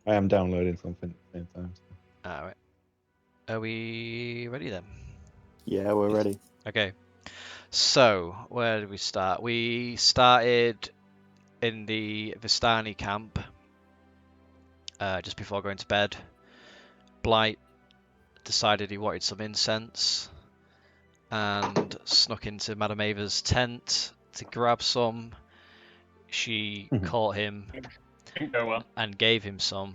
I am downloading something at the same time. All right. Are we ready then? Yeah, we're ready. Okay. So, where did we start? We started in the Vistani camp just before going to bed. Blight decided he wanted some incense and snuck into Madame Ava's tent to grab some. She caught him Didn't go well. and gave him some,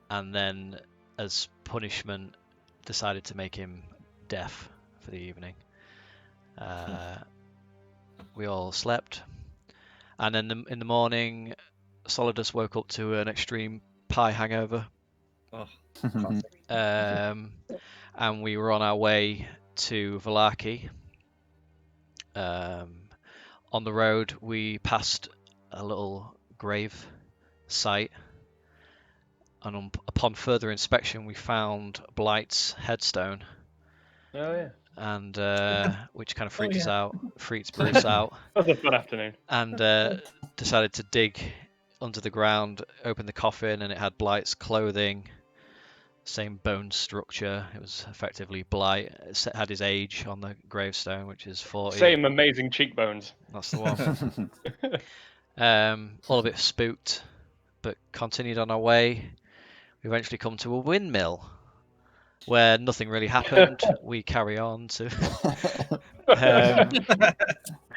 and then, as punishment, decided to make him deaf for the evening. We all slept, and then in the morning, Solidus woke up to an extreme pie hangover, Oh, and we were on our way to Valaki. On the road, we passed a little grave site, and upon further inspection, we found Blight's headstone, Oh yeah. and which kind of freaked us out, freaked Bruce out, That was a fun afternoon. and decided to dig under the ground, open the coffin, and it had Blight's clothing, same bone structure. It was effectively Blight. It had his age on the gravestone, which is 40. Same amazing cheekbones. That's the one. All a bit spooked, but continued on our way. We eventually come to a windmill where nothing really happened. We carry on to.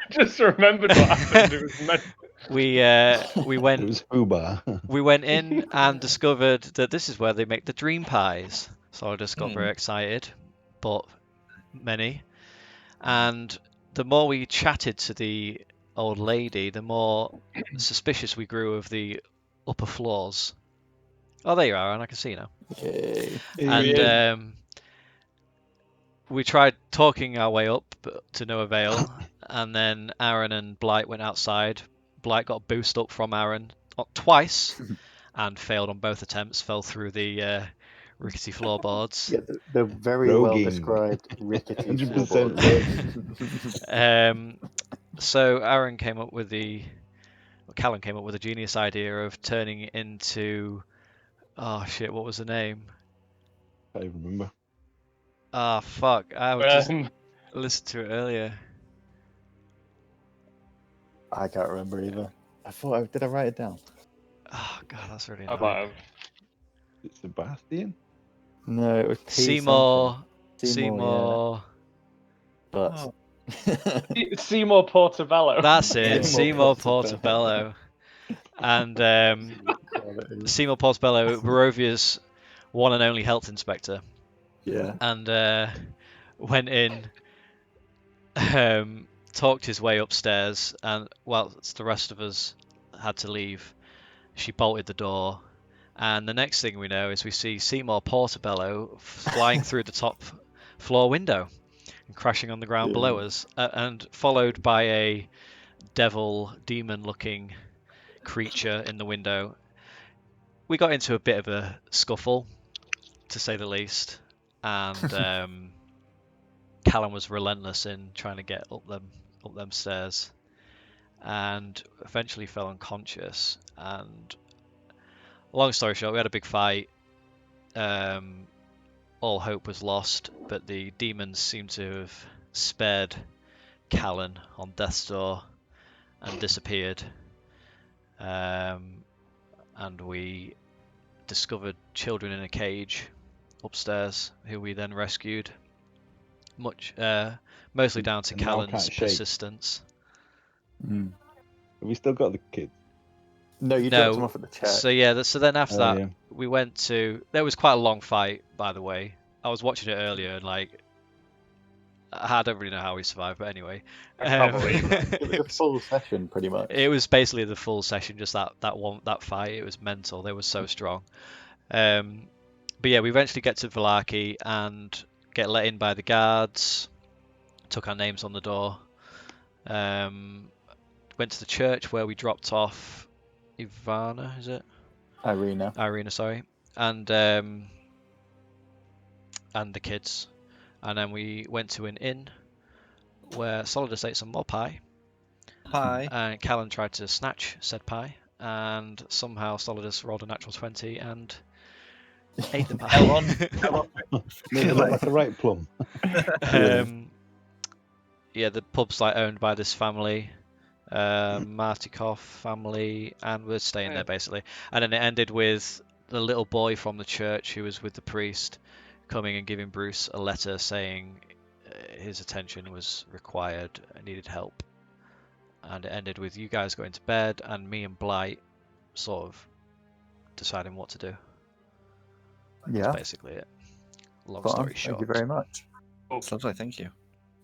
Just remembered what happened. It was meant... We It went was Fubar. we went in and discovered that this is where they make the dream pies. So I just got very excited, bought many, and the more we chatted to the old lady, the more suspicious we grew of the upper floors. Oh, there you are, and I can see you now. Yay. And we tried talking our way up, but to no avail. And then Aaron and Blight went outside. Blight got a boost up from Aaron twice and failed on both attempts, fell through the rickety floorboards. Yeah, the very Roguing. well described rickety 100% floorboards. So Aaron came up with Callum came up with a genius idea of turning it into, oh shit, what was the name? I don't remember. Ah, fuck, I was just listened to it earlier. I can't remember either. Did I write it down? Oh god, that's really I annoying. might have. Is it Sebastian? No, it was Seymour. Yeah. But Oh. Seymour Portobello. That's it, Seymour Seymour Portobello. And Seymour Portobello, Barovia's one and only health inspector. yeah. And went in, talked his way upstairs, and whilst the rest of us had to leave, she bolted the door. And the next thing we know is we see Seymour Portobello flying through the top floor window and crashing on the ground below us, and followed by a demon-looking creature in the window. We got into a bit of a scuffle, to say the least, and Callum was relentless in trying to get up them stairs, and eventually fell unconscious. And long story short, we had a big fight. All hope was lost, but the demons seem to have spared Callan on death's door and disappeared. And we discovered children in a cage upstairs, who we then rescued. Mostly down to And now Callan's can't shake. persistence. Mm. Have we still got the kids? No, you dropped them off at the church. So yeah, so then after Oh, that, yeah. we went to. There was quite a long fight, by the way. I was watching it earlier, and I don't really know how we survived, but anyway. It was a full session, pretty much. It was basically the full session, just that fight. It was mental. They were so strong. But yeah, we eventually get to Valaki and get let in by the guards. Took our names on the door. Went to the church where we dropped off Ivana, is it? Irina, sorry. And the kids. And then we went to an inn where Solidus ate some more pie. Hi. And Callan tried to snatch said pie and somehow Solidus rolled a natural 20 and ate the Hell on. pie. Made it look like a right plum. Yeah, the pub's like owned by this family, Martikov family, and we're staying there basically. And then it ended with the little boy from the church who was with the priest coming and giving Bruce a letter saying his attention was required and needed help. And it ended with you guys going to bed and me and Blight sort of deciding what to do. Yeah. That's basically it. Long Spot on. story short. Thank you very much. It's lovely, thank you.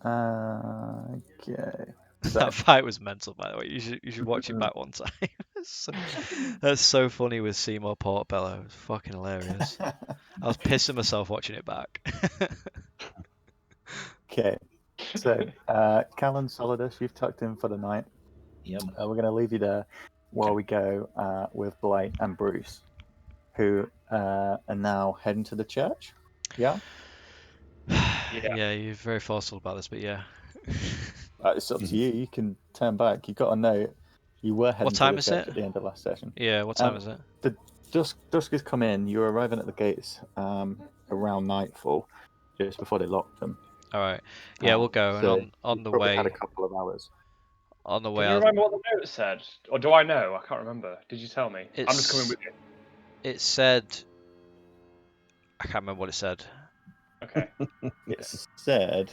Okay. So, That fight was mental, by the way. You should watch it back one time. That's so funny with Seymour Portobello. It's fucking hilarious. I was pissing myself watching it back. okay. So, Callan Solidus, you've tucked in for the night. Yep. We're going to leave you there while we go with Blight and Bruce, who are now heading to the church. Yeah? Yeah, you're very forceful about this, but yeah. It's up to you. You can turn back. You got a note. You were heading What time to the is church it? at the end of last session. Yeah, what time is it? The dusk has come in. You're arriving at the gates around nightfall, just before they locked them. All right. Yeah, we'll go. So And on the probably way, had a couple of hours. on the Can way, you remember what the note said? Or do I know? I can't remember. Did you tell me? I'm just coming with you. it said, I can't remember what it said. Okay. It said.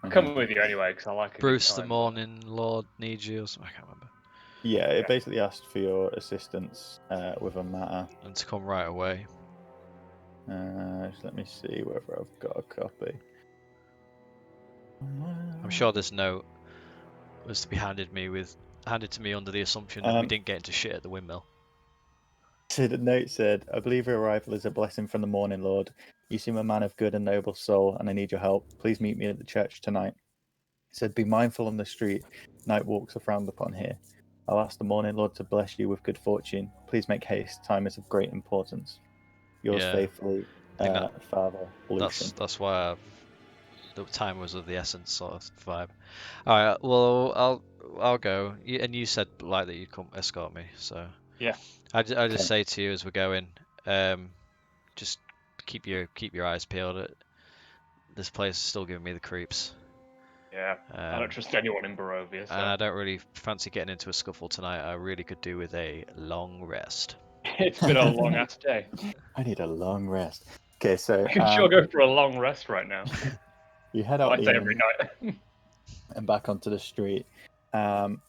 I'm coming with you anyway, because I like a good Bruce, the time, Morning Lord needs you, or something. I can't remember. Yeah, it basically asked for your assistance with a matter. And to come right away. Just let me see whether I've got a copy. I'm sure this note was to be handed to me under the assumption that we didn't get into shit at the windmill. So the note said, I believe your arrival is a blessing from the Morning Lord. You seem a man of good and noble soul, and I need your help. Please meet me at the church tonight. It said, be mindful on the street. Night walks are frowned upon here. I'll ask the Morning Lord to bless you with good fortune. Please make haste. Time is of great importance. Yours Yeah, faithfully, Father Lucian. That's why the time was of the essence sort of vibe. All right, well I'll go. And you said like that you'd come escort me, so Yeah. I just say to you as we're going, just keep your eyes peeled. This place is still giving me the creeps. Yeah. I don't trust anyone in Barovia. So. And I don't really fancy getting into a scuffle tonight. I really could do with a long rest. It's been a long ass day. I need a long rest. Okay, so I can sure go for a long rest right now. you head out I say every night. and back onto the street. The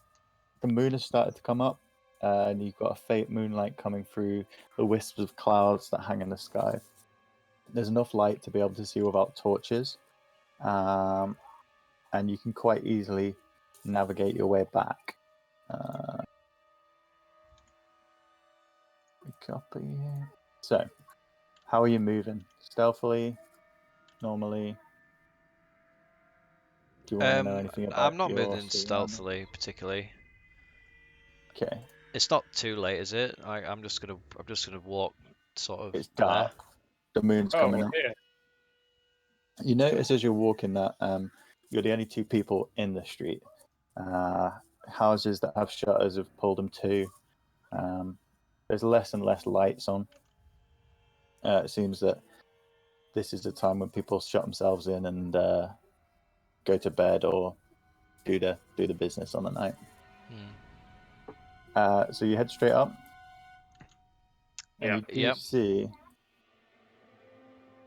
moon has started to come up, and you've got a faint moonlight coming through the wisps of clouds that hang in the sky. There's enough light to be able to see without torches, and you can quite easily navigate your way back. Copy. So, how are you moving? Stealthily? Normally? Do you want to know anything about I'm not your moving stealthily particularly. Okay. It's not too late, is it? I'm just gonna walk sort of. It's dark. The moon's coming up. Yeah. You notice as you're walking that you're the only two people in the street. Houses that have shutters have pulled them to. There's less and less lights on. It seems that this is the time when people shut themselves in and go to bed or do the business on the night. So you head straight up. And you do see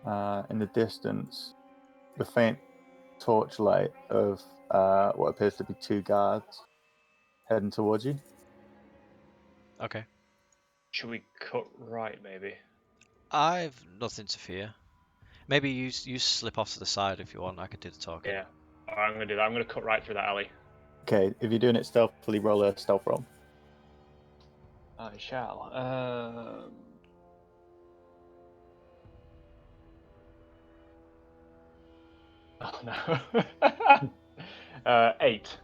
in the distance the faint torchlight of what appears to be two guards heading towards you. Okay. Should we cut right, maybe? I've nothing to fear. Maybe you slip off to the side if you want. I could do the talking. Yeah. All right, I'm gonna do that. I'm gonna cut right through that alley. Okay, if you're doing it stealthily, roll a stealth roll. I shall. Oh no. 8.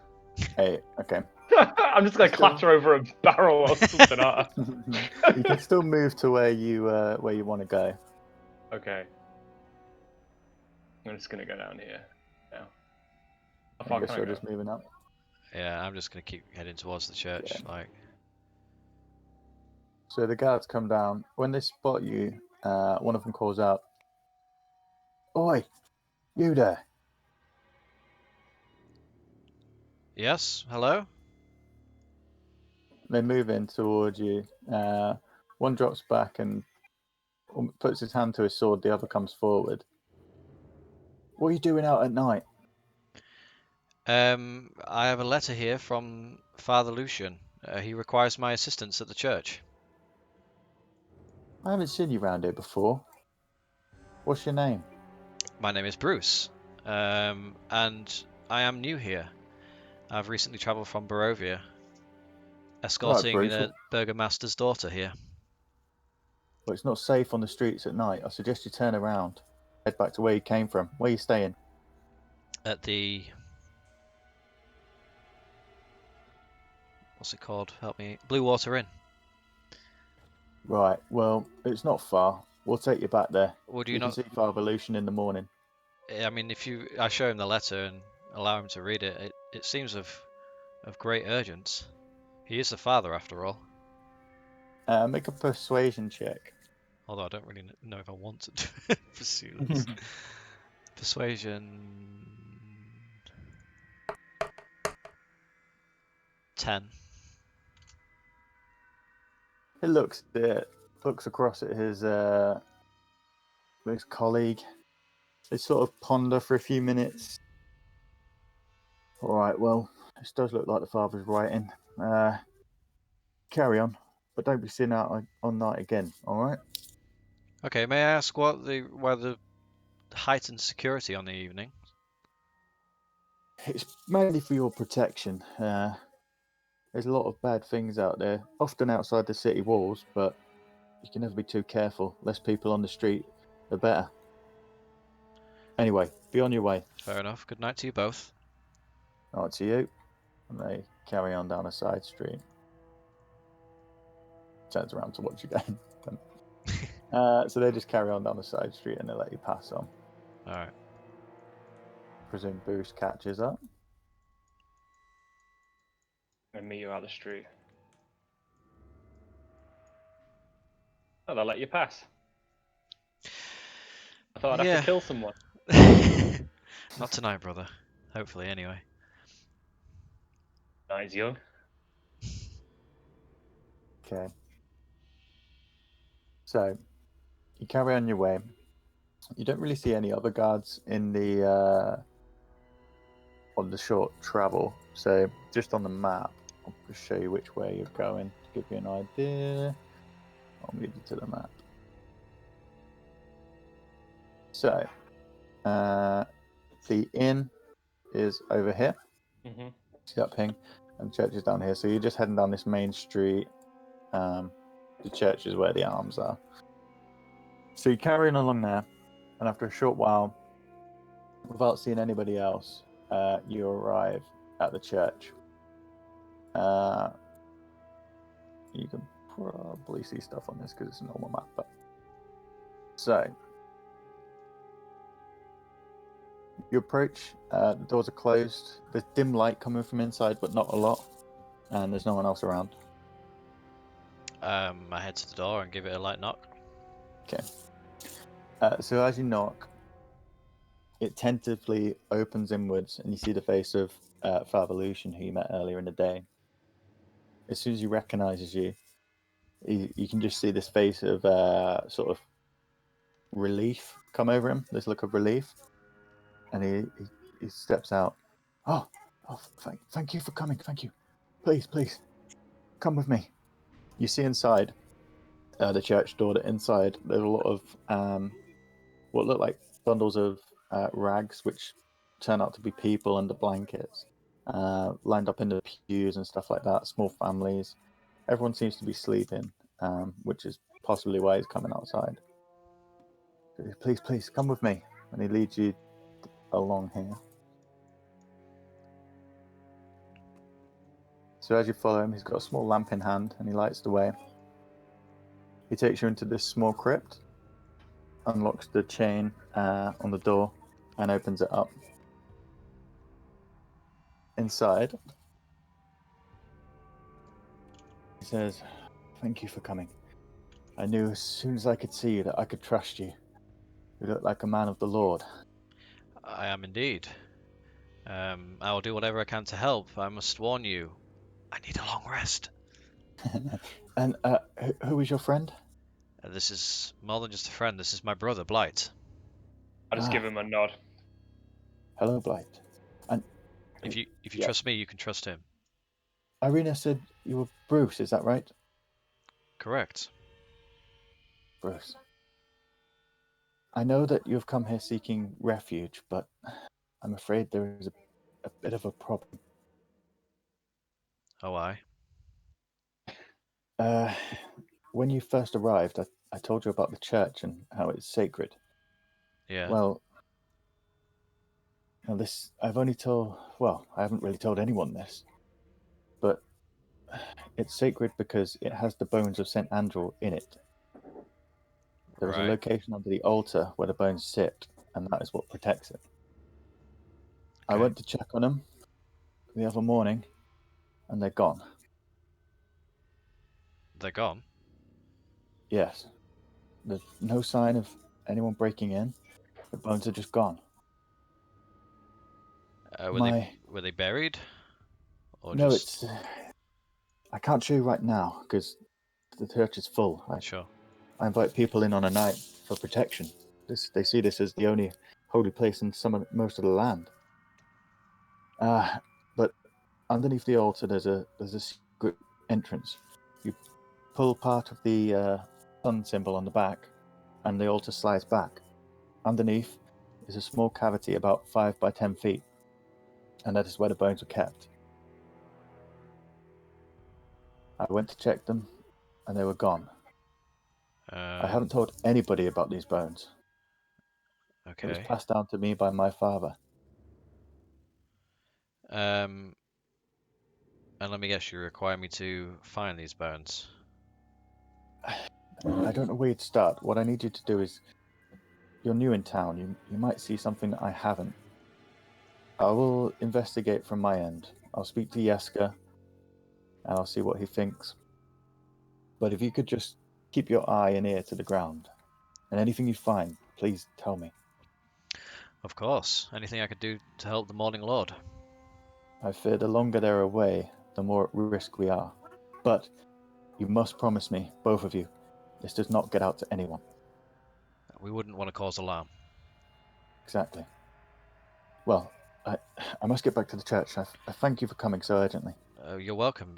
8. Okay. I'm just gonna clatter over a barrel or something. You can still move to where you want to go. Okay. I'm just gonna go down here now. I guess you're just moving up. Yeah, I'm just gonna keep heading towards the church. Yeah. Like. So the guards come down. When they spot you, one of them calls out, "Oi, you there!" Yes, hello? They move in towards you. One drops back and puts his hand to his sword. The other comes forward. "What are you doing out at night?" I have a letter here from Father Lucian. He requires my assistance at the church. "I haven't seen you round here before. What's your name?" My name is Bruce, and I am new here. I've recently travelled from Barovia, escorting Bruce. a burgomaster's daughter here. "Well, it's not safe on the streets at night. I suggest you turn around. Head back to where you came from. Where are you staying?" At the... what's it called? Help me. Blue Water Inn. "Right, well, it's not far. We'll take you back there. Would You you can not... see Father Lucian in the morning." I mean, if I show him the letter and allow him to read it, it seems of great urgence. He is the father, after all. Make a persuasion check. Although I don't really know if I want to pursue this. Persuasion... 10. He looks across at his colleague. They sort of ponder for a few minutes. "All right, well, this does look like the father's writing. Carry on, but don't be seen out on night again, all right?" Okay, may I ask why the heightened security on the evening? "It's mainly for your protection. There's a lot of bad things out there, often outside the city walls, but you can never be too careful. Less people on the street, the better. Anyway, be on your way." Fair enough. Good night to you both. "All right, to you." And they carry on down a side street. Turns around to watch you again. So they just carry on down the side street and they let you pass on. All right. Presume Bruce catches up. And meet you out the street. Oh, they'll let you pass. I thought I'd have to kill someone. Not tonight, brother. Hopefully, anyway. Night's young. Okay. So you carry on your way. You don't really see any other guards in the on the short travel. So just on the map, I'll just show you which way you're going to give you an idea. I'll move you to the map. So the inn is over here. Mm-hmm. See that ping? And the church is down here. So you're just heading down this main street. The church is where the arms are. So you're carrying along there, and after a short while, without seeing anybody else, you arrive at the church. You can probably see stuff on this because it's a normal map. But... So you approach. The doors are closed. There's dim light coming from inside, but not a lot. And there's no one else around. I head to the door and give it a light knock. Okay. So as you knock, it tentatively opens inwards, and you see the face of Father Lucian, who you met earlier in the day. As soon as he recognizes you, you can just see this face of sort of relief come over him. This look of relief, and he steps out. Oh, thank you for coming. Thank you. Please, come with me." You see inside the church door that inside there's a lot of what look like bundles of rags, which turn out to be people under blankets, lined up in the pews and stuff like that. Small families. Everyone seems to be sleeping, which is possibly why he's coming outside. Please, come with me. And he leads you along here. So as you follow him, he's got a small lamp in hand, and he lights the way. He takes you into this small crypt, unlocks the chain on the door, and opens it up. Inside, he says, "Thank you for coming. I knew as soon as I could see you that I could trust you. You look like a man of the Lord. I am indeed. I will do whatever I can to help. I must warn you, I need a long rest. And who is your friend? This is more than just a friend. This is my brother, Blight. I just give him a nod. Hello, Blight. And If you yeah. trust me, you can trust him. Irina said you were Bruce, is that right? Correct. Bruce. I know that you've come here seeking refuge, but I'm afraid there is a bit of a problem. Oh, I. When you first arrived, I told you about the church and how it's sacred. Yeah. Well, now this, I haven't really told anyone this, but it's sacred because it has the bones of St. Andrew in it. There is a Right. location under the altar where the bones sit, and that is what protects it. I Okay. went to check on them the other morning, and they're gone. They're gone. Yes. There's no sign of anyone breaking in. The bones are just gone. Were they buried? Or No, just... I can't show you right now because the church is full. Sure. I invite people in on a night for protection. They see this as the only holy place in most of the land. But underneath the altar, there's a secret entrance. You pull part of the sun symbol on the back, and the altar slides back. Underneath is a small cavity about 5 by 10 feet, and that is where the bones were kept. I went to check them, and they were gone. I haven't told anybody about these bones. Okay. It was passed down to me by my father. And let me guess, you require me to find these bones. I don't know where to start. What I need you to do is, you're new in town. You might see something that I haven't. I will investigate from my end. I'll speak to Jeska, and I'll see what he thinks. But if you could just keep your eye and ear to the ground, and anything you find, please tell me. Of course. Anything I could do to help the Morning Lord. I fear the longer they're away, the more at risk we are. But you must promise me, both of you, this does not get out to anyone. We wouldn't want to cause alarm. Exactly. Well, I must get back to the church. I thank you for coming so urgently. You're welcome.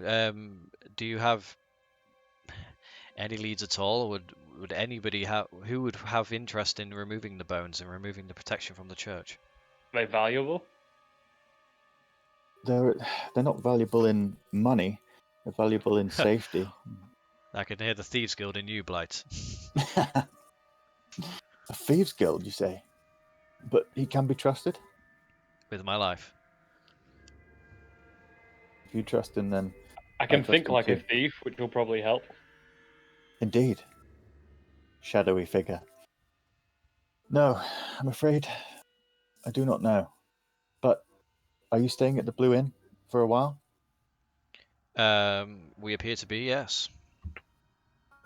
Do you have any leads at all? Would anybody who would have interest in removing the bones and removing the protection from the church? Are they valuable? They're not valuable in money. They're valuable in safety. I can hear the Thieves Guild in you, Blight. A thieves' guild, you say? But he can be trusted? With my life. If you trust him, then I can trust think him like a too. thief, which will probably help. Indeed. Shadowy figure. No, I'm afraid I do not know. But are you staying at the Blue Inn for a while? We appear to be, yes.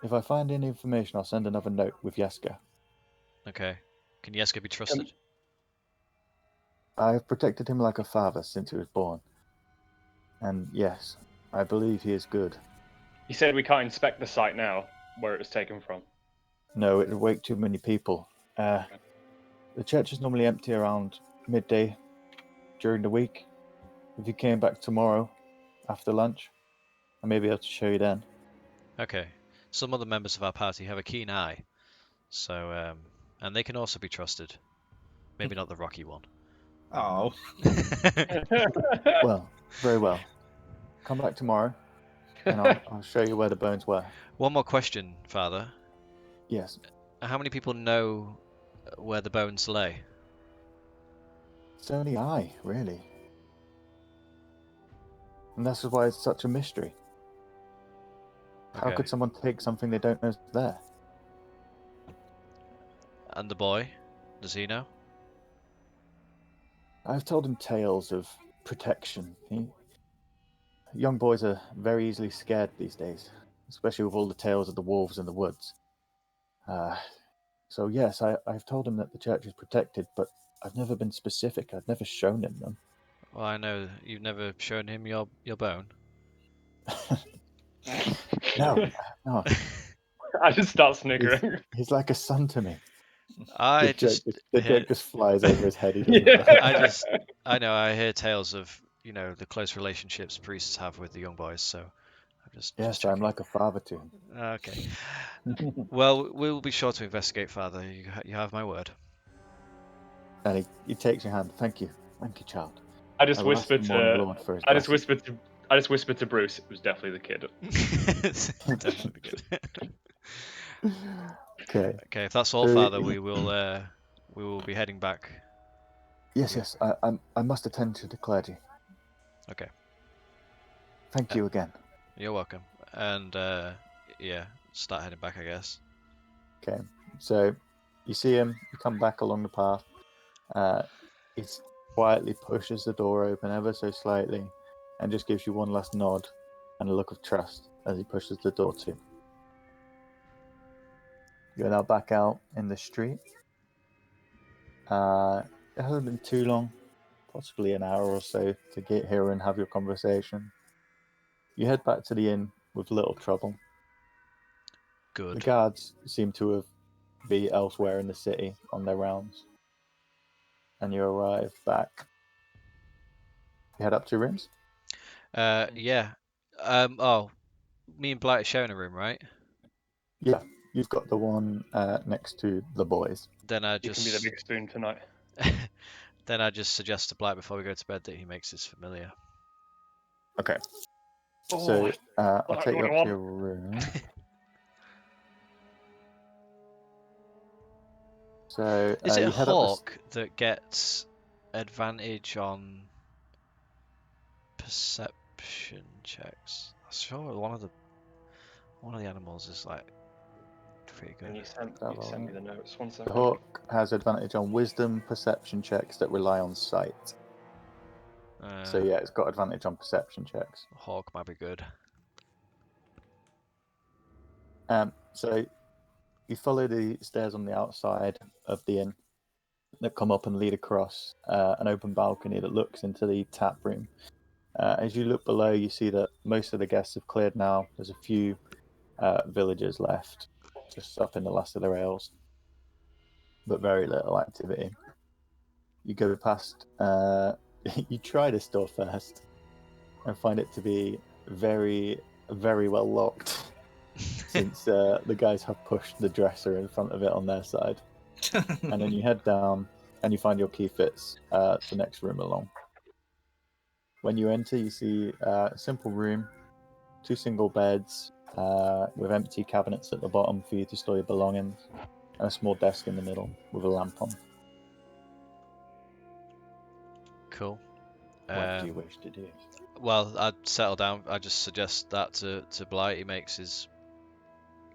If I find any information, I'll send another note with Jeska. Okay. Can Jeska be trusted? I have protected him like a father since he was born. And yes, I believe he is good. He said we can't inspect the site now, where it was taken from. No, it would wake too many people. The church is normally empty around midday during the week. If you came back tomorrow after lunch, I may be able to show you then. Okay. Some other members of our party have a keen eye, so and they can also be trusted. Maybe not the rocky one. Oh. Well, very well. Come back tomorrow, and I'll show you where the bones were. One more question, Father. Yes, How many people know where the bones lay? it's only I, really. And this is why it's such a mystery. How Okay. could someone take something they don't know is there? And the boy? Does he know? I've told him tales of protection. Young boys are very easily scared these days, especially with all the tales of the wolves in the woods. So yes, I've told him that the church is protected, but I've never been specific. I've never shown him them. Well, I know you've never shown him your bone. No, no. I just start sniggering. He's like a son to me. I The hear, joke just flies over his head. He doesn't Yeah. I know I hear tales of the close relationships priests have with the young boys, so I'm just Yes, checking. I'm like a father to him. Okay. Well, we'll be sure to investigate, Father. You have my word. And he takes your hand. Thank you, child. I just I will ask whispered the Morning to. Lord for his I just blessing. whispered to Bruce. It was definitely the kid. Definitely good. Okay. Okay, if that's all, So, Father, we will be heading back. Yes. I must attend to the clergy. Okay. Thank you again. You're welcome. And yeah, start heading back, I guess. Okay. So you see him. You come back along the path. He quietly pushes the door open ever so slightly, and just gives you one last nod and a look of trust as he pushes the door to. You're now back out in the street. It hasn't been too long, possibly an hour or so, to get here and have your conversation. You head back to the inn with little trouble. Good. The guards seem to be elsewhere in the city on their rounds. And you arrive back. You head up to your rooms? Yeah. Oh, me and Blight are sharing a room, right? Yeah, you've got the one next to the boys. Then I You can be the big spoon tonight. then I just suggest to Blight before we go to bed that he makes his familiar. Okay. So I'll that's take you what up I to your room. So Is it you head up Hawk that gets advantage on perception checks? I'm sure one of the animals is like pretty And good. you sent me the notes. 1 The second. hawk has advantage on wisdom perception checks that rely on sight. So yeah, it's got advantage on perception checks. Hawk might be good. So you follow the stairs on the outside of the inn that come up and lead across an open balcony that looks into the tap room. As you look below, you see that most of the guests have cleared now. There's a few villagers left, just up in the last of their ales, but very little activity. You go past, you try this door first and find it to be very, very well locked since the guys have pushed the dresser in front of it on their side. And then you head down and you find your key fits the next room along. When you enter, you see a simple room, 2 single beds with empty cabinets at the bottom for you to store your belongings, and a small desk in the middle with a lamp on. Cool. What do you wish to do? Well, I'd settle down. I just suggest that to Blight.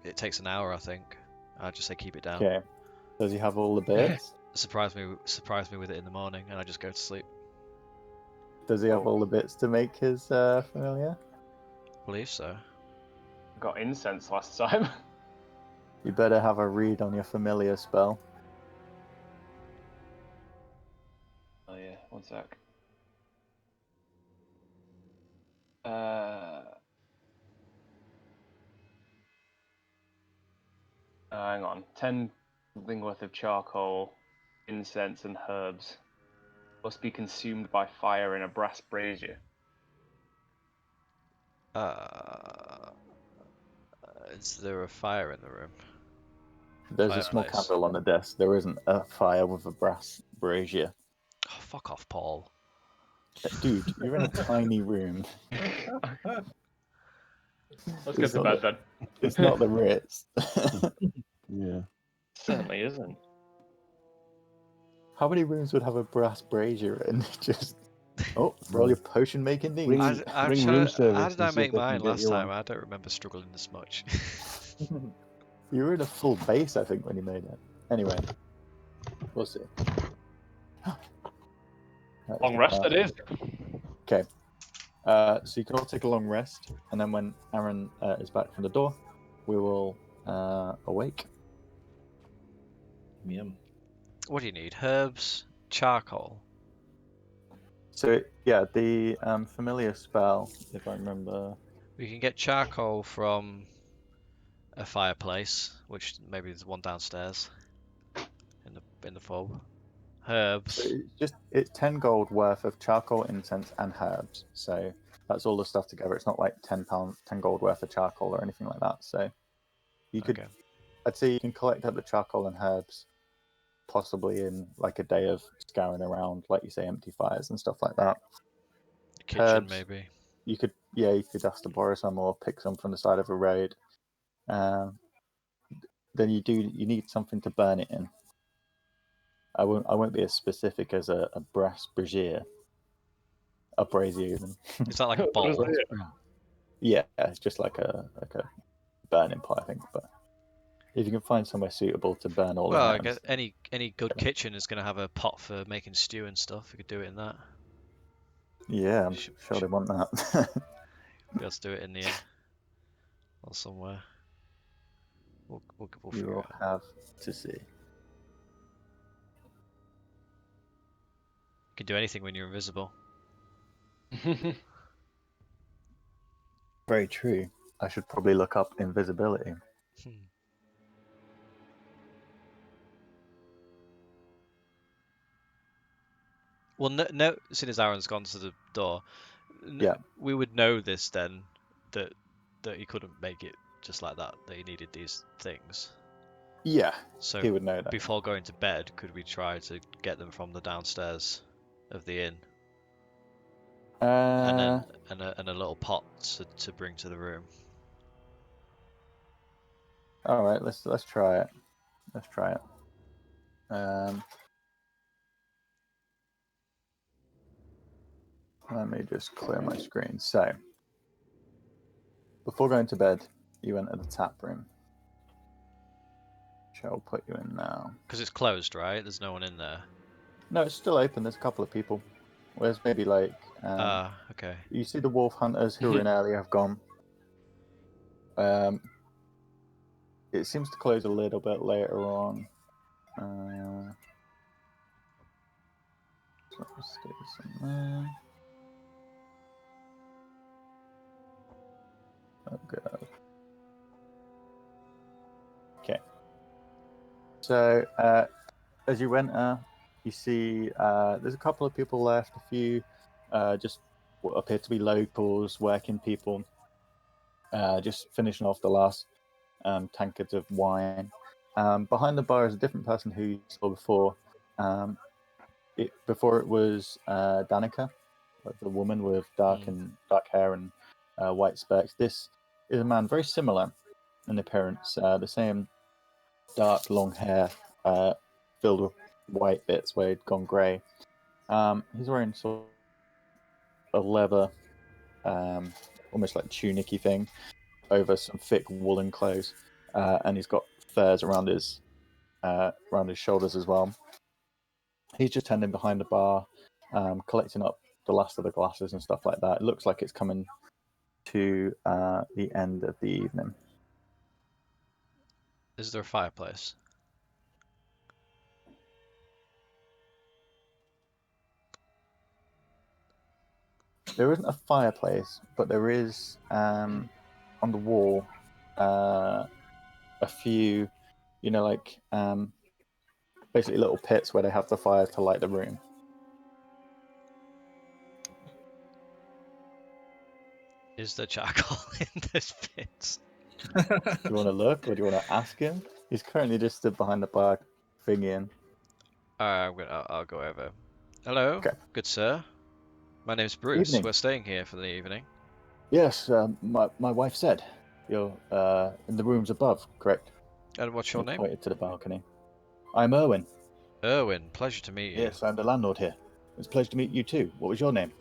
It takes an hour, I think. I'd just say keep it down. Okay. Does he have all the bits? Surprise me with it in the morning, and I just go to sleep. Does he have all the bits to make his familiar? I believe so. Got incense last time. You better have a read on your familiar spell. Oh yeah, 1 sec. Hang on. 10 something worth of charcoal, incense, and herbs. Must be consumed by fire in a brass brazier. Is there a fire in the room? There's a small Fireplace. candle on the desk. There isn't a fire with a brass brazier. Oh, fuck off, Paul. Dude, you're in a tiny room. Let's go to bed then. It's not the Ritz. Yeah. Certainly isn't. How many rooms would have a brass brazier in? Just for all your potion making needs. Ring room service How did I and see if make they can mine get last you time? on. I don't remember struggling this much. You were in a full base, I think, when you made it. Anyway, we'll see. Long rest it is. Okay. So you can all take a long rest, and then when Aaron is back from the door, we will awake. Yum. What do you need? Herbs, charcoal. So yeah, the familiar spell, if I remember. We can get charcoal from a fireplace, which maybe there's one downstairs in the pub. So Herbs. it's 10 gold worth of charcoal, incense, and herbs. So that's all the stuff together. It's not like £10, 10 gold worth of charcoal or anything like that. So you could, Okay. I'd say you can collect up the charcoal and herbs, possibly in like a day of scouring around, like you say, empty fires and stuff like that. Kitchen Herbs, maybe. you could ask to borrow some or pick some from the side of a road. Then you need something to burn it in. I won't be as specific as a brass brazier. A brazier even. Is that like a bowl? Yeah, it's just like a burning pot, I think. But if you can find somewhere suitable to burn all Well, the I items, guess any good kitchen is going to have a pot for making stew and stuff. You could do it in that. yeah, I'm Should- sure they should- want that. Be able to do it in the inn or somewhere. We'll You figure it will out. have to see. You can do anything when you're invisible. Very true. I should probably look up invisibility. Well, no. Seeing as Aaron's gone to the door, Yeah. we would know this then that he couldn't make it just like that. That he needed these things. Yeah, So he would know that. before going to bed, could we try to get them from the downstairs of the inn, and then and a little pot to bring to the room? All right, let's try it. Let's try it. Let me just clear my screen. So, before going to bed, you enter the tap room. Shall put you in now. Because it's closed, right? There's no one in there. No, it's still open. There's a couple of people. There's maybe like. Okay. You see the wolf hunters who were in earlier have gone. It seems to close a little bit later on. So let's do some there. Okay. Okay. So as you enter, you see there's a couple of people left. A few just what appear to be locals, working people, just finishing off the last tankards of wine. Behind the bar is a different person who you saw before. Before it was Danica, the woman with dark hair and white specs. This is a man very similar in appearance, the same dark long hair filled with white bits where he'd gone grey. He's wearing sort of a leather, almost like tunicky thing over some thick woolen clothes, and he's got furs around his shoulders as well. He's just tending behind the bar, collecting up the last of the glasses and stuff like that. It looks like it's coming to the end of the evening. Is there a fireplace? There isn't a fireplace, but there is on the wall a few, like basically little pits where they have the fire to light the room. Is there charcoal in those pits? Do you want to look, or do you want to ask him? He's currently just stood behind the bar, thinking. I'll go over. Hello, Okay. good sir. My name's Bruce. Evening. We're staying here for the evening. Yes, my wife said you're in the rooms above, correct? And what's your He name? pointed to the balcony. I'm Erwin. Erwin. Pleasure to meet you. Yes, I'm the landlord here. It's a pleasure to meet you too. What was your name?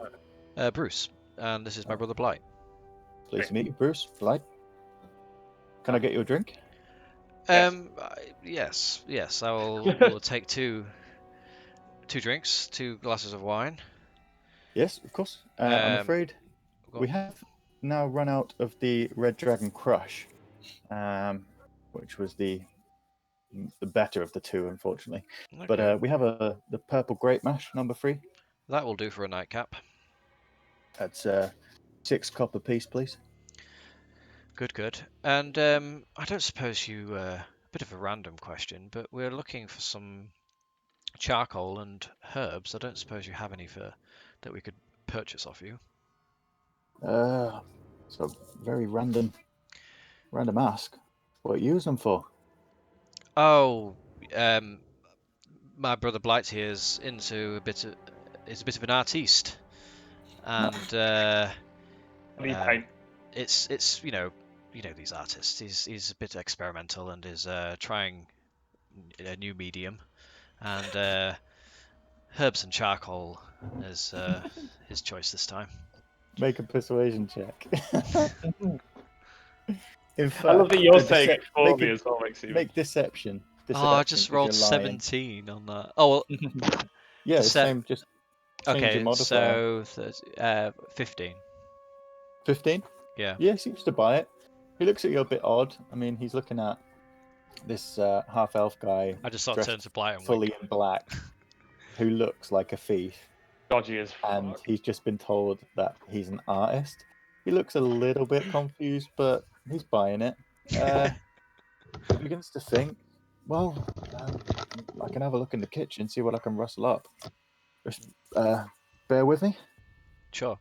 Bruce. And this is my brother Blight. Pleased to meet you, Bruce. Blight. Can I get you a drink? Yes. I will take two drinks, 2 glasses of wine. Yes, of course. I'm afraid go we on. have now run out of the Red Dragon Crush, which was the the better of the two, unfortunately. Okay. But we have the purple grape mash, number 3. That will do for a nightcap. That's 6 copper piece, please. Good. And I don't suppose you... a bit of a random question, but we're looking for some charcoal and herbs. I don't suppose you have any that we could purchase off you. So very random ask. What you use them for? Oh, my brother Blight here is is a bit of an artiste, and it's you know these artists. He's a bit experimental and is trying a new medium, and herbs and charcoal is his choice this time. Make a persuasion check. In fact, I love that you're saying it for me as well, Maxime. Make deception. Oh, I just rolled 17 on that. Oh well. Yeah, same. Just change your Okay, modifier. so 15. 15? Yeah. Yeah, seems to buy it. He looks at you a bit odd. I mean, he's looking at this half-elf guy. I just sort of turned to Blight and fully in black, who looks like a thief. Dodgy as fuck. And he's just been told that he's an artist. He looks a little bit confused, but he's buying it. He begins to think, well, I can have a look in the kitchen, see what I can rustle up. Just bear with me. Sure.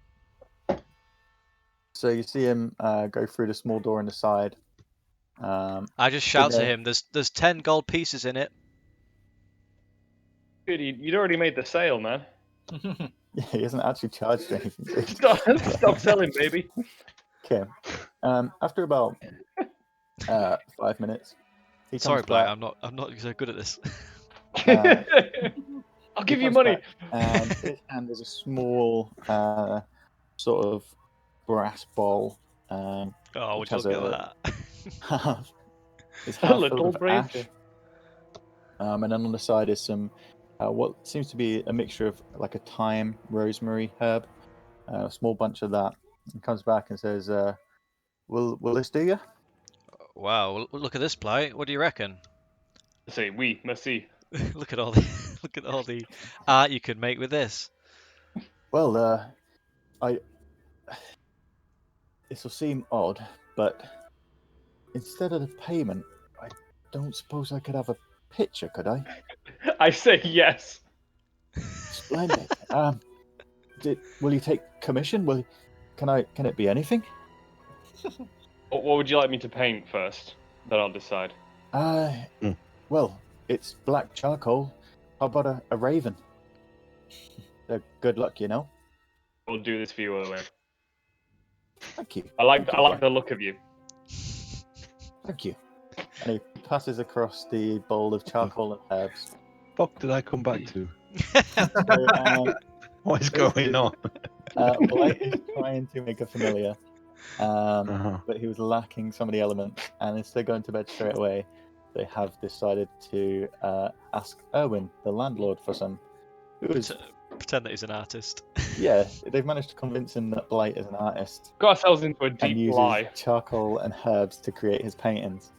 So you see him go through the small door in the side. I just shout to him, there's 10 gold pieces in it. Dude, you'd already made the sale, man. Yeah, he hasn't actually charged anything. Stop selling, baby. Okay. After about 5 minutes, he comes Sorry, Blight, back. I'm not so good at this. I'll give you money. And his hand is a small sort of brass ball. Oh, we'll which just has get that. It's A half little filled with brave. ash. And then on the side is some what seems to be a mixture of like a thyme, rosemary herb. A small bunch of that. And comes back and says, "Will this do you?" Wow, well, look at this, Blight. What do you reckon? Say, oui, merci. Look at all the art you could make with this. Well, this will seem odd, but instead of the payment, I don't suppose I could have a picture, could I? I say yes. Splendid. Will you take commission? Can it be anything? What would you like me to paint first? Then I'll decide. Well, it's black charcoal. How about a raven? They're good luck, you know. We'll do this for you, Owen. Thank you. I like the look of you. Thank you. And he passes across the bowl of charcoal and herbs. Fuck did I come back to? So, What is going on? Blight is trying to make a familiar, but he was lacking some of the elements. And instead of going to bed straight away, they have decided to ask Erwin, the landlord, for some. Pretend that he's an artist. Yeah, they've managed to convince him that Blight is an artist. Got ourselves into a And deep uses lie. charcoal and herbs to create his paintings,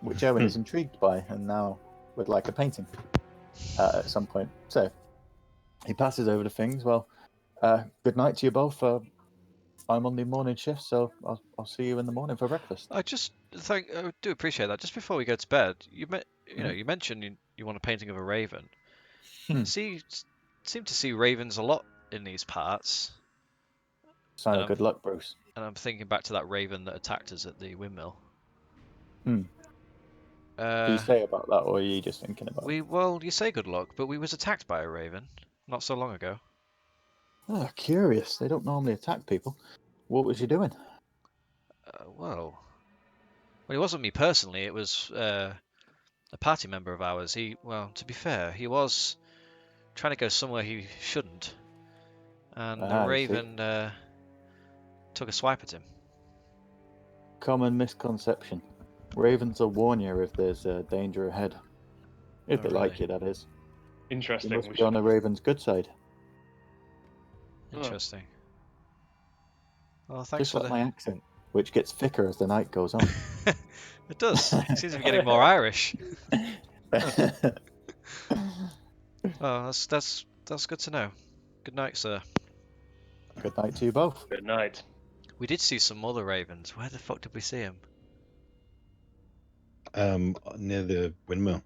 which Erwin is intrigued by and now would like a painting at some point. So he passes over the things. Well, good night to you both. I'm on the morning shift, so I'll see you in the morning for breakfast. I do appreciate that. Just before we go to bed, you mentioned you want a painting of a raven. Seem to see ravens a lot in these parts. Sign of good luck, Bruce. And I'm thinking back to that raven that attacked us at the windmill. Do you say about that, or are you just thinking about it? Well, you say good luck, but we was attacked by a raven not so long ago. Oh, curious. They don't normally attack people. What was you doing? Well, it wasn't me personally. It was a party member of ours. To be fair, he was trying to go somewhere he shouldn't, and the raven took a swipe at him. Common misconception. Ravens will warn you if there's danger ahead. If they like you, that is. Interesting. You must be on a raven's good side. Interesting. Well, thanks Just like my accent, which gets thicker as the night goes on. It does. It seems to be getting more Irish. Oh, that's good to know. Good night, sir. Good night to you both. Good night. We did see some other ravens. Where the fuck did we see them? Near the windmill.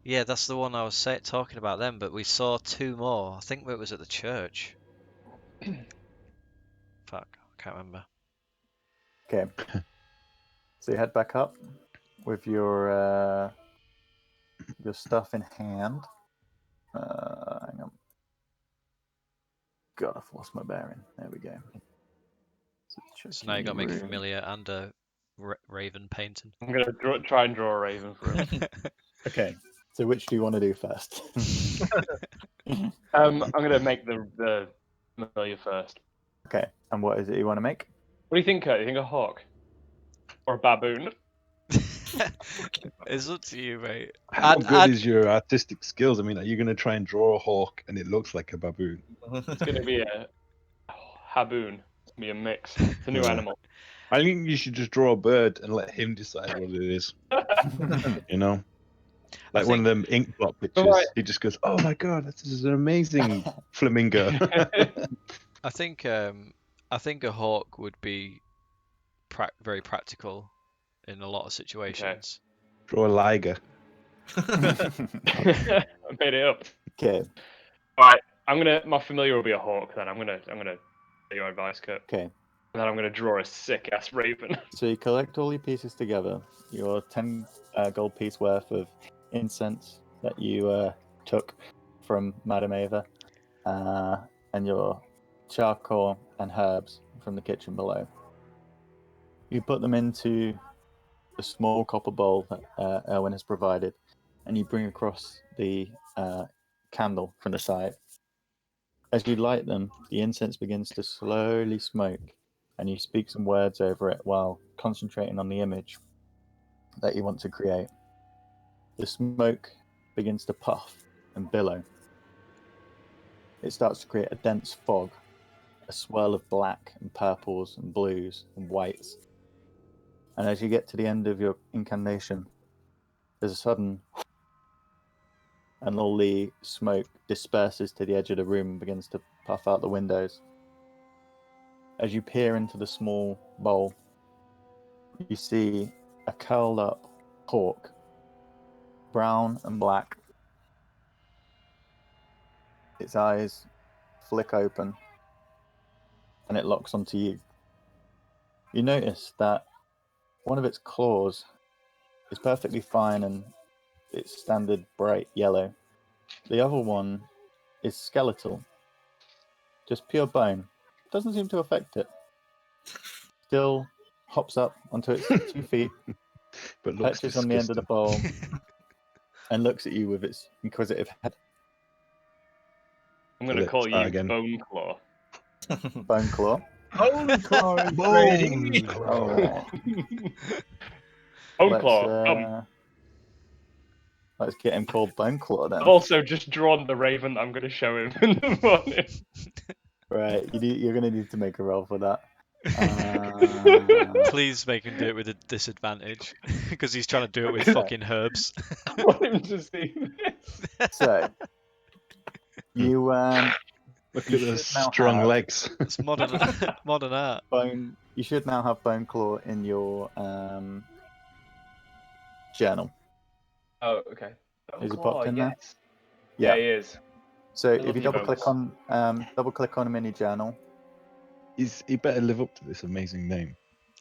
Yeah, that's the one I was talking about them, but we saw two more. I think it was at the church. Fuck, I can't remember. Okay. So you head back up with your stuff in hand. Hang on. God, I've lost my bearing. There we go. So now you got to make a familiar and a raven painting. I'm gonna try and draw a raven for him. Okay. So which do you want to do first? I'm gonna make the familiar first. Okay. And what is it you want to make? What do you think, Kurt? You think a hawk or a baboon? It's up to you, mate. How good is your artistic skills? I mean, are you going to try and draw a hawk and it looks like a baboon? It's gonna be a haboon. It's gonna be a mix. It's a new Yeah. animal. I think you should just draw a bird and let him decide what it is. You know, like one of them ink blot pictures. Right. He just goes, "Oh my god, this is an amazing flamingo." I think a hawk would be very practical in a lot of situations. Draw a liger. I made it up. Okay. All right, my familiar will be a hawk. Then I'm gonna take your advice, Kurt. Okay. And then I'm gonna draw a sick ass raven. So you collect all your pieces together. Your 10 gold piece worth of incense that you took from Madame Ava, and your charcoal and herbs from the kitchen below. You put them into a small copper bowl that Erwin has provided, and you bring across the candle from the side. As you light them, the incense begins to slowly smoke, and you speak some words over it while concentrating on the image that you want to create. The smoke begins to puff and billow. It starts to create a dense fog, a swirl of black and purples and blues and whites. And as you get to the end of your incantation, there's a sudden, and all the smoke disperses to the edge of the room and begins to puff out the windows. As you peer into the small bowl, you see a curled up hawk, brown and black. Its eyes flick open, and it locks onto you. You notice that one of its claws is perfectly fine and it's standard bright yellow. The other one is skeletal, just pure bone. Doesn't seem to affect it. Still hops up onto its 2 feet, But looks perches on the end of the bowl, disgusting. and looks at you with its inquisitive head. I'm gonna Let's call start you again. Bone Claw. Bone claw. Bone Claw. Bone Oh. Bone Claw. Let's get him called Bone Claw then. I've also just drawn the raven that I'm gonna show him in the morning. Right, you're going to need to make a roll for that. Please make him do it with a disadvantage, because he's trying to do it with fucking herbs. I want him to see this. So, you Look You at those should now strong have- legs. It's modern art. bone. You should now have Bone Claw in your journal. Oh, okay. Is it Claw, popped in there? yes. Yeah, he is. So love if you your double click bones. on him in your journal, He better live up to this amazing name.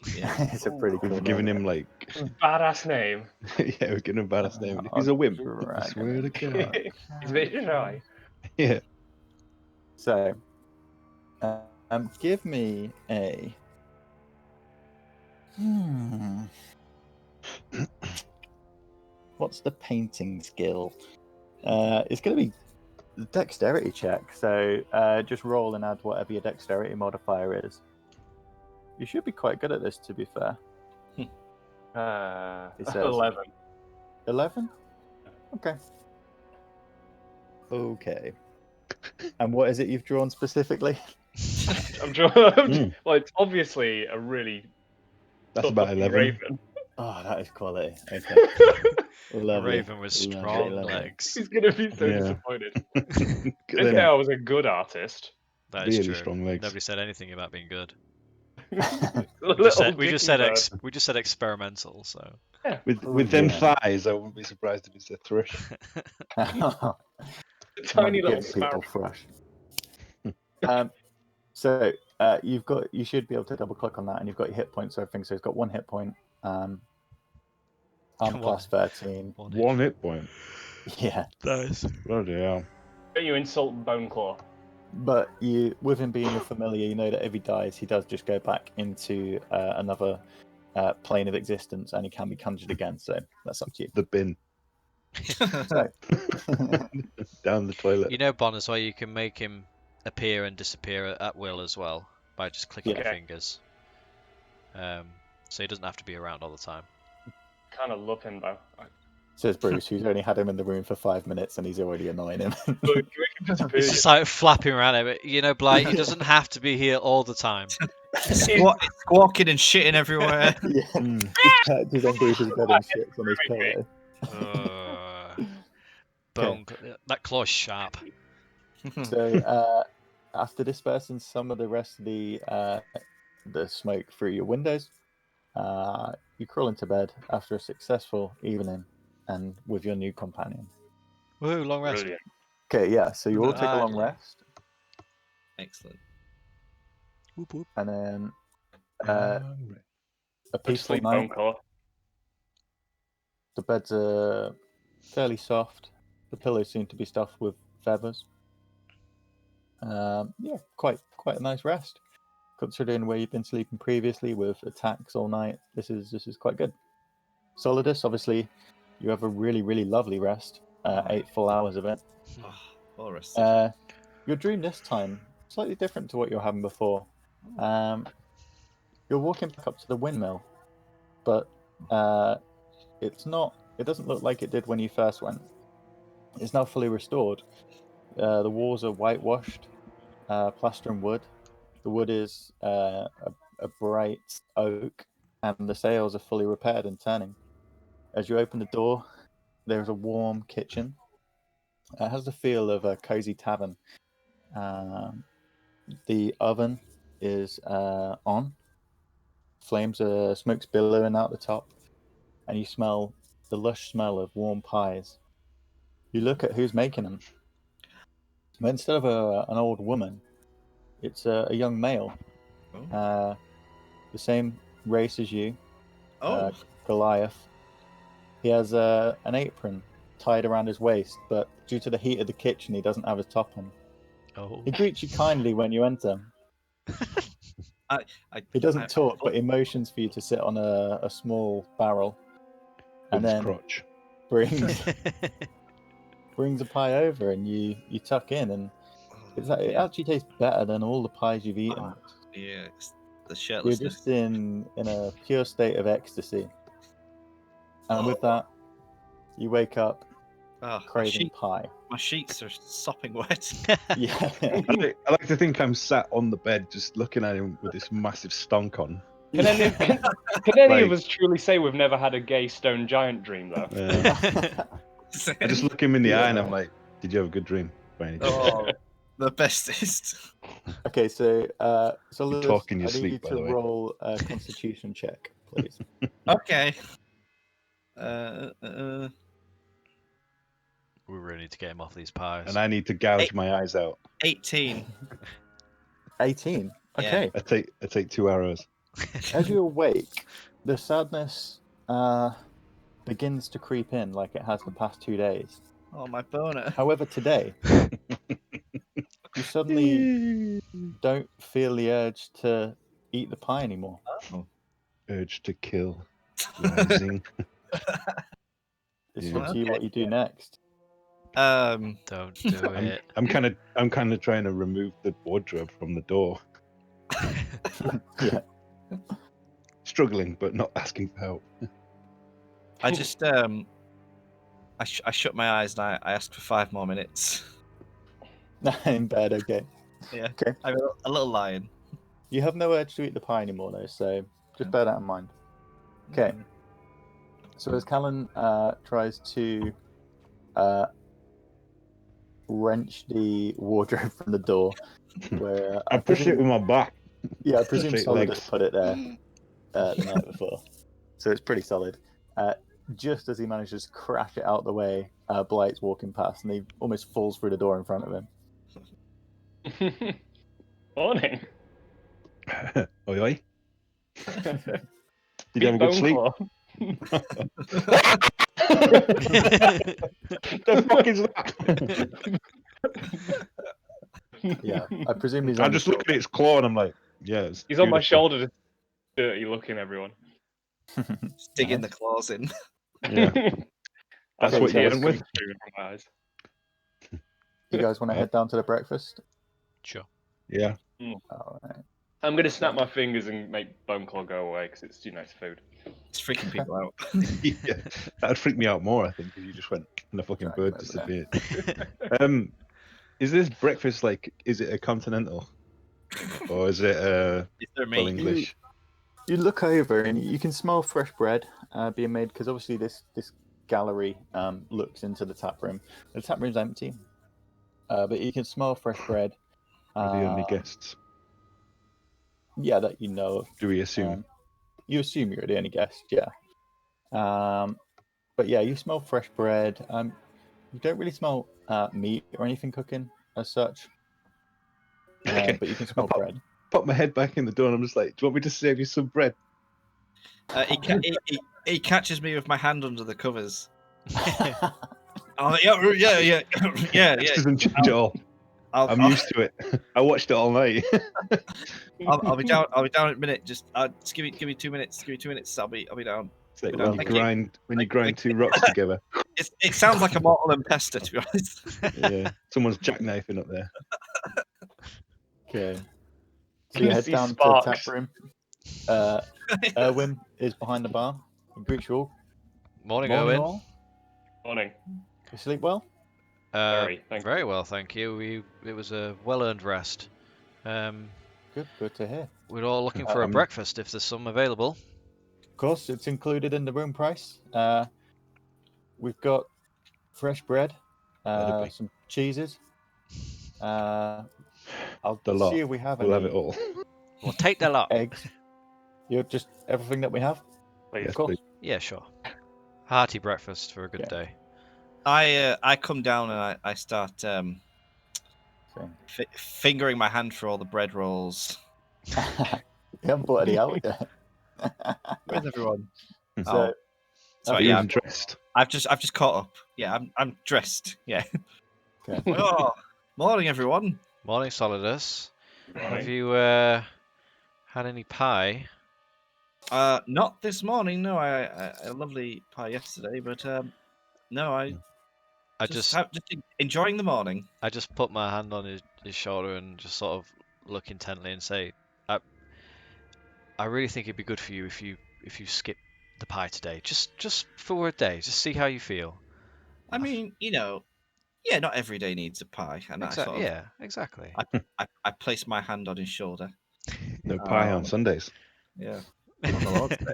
it's a pretty cool. We've given name. him like, Badass name. yeah, we've given him a badass name. Oh, He's a wimp. I dragon. swear to God. He's a bit shy. Yeah. So, give me a. What's the painting skill? It's going to be the dexterity check. So just roll and add whatever your dexterity modifier is. You should be quite good at this, to be fair. It says 11. 11? Okay. Okay. And what is it you've drawn specifically? I'm drawing. Well, it's obviously a really That's tough about looking 11. raven. Oh, that is quality. Okay. A Lovely. raven with Lovely, strong lovely. legs. He's gonna be so Yeah. disappointed. Good Didn't then. say I was a good artist. That is Really true. strong legs. Nobody said anything about being good. Little We just dicky said experimental. So With them Yeah. thighs, I wouldn't be surprised if it's a thrush. bird. Might Tiny be little getting people sparrow. fresh. You should be able to double click on that, and you've got your hit points. So everything. So it's got 1 hit point. I'm class 13. One hit point. Yeah, Nice. Bloody hell. Don't you insult Boneclaw? but with him being your familiar, you know that if he dies, he does just go back into another plane of existence, and he can be conjured again. So that's up to you. The bin. So, Down the toilet. You know, Bon, as well, you can make him appear and disappear at will as well by just clicking your Okay. fingers. So he doesn't have to be around all the time. Kind of love him though. says Bruce, who's only had him in the room for 5 minutes, and he's already annoying him. Look, you make him disappear. It's just like flapping around it. You know, Blight, he doesn't have to be here all the time. Squawking and shitting everywhere. Yeah, Mm. he's on Bruce's bed and shits on his pillow. Bone, that claw's sharp. So after dispersing some of the rest of the smoke through your windows, you crawl into bed after a successful evening and with your new companion. Woohoo, long rest. Brilliant. Okay, yeah. So you all take a long Yeah. rest, Excellent. Whoop, whoop. and then Right. a Go to peaceful sleep, night. Boneclaw. The beds are fairly soft. The pillows seem to be stuffed with feathers. Yeah, quite a nice rest, considering where you've been sleeping previously with attacks all night. This is quite good. Solidus, obviously, you have a really lovely rest. 8 full hours of it. Oh, all rested. Your dream this time slightly different to what you were having before. You're walking back up to the windmill, but it's not. It doesn't look like it did when you first went. It's now fully restored. The walls are whitewashed, plaster and wood. The wood is a bright oak, and the sails are fully repaired and turning. As you open the door, there is a warm kitchen. It has the feel of a cozy tavern. The oven is on. Flames are smoke's billowing out the top, and you smell the lush smell of warm pies. You look at who's making them. But instead of an old woman, it's a young male, Oh. the same race as you, Oh. Goliath. He has an apron tied around his waist, but due to the heat of the kitchen, he doesn't have his top on. Oh. He greets you kindly when you enter. He doesn't talk, but he motions for you to sit on a small barrel, and With his then crotch. brings a pie over, and you tuck in, and it actually tastes better than all the pies you've eaten. Oh, yeah, it's the You're shirtlessness. just in a pure state of ecstasy, and with that, you wake up Oh, craving pie. my sheets are sopping wet. Yeah. I like to think I'm sat on the bed just looking at him with this massive stonk on. Can any of Like- us truly say we've never had a gay stone giant dream, though? I just look him in the Yeah. eye and I'm like, "Did you have a good dream?" by any chance?" Oh, the bestest. Okay, so Lewis, talk in your I need sleep, you by to the way. roll a Constitution check, please. Okay. We really need to get him off these pies. And I need to gouge my eyes out. 18. 18. Yeah. Okay. I take 2 arrows. As you awake, the sadness begins to creep in like it has the past 2 days. Oh, my boner. However, today, you suddenly don't feel the urge to eat the pie anymore. Urge to kill. Rising. It's Yeah. up to you what you do next. Don't do it. I'm kind of trying to remove the wardrobe from the door. Yeah. Struggling, but not asking for help. I just I shut my eyes and I asked for 5 more minutes. In bed, okay. Yeah. Okay. I'm a little lion. You have no urge to eat the pie anymore, though, so just bear that in mind. Okay. So as Callan tries to wrench the wardrobe from the door, where I push it with my back. Yeah, I presume Straight Solid legs. has put it there the night before, so it's pretty solid. Just as he manages to crash it out the way, Blight's walking past, and he almost falls through the door in front of him. Morning. Oi, oi. Did Big you have a good sleep? Boneclaw. The fuck is that? Yeah, I presume he's. I on just the look at its claw and I'm like, yeah, it's He's on my beautiful. shoulder, just dirty looking, everyone. Just digging the claws in. Yeah, that's Okay, what you guys. went with. Coming through from my eyes. You guys want to head down to the breakfast? Sure. Yeah. All right. I'm gonna snap my fingers and make Boneclaw go away because it's too nice food. It's freaking people out. Yeah, that'd freak me out more, I think, if you just went and the fucking Drag bird him over there. disappeared. Is this breakfast like? Is it a continental, or is it Is there full meat? English? You look over and you can smell fresh bread being made because obviously this gallery looks into the tap room. The tap room's empty, but you can smell fresh bread. Are the only Uh, guests? Yeah, that you know of. Do we assume? You assume you're the only guest, yeah. But yeah, you smell fresh bread. You don't really smell meat or anything cooking as such, Okay. but you can smell pop, bread. pop my head back in the door and I'm just like, do you want me to save you some bread? He catches me with my hand under the covers. I'm like, yeah. This doesn't change at all. I'm used to it. I watched it all night. I'll be down. I'll be down in a minute. Just give me 2 minutes. Give me 2 minutes. I'll be down. It's like Well, when you thank you. grind two rocks together. It sounds like a mortal and pester, to be honest. Yeah, someone's jackknifing up there. Okay. So You you head see down to the tap sparks. room. Erwin is behind the bar. He greets you all. Morning, Morning, Owen. all. Morning. You sleep well? Very, thank Very you. well, thank you. It was a well-earned rest. Good to hear. We're all looking for a Um, breakfast if there's some available. Of course, it's included in the room price. We've got fresh bread, Better be. some cheeses. I'll The lot. see if we have We'll any have it all. We'll take the lot. eggs. You're just everything that we have. Please. Of course. please. Yeah, sure. Hearty breakfast for a good Yeah. day. I come down and I start So, fingering my hand for all the bread rolls. you haven't brought any out yet. Where's everyone? So, Sorry, You're yeah, dressed. I've just caught up. Yeah, I'm dressed. Yeah. okay. Oh, morning, everyone. Morning, Solidus. Have Morning. you had any pie? Not this morning. No, I a lovely pie yesterday, but no, I just enjoying the morning. I just put my hand on his shoulder and just sort of look intently and say, I really think it'd be good for you if you skip the pie today, just for a day, just see how you feel. I mean, yeah, not every day needs a pie, and Exactly. Yeah, exactly. I place my hand on his shoulder. No pie on Sundays. Yeah. On the Lord's Day.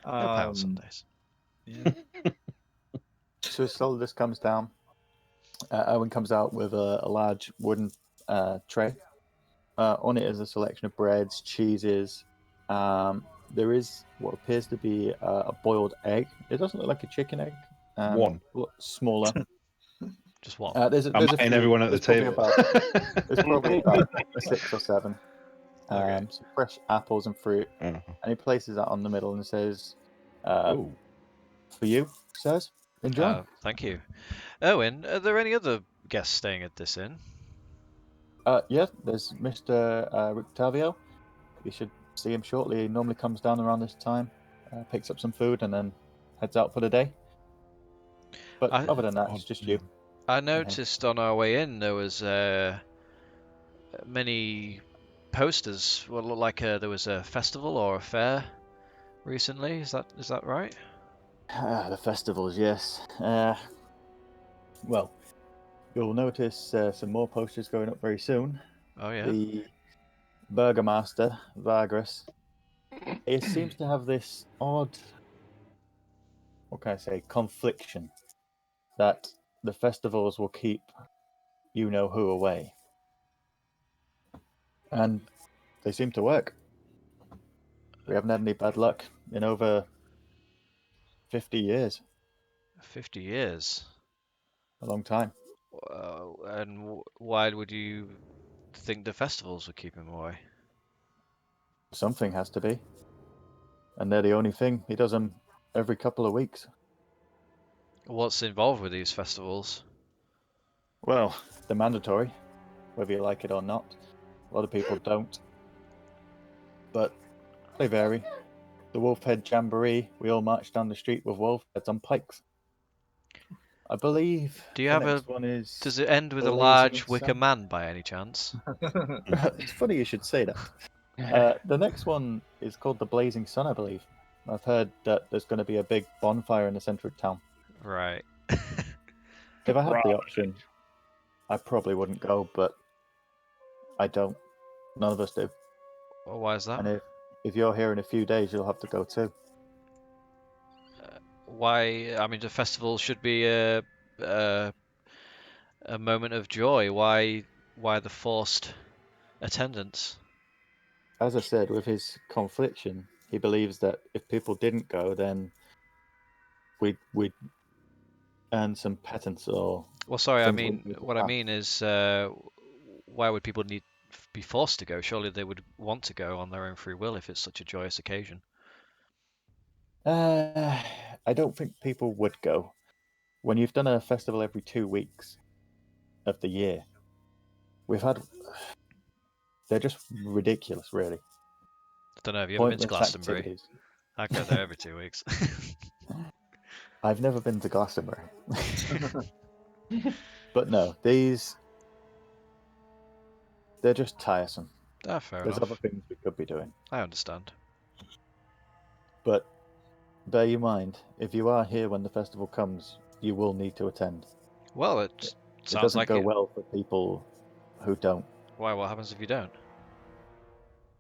No pie on Sundays. Yeah. So Solidus comes down. Owen comes out with a large wooden tray. On it is a selection of breads, cheeses. There is what appears to be a boiled egg. It doesn't look like a chicken egg. One. Smaller. Just one. There's a I'm few. buying everyone at the There's probably table. There's probably about 6 or 7. Okay. Some fresh apples and fruit. Uh-huh. And he places that on the middle and says, Oh, "For you, sirs, enjoy." Thank you. Owen, are there any other guests staying at this inn? Yeah, there's Mr. Rictavio. You should see him shortly. He normally comes down around this time, picks up some food, and then heads out for the day. But other than that, it's just you. I noticed on our way in there was many posters. What looked like there was a festival or a fair recently. Is that right? The festivals, yes. Well, you'll notice some more posters going up very soon. Oh yeah. The Burgomaster, Vargas, he seems to have this odd what can I say, confliction that the festivals will keep you know who away. And they seem to work. We haven't had any bad luck in over 50 years. 50 years? A long time. And why would you think the festivals would keep him away? Something has to be. And they're the only thing. He does them every couple of weeks. What's involved with these festivals? Well, they're mandatory, whether you like it or not. A lot of people don't. But they vary. The Wolfhead Jamboree, we all march down the street with wolf heads on pikes. I believe Do you the have next one is... Does it end with a Blazing large wicker Sun. man by any chance? It's funny you should say that. The next one is called the Blazing Sun, I believe. I've heard that there's going to be a big bonfire in the center of town. Right. If I had the option, I probably wouldn't go, but I don't. None of us do. Well, why is that? And if you're here in a few days, you'll have to go too. Why? I mean, the festival should be a moment of joy. Why the forced attendance? As I said, with his confliction, he believes that if people didn't go, then we'd earn some patents or... Well, sorry, I things mean, wouldn't need to what I pass. mean is, why would people be forced to go? Surely they would want to go on their own free will if it's such a joyous occasion. I don't think people would go. When you've done a festival every 2 weeks of the year, they're just ridiculous, really. I don't know. Have you ever been to Pointless Glastonbury? activities. I go there every 2 weeks. I've never been to Glastonbury. But no, they're just tiresome. Ah, fair There's enough. other things we could be doing. I understand. But bear in mind, if you are here when the festival comes, you will need to attend. Well, it It sounds doesn't like go it. well for people who don't. Why? What happens if you don't?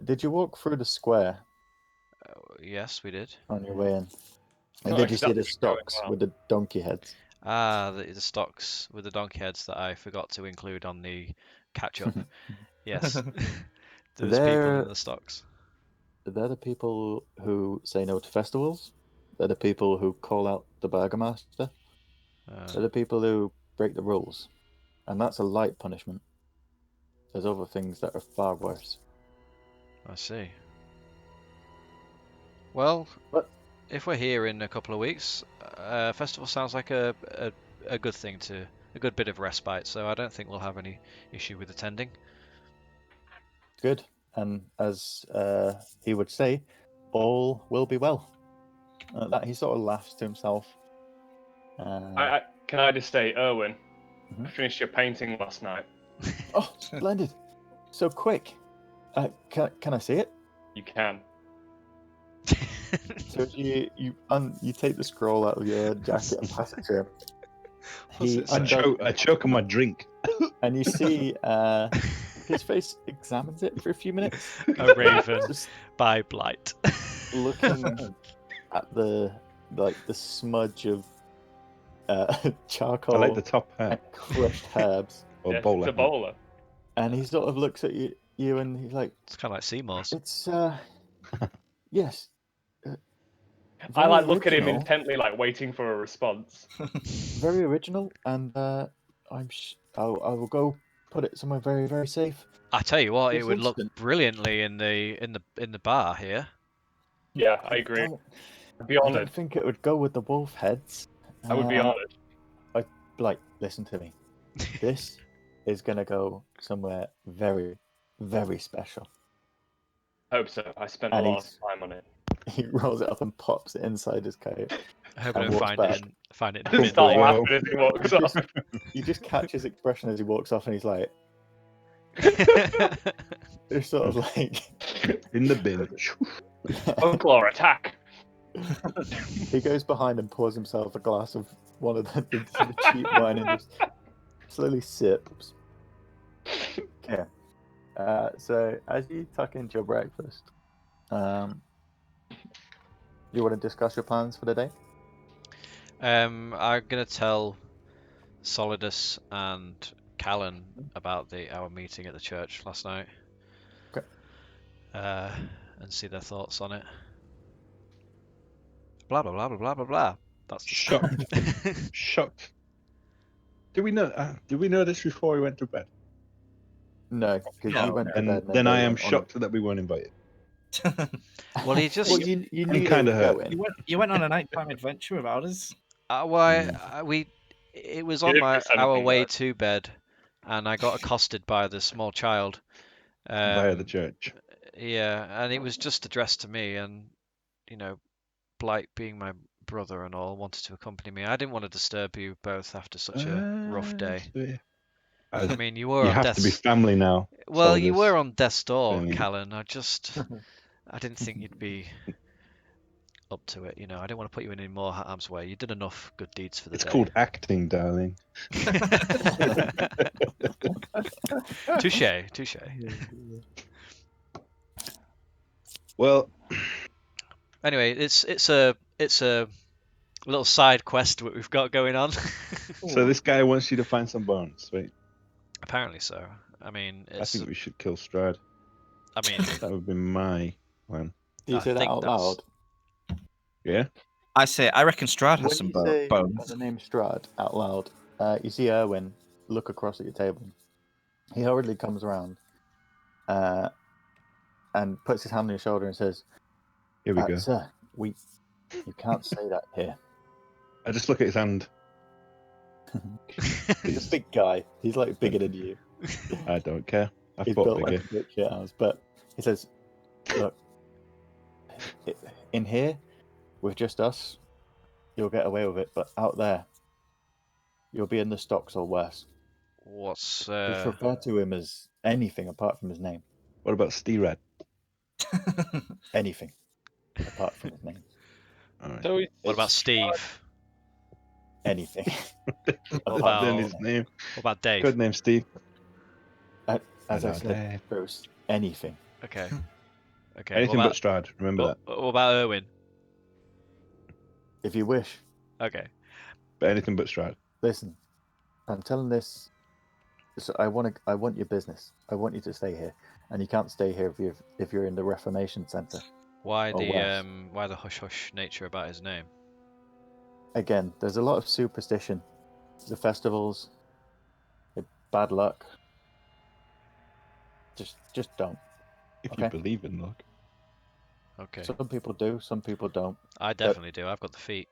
Did you walk through the square Yes, we did. on your way in? And Not did you see the exactly going stocks well. with the donkey heads? Ah, the stocks with the donkey heads that I forgot to include on the catch-up. Yes, there's people They're- in the stocks. They're the people who say no to festivals. They're the people who call out the Burgomaster. They're the people who break the rules. And that's a light punishment. There's other things that are far worse. I see. Well, But- if we're here in a couple of weeks, festival sounds like a good thing a good bit of respite. So I don't think we'll have any issue with attending. Good. And as he would say, all will be well. That he sort of laughs to himself. Can I just say, Erwin, Mhm. I finished your painting last night. Oh, splendid! So quick. Can I see it? You can. So you take the scroll out of your jacket and pass it to him. What's He it say? I choke on my drink. and you see his face examines it for a few minutes, A raven just by Blight. looking at the smudge of charcoal I like the top and hat crushed herbs, or Yes, bowler. it's a bowler. and he sort of looks at you and he's like, It's kind of like Seymour's. "It's yes." I like very look at him original. intently, like waiting for a response. Very original, and I will go put it somewhere very, very safe. I tell you what, it This would look instant. brilliantly in the bar here. Yeah, I agree. I'd be I don't honoured. think it would go with the wolf heads. I would be honoured. Like, listen to me. This is gonna go somewhere very, very special. Hope so. I spent a And lot of time on it. He rolls it up and pops it inside his coat. I hope And I don't walks back. find it in Just the start bin. Wow. laughing as he walks You off. You just catch his expression as he walks off, and he's like, later. it's sort of like In the bin. Folklore attack. he goes behind and pours himself a glass of one of the cheap wine and just slowly sips. Okay. So as you tuck into your breakfast, you want to discuss your plans for the day? I'm gonna tell Solidus and Callan about our meeting at the church last night. Okay. And see their thoughts on it. Blah blah blah blah blah blah blah. That's the Shocked. Shocked. Did we know this before we went to bed? No, because No. you went to And bed. then I am went on shocked that we weren't invited. Well, he just. Well, you I'm knew kinda they were hurt. going. You went on a nighttime adventure without us. It was You on didn't miss our anything, way guys. to bed, and I got accosted by the small child. Via the church. Yeah, and it was just addressed to me, and Blight being my brother and all wanted to accompany me. I didn't want to disturb you both after such a rough day. I mean, you were You on have death's. to be family now. Well, you Solidus. were on death's door, Really. Callan. I didn't think you'd be up to it. I didn't want to put you in any more harm's way. You did enough good deeds for the It's day. called acting, darling. Touche. Well, Anyway, it's a little side quest that we've got going on. so this guy wants you to find some bones, right? Apparently so. I mean, I think we should kill Strahd. That would be my plan. Do you I say that think out that's- loud? Yeah? I reckon Strahd has When some you say bones. the name Strahd out loud, you see Erwin look across at your table. He hurriedly comes around and puts his hand on your shoulder and says, Here we go. Sir, you can't say that here. I just look at his hand. He's a big guy. He's like bigger than you. I don't care. I He's fought built bigger. like a brick shit house. But he says, look, in here, with just us, you'll get away with it. But out there, you'll be in the stocks or worse. What's Just refer to him as anything apart from his name. What about Strahd? Anything apart from his name. All right. So what about It's Steve? anything? What Other than about his name. what about Dave? Good name, Steve. As I Hello, said, Dave. Bruce, anything. Okay. Okay. Anything what but about, Strahd. Remember that. what about Erwin? If you wish. Okay. But anything but Strahd. Listen, I'm telling this. So I want your business. I want you to stay here, and you can't stay here if you're in the Reformation Center. Why Or the worse. why the hush hush nature about his name? Again, there's a lot of superstition. The festivals, bad luck. Just don't. If Okay. you believe in luck. Okay. Some people do, some people don't. I definitely do. I've got the feet.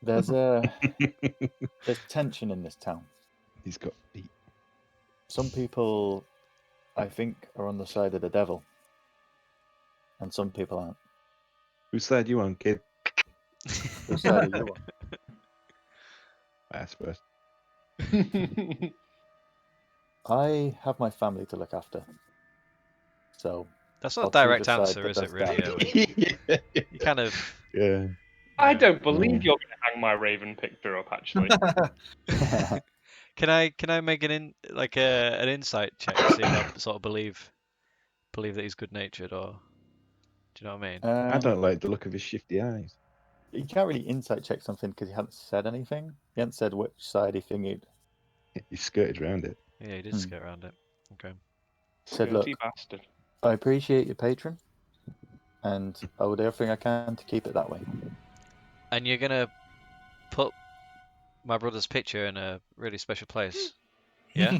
There's tension in this town. He's got feet. Some people, I think, are on the side of the devil, and some people aren't. Whose side you on, kid? Whose side are you on? I asked first. I have my family to look after, so That's not I'll a choose direct the side answer, that is it? does Really? that. Erwin? You kind of. Yeah. I don't believe Yeah. you're going to hang my raven picture up. Actually, Can I make an insight check to see if I sort of believe that he's good natured, or do you know what I mean? I don't like the look of his shifty eyes. You can't really insight check something because he hadn't said anything. He hadn't said which side he figured. He skirted around it. Yeah, he did skirt around it. Okay. Said, look, dirty bastard. I appreciate your patron, and I will do everything I can to keep it that way. And you're gonna put my brother's picture in a really special place. Yeah.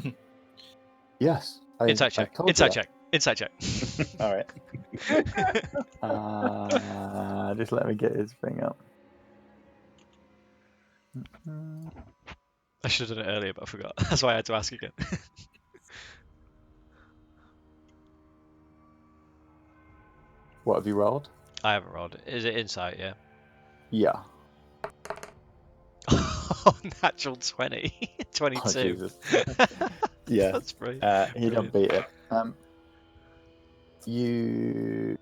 Yes. Insight I check. told you Insight that. check. Insight check. All right. Just let me get his thing up. I should have done it earlier, but I forgot. That's why I had to ask again. What have you rolled? I haven't rolled it. Is it insight? Yeah. Yeah. Oh, natural 20. Oh, 22. Jesus. Yeah. That's brilliant. He don't beat it. You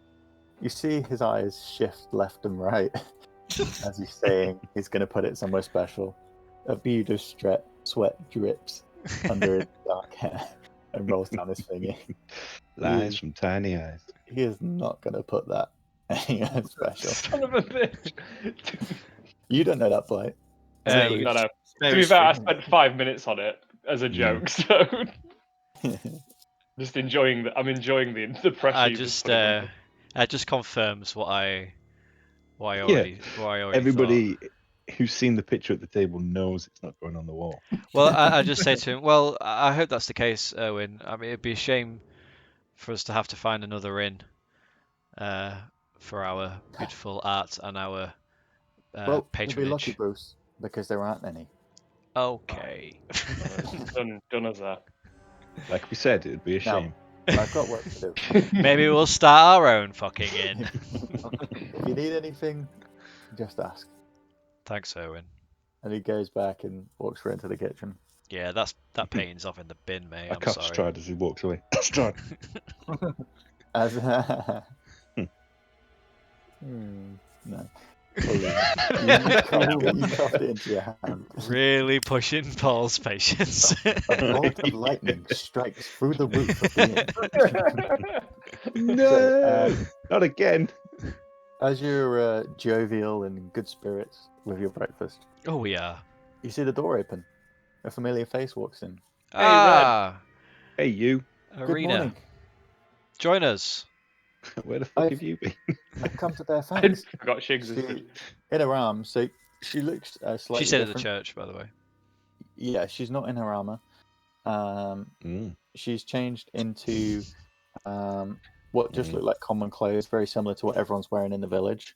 see his eyes shift left and right as he's saying he's going to put it somewhere special. A bead of sweat drips under his dark hair and rolls down his finger. Lies from tiny eyes. He is not going to put that anywhere special. Son of a bitch. You don't know that Blight. No. To be fair, I spent 5 minutes on it as a joke, so just enjoying the. I'm enjoying the pressure. It just confirms what I already Everybody who's seen the picture at the table knows it's not going on the wall. Well, I just say to him, well, I hope that's the case, Owen. I mean, it'd be a shame for us to have to find another inn for our beautiful art and our Well, you'll be patronage. lucky, Bruce, because there aren't any. Okay. done as that. Like we said, it'd be a shame. I've got work to do. Maybe we'll start our own fucking inn. If you need anything, just ask. Thanks, Owen. And he goes back and walks right into the kitchen. Yeah, that painting's off in the bin, mate. I'm cuff sorry. Strahd as he walks away. Strahd. No. You cuffed it into your hand. Really pushing Paul's patience. A bolt of lightning strikes through the roof of the inn. No, not again. As you're jovial and in good spirits with your breakfast, Oh, we are. you see the door open. A familiar face walks in. Hey, you. Good Arena. morning. Join us. Where the fuck have you been? I've come to bear I thanks. forgot she existed. In her arms, so she looks slightly She said at different. the church, by the way. Yeah, she's not in her armor. She's changed into what just look like common clothes, very similar to what everyone's wearing in the village,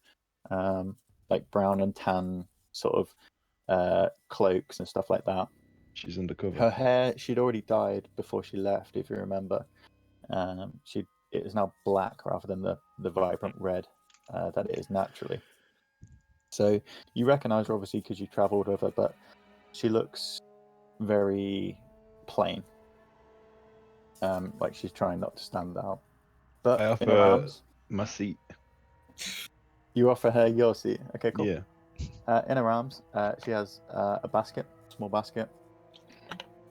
like brown and tan sort of cloaks and stuff like that. She's undercover. Her hair, she'd already dyed before she left, if you remember. It is now black rather than the vibrant red that it is naturally. So you recognise her obviously because you travelled with her, but she looks very plain. Like she's trying not to stand out. But I in her offer arms, my seat. you offer her your seat. Okay, cool. Yeah. In her arms, she has a basket, small basket,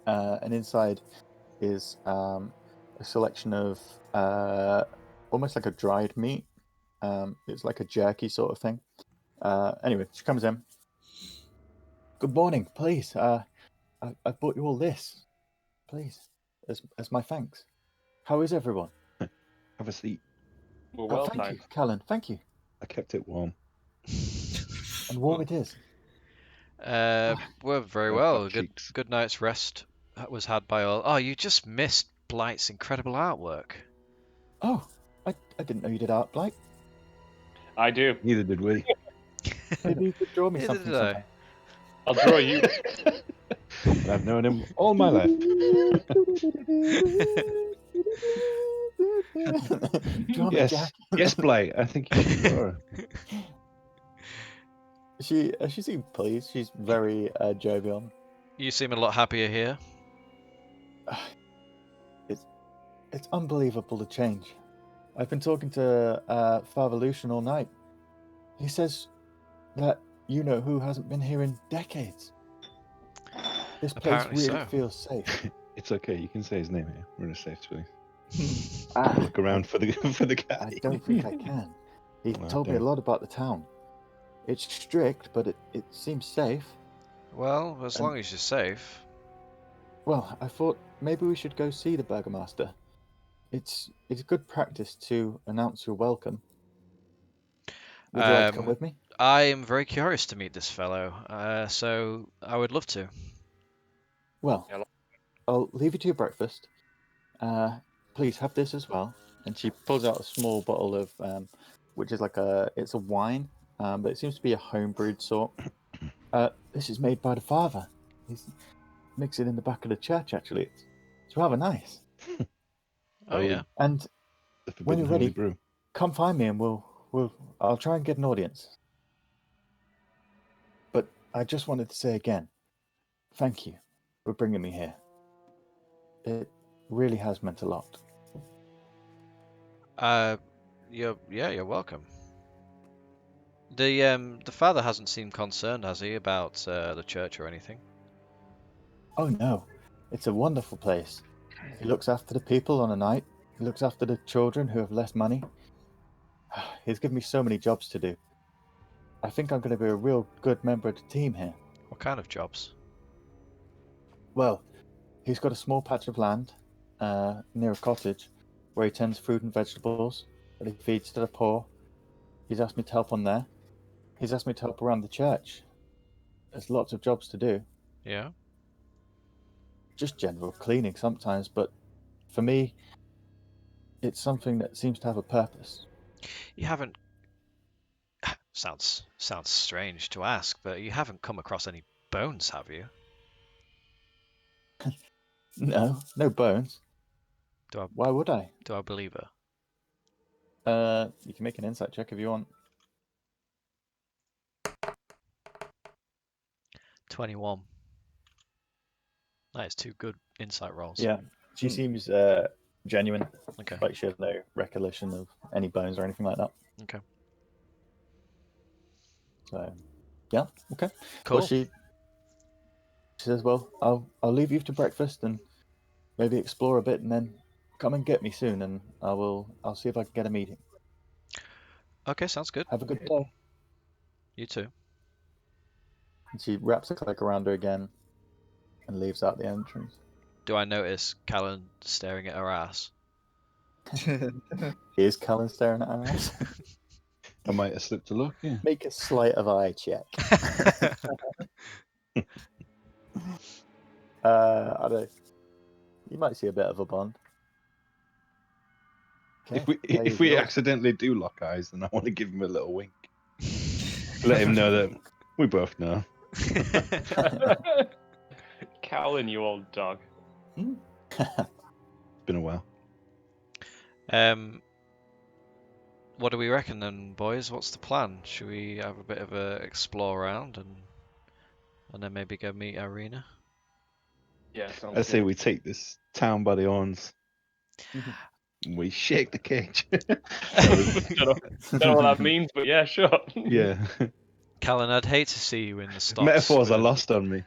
and inside is a selection of almost like a dried meat. It's like a jerky sort of thing. Anyway, she comes in. Good morning, please. I bought you all this, please, as my thanks. How is everyone? Have a seat. Well, thank you, Callan. Thank you. I kept it warm. And warm it is. We're very well. Good night's rest was had by all. Oh, you just missed Blight's incredible artwork. Oh, I didn't know you did art, Blight. I do. Neither did we. Maybe you could draw me Neither something. did I. sometime. I'll draw you. I've known him all my life. Draw me Yes, Jack. yes, Blake. I think you should draw her. She seemed pleased. She's very jovial. You seem a lot happier here. It's unbelievable the change. I've been talking to Father Lucian all night. He says that you know who hasn't been here in decades. This place Apparently really so. feels safe. It's okay. You can say his name here. We're in a safe space. Ah, Look around for the guy. I don't think I can. He Well, told me a don't. lot about the town. It's strict, but it seems safe. Well, as long as you're safe. Well, I thought maybe we should go see the Burgomaster. It's good practice to announce your welcome. Would you like to come with me? I am very curious to meet this fellow, so I would love to. Well, I'll leave you to your breakfast. Please have this as well. And she pulls out a small bottle of, which is it's a wine, but it seems to be a homebrewed sort. This is made by the father. He's mixed it in the back of the church, actually. It's rather nice. Oh yeah. And The when you're forbidden holy ready, brew. come find me, and I'll try and get an audience. But I just wanted to say again, thank you for bringing me here. It really has meant a lot. You're welcome. The father hasn't seemed concerned, has he, about the church or anything? Oh no, it's a wonderful place. He looks after the people on a night. He looks after the children who have less money. He's given me so many jobs to do. I think I'm going to be a real good member of the team here. What kind of jobs? Well, he's got a small patch of land near a cottage where he tends fruit and vegetables that he feeds to the poor. He's asked me to help on there. He's asked me to help around the church. There's lots of jobs to do. Yeah. Just general cleaning sometimes, but for me, it's something that seems to have a purpose. You haven't. Sounds strange to ask, but you haven't come across any bones, have you? No bones. Why would I? Do I believe her? You can make an insight check if you want. 21. That is 2 good insight rolls. Yeah, she seems genuine. Okay. Like she has no recollection of any bones or anything like that. Okay. So, yeah, okay. Cool. Well, she says, "Well, I'll leave you to breakfast and maybe explore a bit, and then come and get me soon, and I'll see if I can get a meeting." Okay, sounds good. Have a good day. You too. And she wraps a cloak around her again and leaves out the entrance. Do I notice Callan staring at her ass? Is Callan staring at her ass? I might have slipped a look, yeah. Make a sleight of eye check. I don't know. You might see a bit of a bond. Okay, If we accidentally do lock eyes, then I want to give him a little wink. Let him know that we both know. Callan, you old dog. It's been a while. What do we reckon then, boys? What's the plan? Should we have a bit of a explore around and then maybe go meet Irina? Yeah, I say we take this town by the horns. We shake the cage. Don't know what that means, but yeah, sure. Yeah. Callan, I'd hate to see you in the stocks. Metaphors are lost on me.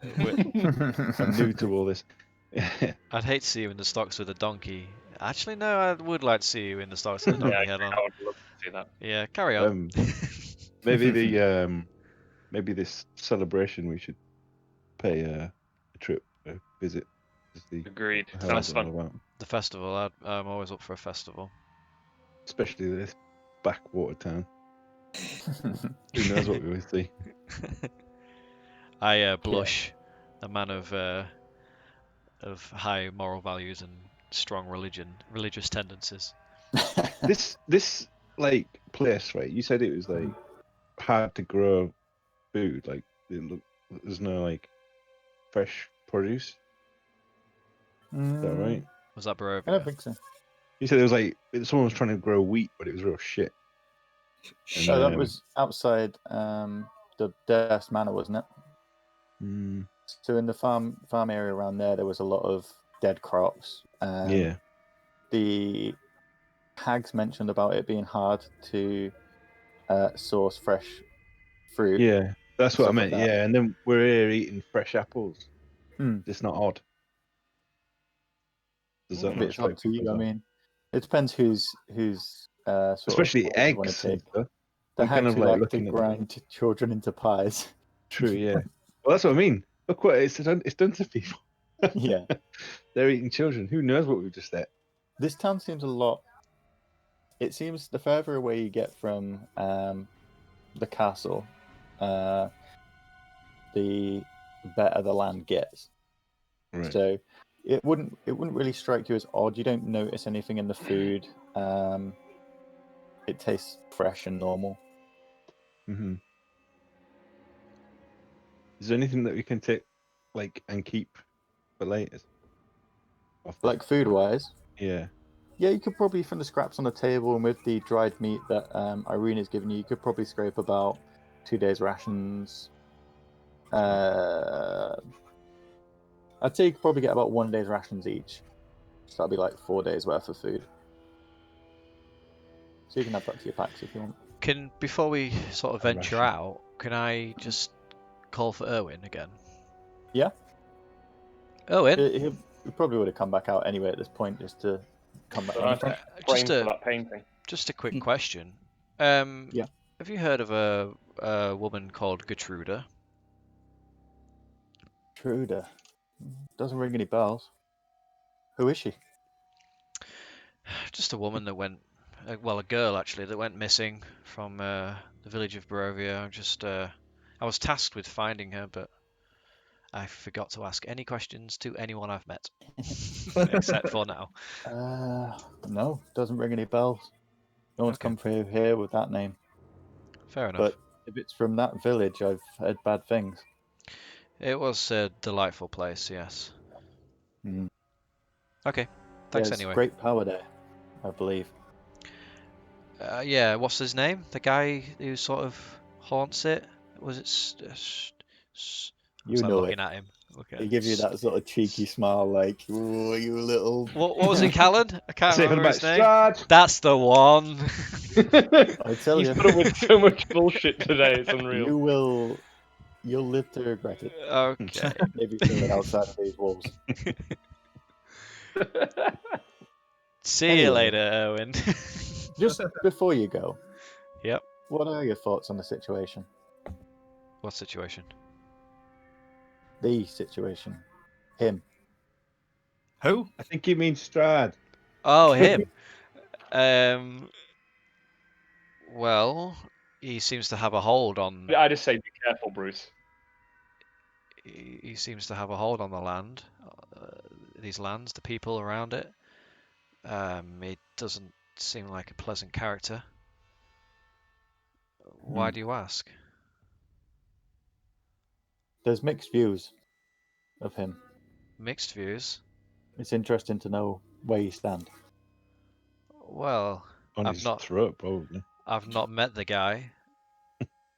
I'm new to all this. I'd hate to see you in the stocks with a donkey. Actually, no, I would like to see you in the stocks with a donkey head on. I would love to see that. Yeah, carry on. Maybe this celebration we should pay a trip, a visit. Agreed. How Sounds is it all fun. about? The festival, I'm always up for a festival. Especially this backwater town. Who knows what we will see? I blush, a man of high moral values and strong religious tendencies. This like place, right? You said it was like hard to grow food. Like there's no like fresh produce. Is that right? Was that Barovia? I don't think so. You said it was like someone was trying to grow wheat, but it was real shit. So that was outside the Durst Manor, wasn't it? So in the farm area around there was a lot of dead crops. Yeah. The hags mentioned about it being hard to source fresh fruit. Yeah, that's what I meant. Like that. Yeah, and then we're here eating fresh apples. Hmm. It's not odd. Does that not It's up strike to you. people I as odd? mean, it depends who's sort Especially of what you wanna eggs. take. And stuff. The I'm hags kind of who like like to looking at grind children into pies. True, yeah. Well, that's what I mean. Look what it's done to people. Yeah. They're eating children. Who knows what we've just ate? This town seems a lot. It seems the further away you get from the castle, the better the land gets. Right. So it wouldn't really strike you as odd. You don't notice anything in the food. It tastes fresh and normal. Mm-hmm. Is there anything that we can take, like, and keep for later? Like food wise, Yeah. yeah, you could probably, from the scraps on the table and with the dried meat that Irina's given you, you could probably scrape about 2 days' rations. I'd say you could probably get about 1 day's rations each. So that'd be like 4 days worth of food. So you can add that to your packs if you want. Before we sort of venture ration. out, can I just call for Erwin again? Yeah. Erwin? He probably would have come back out anyway at this point, just to come back. But in. frame for that painting. Just a quick question. Yeah. Have you heard of a a woman called Gertruda. Truda. Doesn't ring any bells. Who is she? Just a woman that went, well, a girl actually that went missing from the village of Barovia. I was tasked with finding her, but I forgot to ask any questions to anyone I've met, except for now. No, doesn't ring any bells. No one's Okay. come through here with that name. Fair enough. But if it's from that village, I've heard bad things. It was a delightful place, yes. Mm. Okay, thanks There's anyway. great power there, I believe. Yeah, what's his name? The guy who sort of haunts it? Was it? You I'm know looking it. at him. Okay. He gives you that sort of cheeky smile, like, "Oh, you little." What was it, Callan? I can't Saving remember by his name. Strahd. That's the one. I tell He's you, put up with so much bullshit today. It's unreal. you'll live to regret it Okay. if you feel it outside of these walls. See you Anyway. later, Owen. Just before you go, Yep. what are your thoughts on the situation? What situation? The situation. Him. Who? I think you mean Strahd. Oh, him. Well, he seems to have a hold on. I just say, be careful, Bruce. He seems to have a hold on the land, these lands, the people around it. It doesn't seem like a pleasant character. Why do you ask? There's mixed views of him. Mixed views. It's interesting to know where you stand. Well, On I've his not throat, probably. I've not met the guy,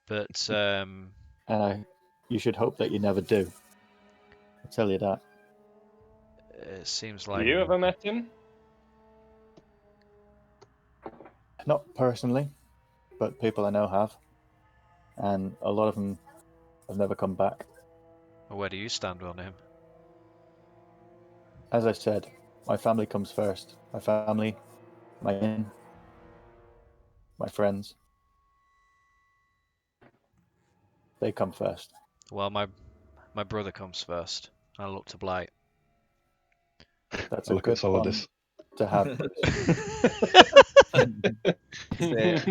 but And you should hope that you never do. I'll tell you that. it seems Have like you ever met him? Not personally, but people I know have. And a lot of them have never come back. where do you stand on him? As I said, my family comes first. My family, my inn, my friends. They come first. Well, my brother comes first. I look to Blight. That's I a look at good one Solidus. to have. Say,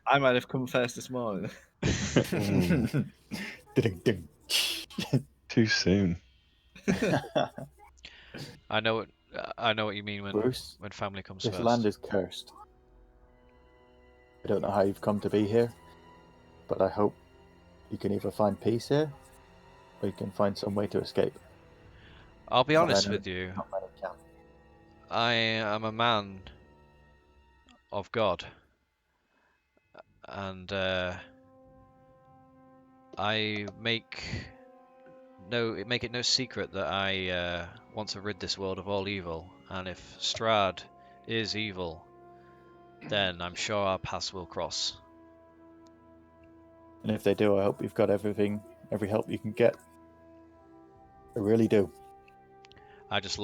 I might have come first this morning. Ding-ding. Too soon. I know what you mean Bruce, when family comes this first. land is cursed. I don't know how you've come to be here, but I hope you can either find peace here, or you can find some way to escape. I'll be Not honest many- with you. Not many can. I am a man of God, and I make it no secret that I want to rid this world of all evil. And if Strahd is evil, then I'm sure our paths will cross. And if they do, I hope you've got every help you can get. I really do. I just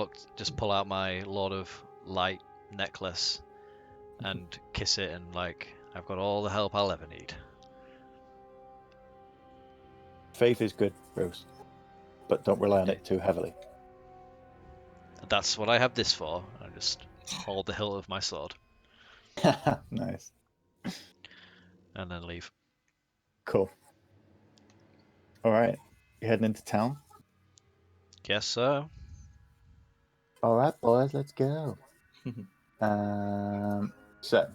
pull out my Lord of Light necklace and kiss it, and I've got all the help I'll ever need. Faith is good, Bruce, but don't rely on it too heavily. That's what I have this for. I just hold the hilt of my sword Nice. and then leave. Cool. All right. You heading into town? Guess so. All right, boys, let's go. So,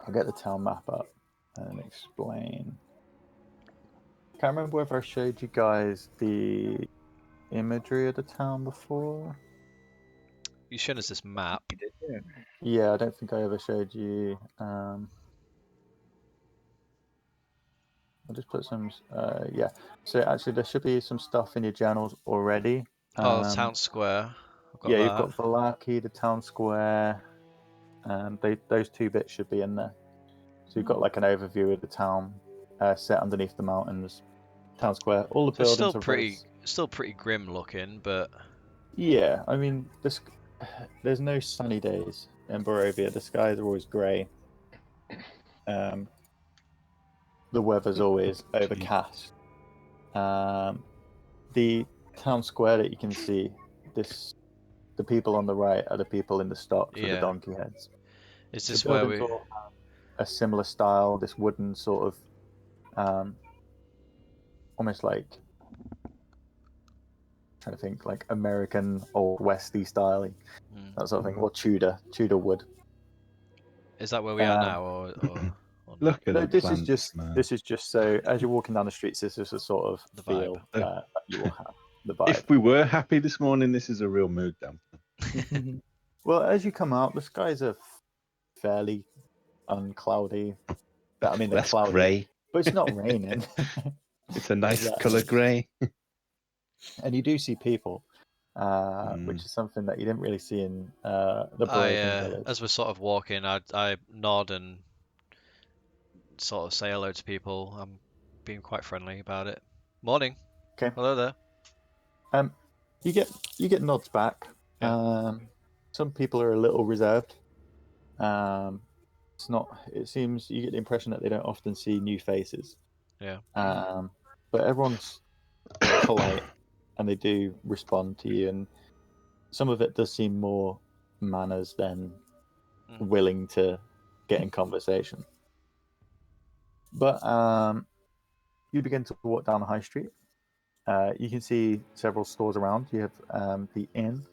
I'll get the town map up and explain. Can't remember whether I showed you guys the imagery of the town before. You shown us this map. Yeah, I don't think I ever showed you. I'll just put some. Yeah. So actually, there should be some stuff in your journals already. Oh, the town square. I've got Yeah, that. you've got Valaki, the town square. Those two bits should be in there. So you've got like an overview of the town set underneath the mountains, town square. All the So it's buildings are still pretty grim looking, but Yeah, I mean, there's no sunny days in Barovia. The skies are always grey. the weather's always overcast. The town square that you can see, the people on the right are the people in the stocks with the donkey heads. Is this The where buildings we? all have a similar style, this wooden sort of, almost like, trying to think, like American old Westy style, that sort of thing, or Tudor wood. Is that where we are now, or not? Look at No, the plants, man. this is just so as you're walking down the streets, this is a sort of The feel vibe. that you will have. The vibe. If we were happy this morning, this is a real mood dampener. Well, as you come out, the skies are fairly uncloudy. I mean, they're That's cloudy, grey. but it's not raining. It's a nice Exactly. colour grey. And you do see people, which is something that you didn't really see in the Barovian village. As we're sort of walking, I nod and sort of say hello to people. I'm being quite friendly about it. Morning. Okay. Hello there. You get nods back. Yeah. Some people are a little reserved. It's not. It seems you get the impression that they don't often see new faces. Yeah. But everyone's polite, and they do respond to you. And some of it does seem more manners than willing to get in conversation. But you begin to walk down the high street. You can see several stores around. You have the inn,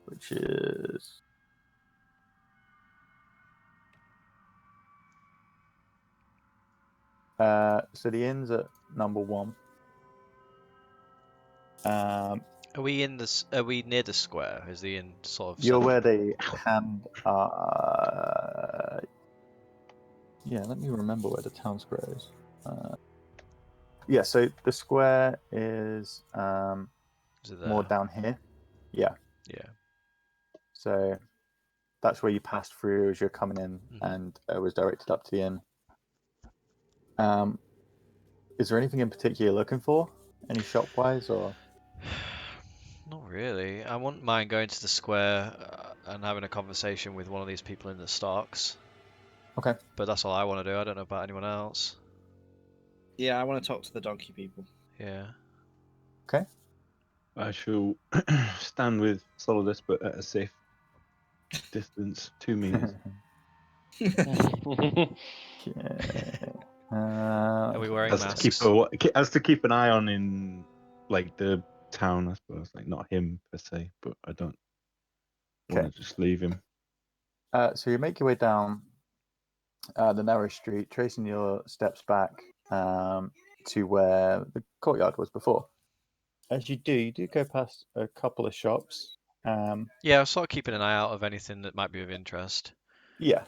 which is so the inn's at number 1. Are we in this? Are we near the square? Is the inn sort of? You're central? where they hand. Yeah, let me remember where the town square is. Yeah, so the square is Is it there? more down here. Yeah. Yeah. So that's where you passed through as you're coming in, and it was directed up to the inn. Is there anything in particular you're looking for? Any shop wise or? Not really. I wouldn't mind going to the square and having a conversation with one of these people in the stocks. Okay. But that's all I want to do. I don't know about anyone else. Yeah, I want to talk to the donkey people. Yeah. Okay. I shall stand with Solidus, but at a safe distance, 2 meters. Are we wearing As masks? to keep an eye on in like the town, I suppose. Like not him per se, but I don't want to just leave him. So you make your way down the narrow street, tracing your steps back to where the courtyard was before. As you do go past a couple of shops. Yeah, I was sort of keeping an eye out of anything that might be of interest. Yeah.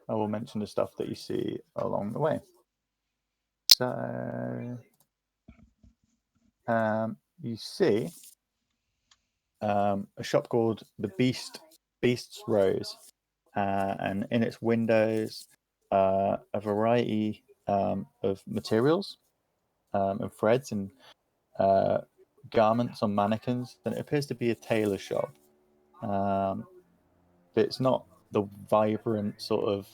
I will mention the stuff that you see along the way. So you see a shop called the Beast's Rose, and in its windows a variety of materials and threads and garments on mannequins. And it appears to be a tailor shop. But it's not the vibrant sort of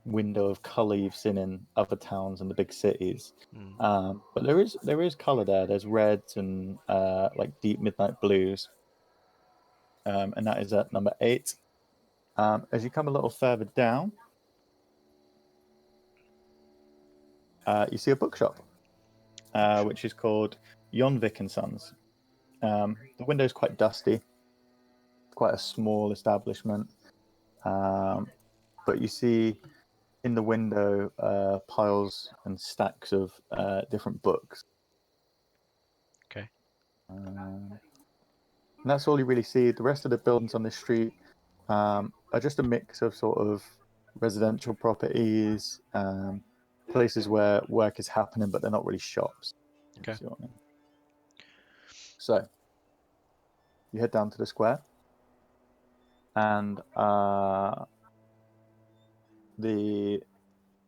window of color you've seen in other towns and the big cities. But there is color there. There's reds and like deep midnight blues. And that is at number 8. As you come a little further down, you see a bookshop, which is called Jonvik and Sons. The window is quite dusty. Quite a small establishment. But you see in the window piles and stacks of different books. Okay. And that's all you really see. The rest of the buildings on this street are just a mix of sort of residential properties, places where work is happening, but they're not really shops. Okay. See what I mean? So you head down to the square, and the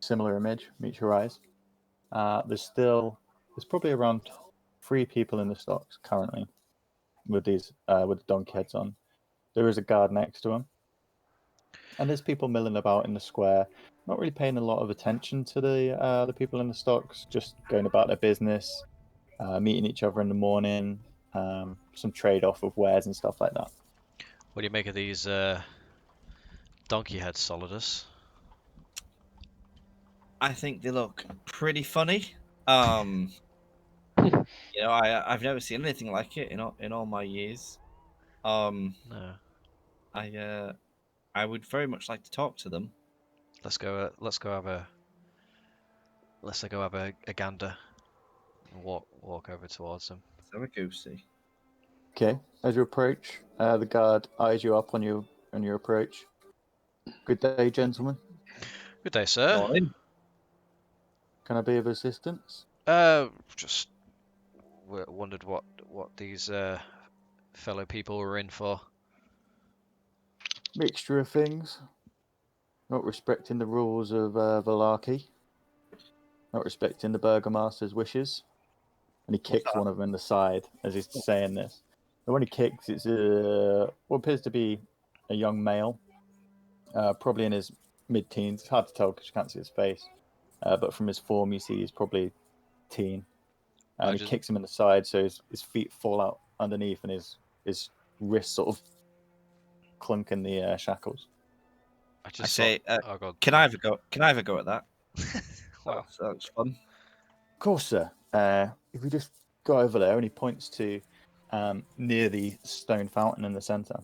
similar image meets your eyes. There's probably around 3 people in the stocks currently with these with the donkey heads on. There is a guard next to him. And there's people milling about in the square, not really paying a lot of attention to the people in the stocks, just going about their business, meeting each other in the morning, some trade off of wares and stuff like that. What do you make of these donkey heads, Solidus? I think they look pretty funny. I've never seen anything like it in all my years. No. I would very much like to talk to them. Let's go have a gander and walk over towards them. So a goosey. Okay, as you approach, the guard eyes you up on your approach. Good day, gentlemen. Good day, sir. Morning. Can I be of assistance? Just wondered what these fellow people were in for. Mixture of things. Not respecting the rules of Valarki. Not respecting the Burgomaster's wishes. And he kicks one of them in the side as he's saying this. And when he kicks, it's what appears to be a young male, probably in his mid-teens. It's hard to tell because you can't see his face. But from his form, you see he's probably teen. And he kicks him in the side, so his feet fall out underneath, and his wrists sort of clunk in the shackles. I say, can I have a go? Can I have a go at that? Wow, that's fun. Of course, sir. If we just go over there, and he points to near the stone fountain in the center,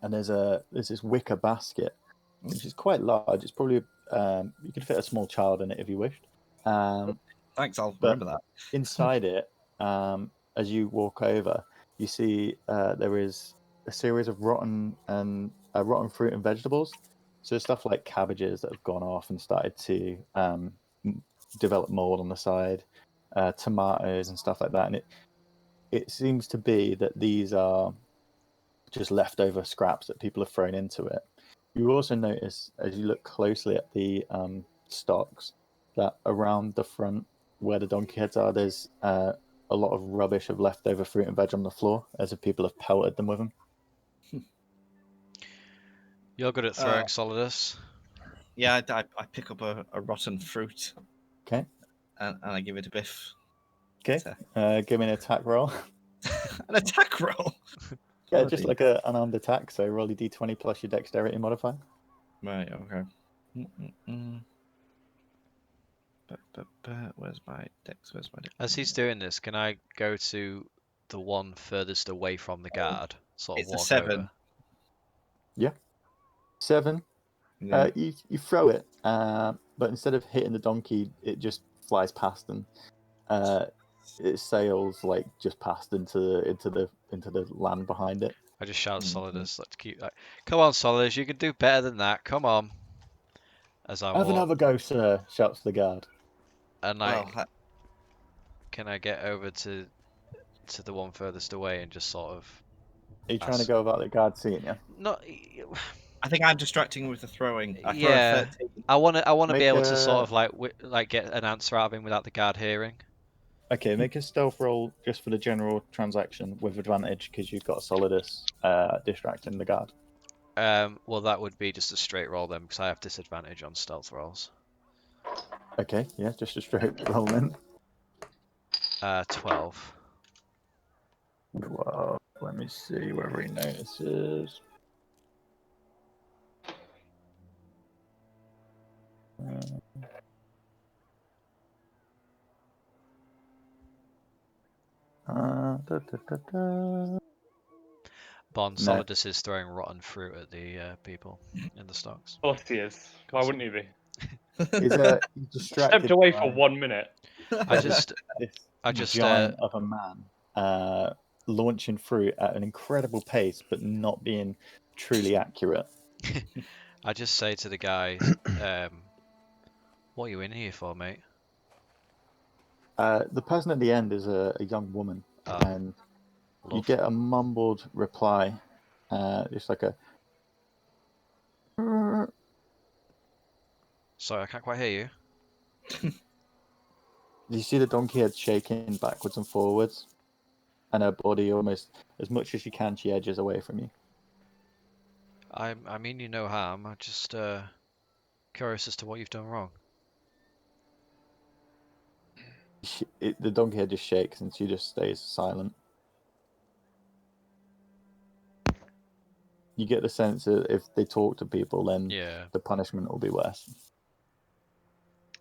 and there's this wicker basket, which is quite large. It's probably you could fit a small child in it if you wished. Thanks, I'll remember that. Inside it, as you walk over, you see there is a series of rotten fruit and vegetables. So stuff like cabbages that have gone off and started to develop mold on the side, tomatoes and stuff like that. And it seems to be that these are just leftover scraps that people have thrown into it. You also notice, as you look closely at the stocks, that around the front where the donkey heads are, there's a lot of rubbish of leftover fruit and veg on the floor, as if people have pelted them with them. You're good at throwing, Solidus. Yeah, I pick up a rotten fruit. Okay. And I give it a biff. Okay. Give me an attack roll. An attack roll? Yeah, just like an unarmed attack. So roll your d20 plus your dexterity modifier. Right, okay. Where's my dex? As he's doing this, can I go to the one furthest away from the guard? Sort of it's walk a 7. over. Yeah. 7. Yeah. You throw it, but instead of hitting the donkey, it just flies past and it sails like just past into the land behind it. I just shout Solidus, let's keep that. Come on, Solidus, you can do better than that. Come on. As I Have walk, another go, sir, shouts the guard. and can I get over to the one furthest away and just sort of? Are you trying to go about the guard seeing you? Not. I think I'm distracting with the throwing. Yeah, I want to be able to sort of like get an answer out of him without the guard hearing. Okay, make a stealth roll just for the general transaction with advantage because you've got Solidus distracting the guard. Well, that would be just a straight roll then, because I have disadvantage on stealth rolls. Okay, yeah, just a straight roll then. 12. Well, let me see whether he notices. Bon Solidus is throwing rotten fruit at the people in the stocks. Of course he is. Why wouldn't he be? He's distracted. Stepped away for 1 minute. I just giant of a man launching fruit at an incredible pace, but not being truly accurate. I just say to the guy, "What are you in here for, mate?" The person at the end is a young woman, and you get a mumbled reply, just like a. Sorry, I can't quite hear you. You see the donkey head shaking backwards and forwards, and her body almost as much as she can, she edges away from you. I mean you no harm. I'm just curious as to what you've done wrong. The donkey head just shakes and she just stays silent. You get the sense that if they talk to people, then Yeah. the punishment will be worse.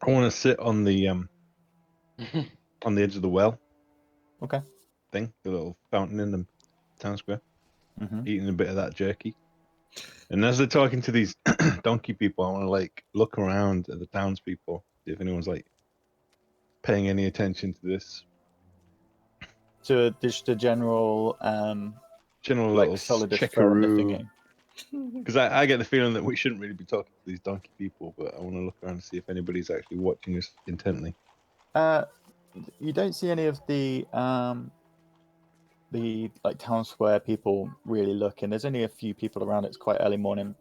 I want to sit on the edge of the well. Okay. Thing, the little fountain in the town square, eating a bit of that jerky. And as they're talking to these donkey people, I want to like look around at the townspeople, see if anyone's like paying any attention to this. So just a general, General like little Solidus throwing the thing checkaroo. in. Because I get the feeling that we shouldn't really be talking to these donkey people, but I want to look around and see if anybody's actually watching us intently. You don't see any of the like town square people really looking. There's only a few people around. It's quite early morning.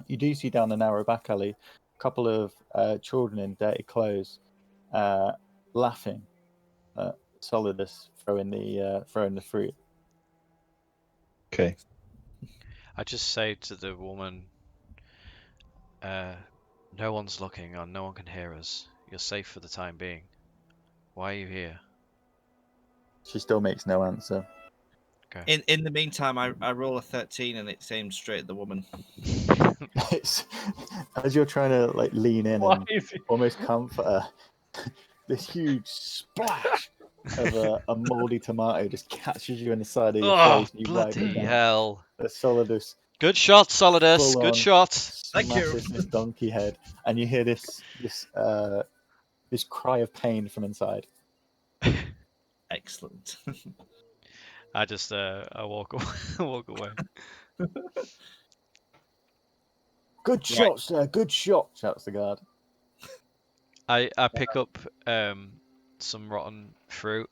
You do see down the narrow back alley a couple of children in dirty clothes laughing at Solidus throwing the fruit. Okay. I just say to the woman, no one's looking or no one can hear us. You're safe for the time being. Why are you here? She still makes no answer. Okay. In the meantime, I roll a 13 and it's aimed straight at the woman. It's, as you're trying to like lean in Why and is it? almost comfort her, this huge splash of a moldy tomato just catches you in the side of your Oh, face and you wipe bloody it down. hell. Solidus Good shot, Solidus. full Good on shot. Thank you. smashes this donkey head, and you hear this cry of pain from inside. Excellent. I just I walk away. walk away. Good shot, sir. Good shot, shouts the guard. I pick up some rotten fruit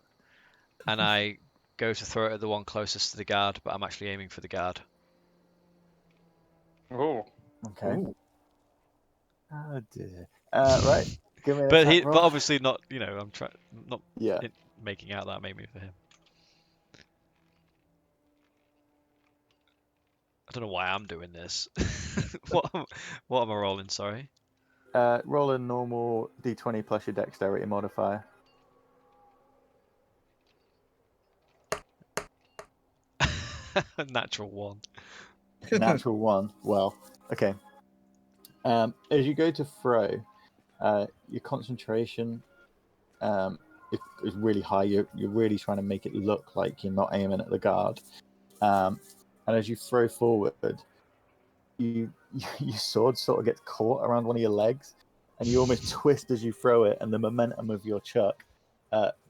and I go to throw it at the one closest to the guard, but I'm actually aiming for the guard. Oh. Okay. Ooh. Oh dear. Right. Give me an But attack but roll. obviously not. I'm not Yeah. making out that I'm aiming for him. I don't know why I'm doing this. what am I rolling? Sorry. Roll a normal d20 plus your dexterity modifier. Natural one. Natural one. Well, okay. As you go to throw, your concentration is really high. You're really trying to make it look like you're not aiming at the guard. And as you throw forward, your sword sort of gets caught around one of your legs, and you almost twist as you throw it, and the momentum of your chuck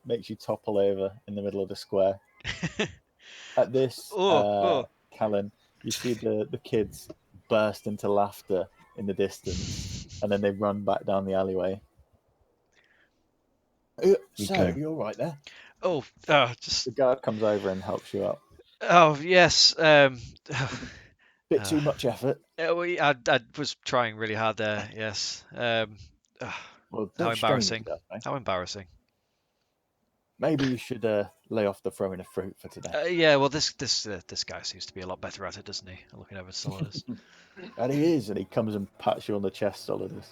makes you topple over in the middle of the square. At this, Callan, you see the kids burst into laughter in the distance, and then they run back down the alleyway. Sir, Okay. you're right there. Oh, just. The guard comes over and helps you up. Oh yes. Bit too much effort. I was trying really hard there. Yes. Well, How don't strain embarrassing. yourself, eh? How embarrassing. Maybe you should lay off the throwing of fruit for today. Yeah. Well, this guy seems to be a lot better at it, doesn't he? Looking over Solidus. And he is, and he comes and pats you on the chest, Solidus.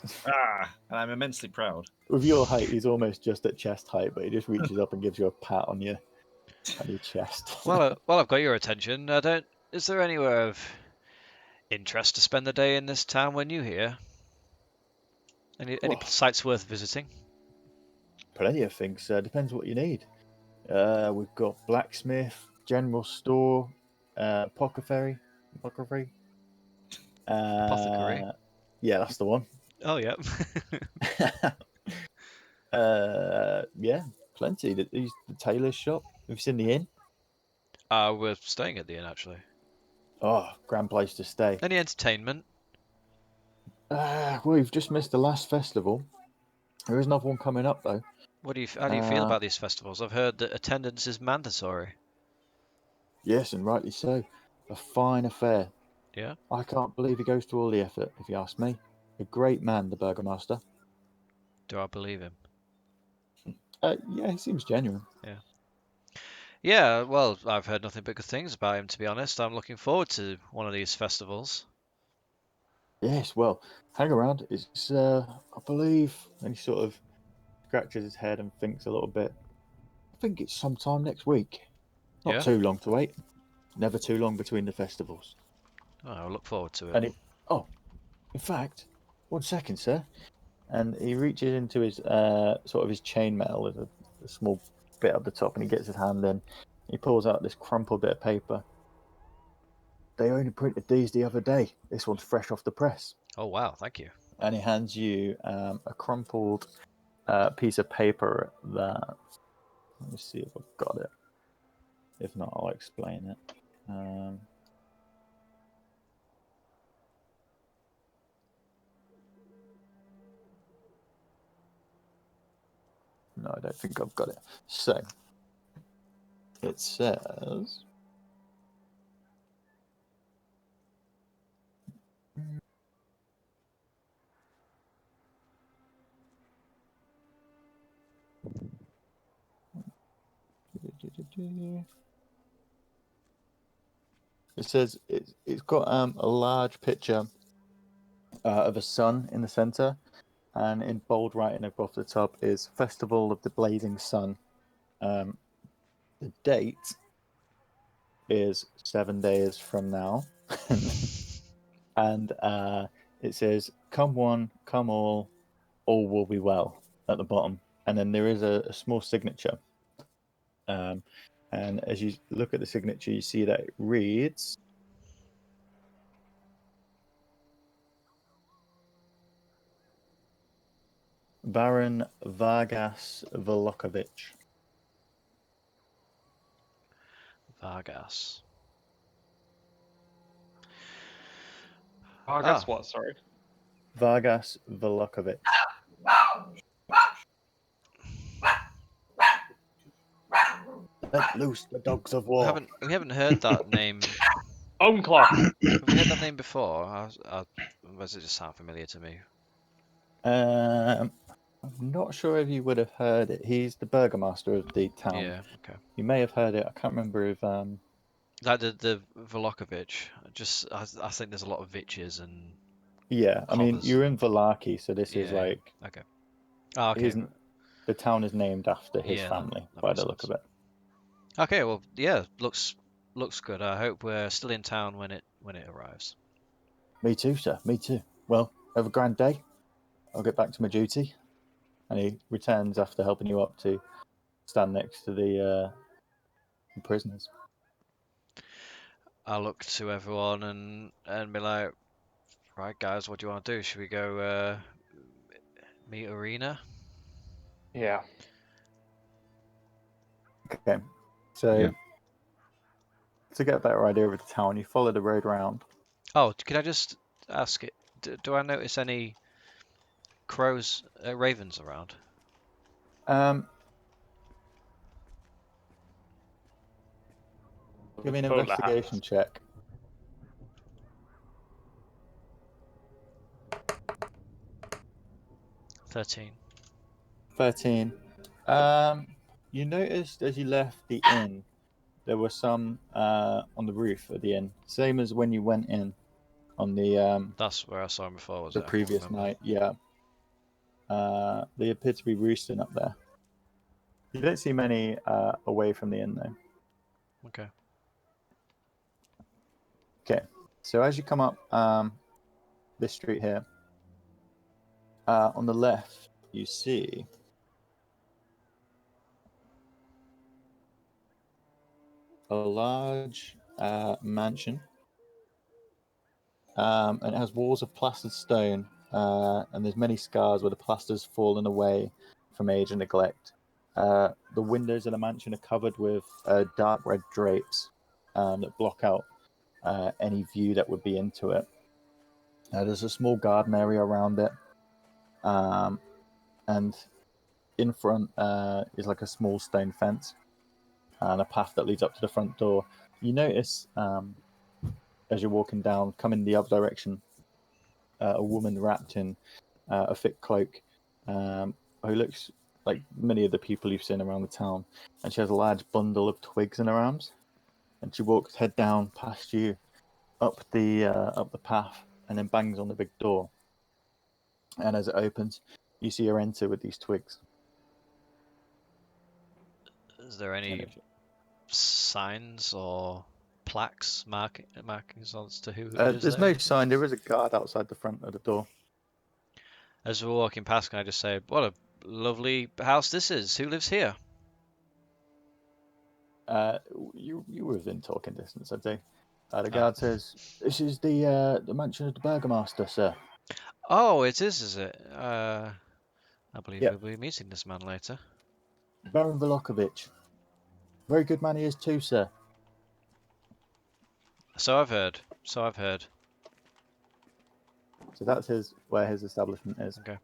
And I'm immensely proud. With your height, he's almost just at chest height, but he just reaches up and gives you a pat on your chest. Well, I've got your attention. Is there anywhere of interest to spend the day in this town when you're here? Any sites worth visiting? Plenty of things. Depends what you need. We've got blacksmith, general store, apothecary. Apothecary. Yeah, that's the one. Oh yeah. Yeah, plenty. The tailor's shop. Have you seen the inn? We're staying at the inn actually. Oh, grand place to stay. Any entertainment? We've just missed the last festival. There is another one coming up though. How do you feel about these festivals? I've heard that attendance is mandatory. Yes, and rightly so. A fine affair. Yeah. I can't believe he goes to all the effort, if you ask me. A great man, the Burgomaster. Do I believe him? Yeah, he seems genuine. Yeah. Yeah, well, I've heard nothing but good things about him, to be honest. I'm looking forward to one of these festivals. Yes, well, hang around. It's, I believe, and he sort of scratches his head and thinks a little bit. I think it's sometime next week. Not Yeah? too long to wait. Never too long between the festivals. Oh, I look forward to it. And in fact, 1 second, sir. And he reaches into his sort of his chainmail with a small bit at the top, and he gets his hand in. He pulls out this crumpled bit of paper. They only printed these the other day. This one's fresh off the press. Oh, wow. Thank you. And he hands you a crumpled piece of paper that. Let me see if I've got it. If not, I'll explain it. No, I don't think I've got it. So, it says... It says it's got a large picture of a sun in the center, and in bold writing above the top is Festival of the Blazing Sun. The date is 7 days from now, and it says "Come one, come all will be well" at the bottom, and then there is a small signature. And as you look at the signature, you see that it reads. Baron Vargas Velokovic. Vargas. Vargas, what? Sorry. Vargas Velokovic. Let loose the dogs of war. We haven't heard that name. Bone clock. Have we heard that name before? Does it just sound familiar to me? I'm not sure if you would have heard it. He's the burgomaster of the town. Yeah. Okay. You may have heard it. I can't remember if. Like the Velokovic. I think there's a lot of Viches and. Yeah, I mean Hovers. you're in Valaki, so this is Yeah. like. Okay. Oh, okay. The town is named after his Yeah, family, that by makes the look of sense. it. Okay. Well, yeah. Looks good. I hope we're still in town when it arrives. Me too, sir. Me too. Well, have a grand day. I'll get back to my duty. And he returns after helping you up to stand next to the prisoners. I look to everyone and be like, right, guys, what do you want to do? Should we go meet Arena? Yeah. Okay. So, Yeah. to get a better idea of the town, you follow the road around. Oh, could I just ask it? Do I notice any crows, ravens around? Give me an Bowler investigation hats. check. $13. 13. You noticed as you left the inn, there were some on the roof of the inn, same as when you went in on the That's where I saw him before, was the it? I can't previous remember. night. Yeah. They appear to be roosting up there. You don't see many away from the inn though. Okay. Okay, so as you come up this street here, on the left you see a large mansion, and it has walls of plastered stone, and there's many scars where the plaster's fallen away from age and neglect. The windows of the mansion are covered with dark red drapes that block out any view that would be into it. There's a small garden area around it, and in front is like a small stone fence and a path that leads up to the front door. You notice as you're walking down, coming the other direction, a woman wrapped in a thick cloak, who looks like many of the people you've seen around the town, and she has a large bundle of twigs in her arms, and she walks head down past you up the path and then bangs on the big door. And as it opens, you see her enter with these twigs. Is there any signs or plaques markings as to who it is There's there? no sign. There is a guard outside the front of the door. As we're walking past, can I just say, what a lovely house this is. Who lives here? You were within talking distance, I'd say. The guard says, "This is the mansion of the Burgomaster, sir." Oh, it is it? I believe Yep. we'll be meeting this man later. Baron Velokovich. Very good man he is too, sir. So I've heard. So that's where his establishment is. Okay.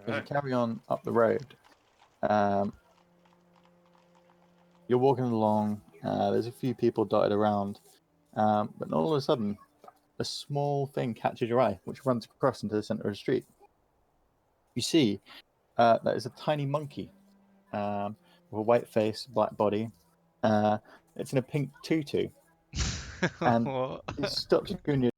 As you carry on up the road, you're walking along. There's a few people dotted around, but all of a sudden, a small thing catches your eye, which runs across into the center of the street. You see that is a tiny monkey with a white face, black body. It's in a pink tutu, and it stops you in your.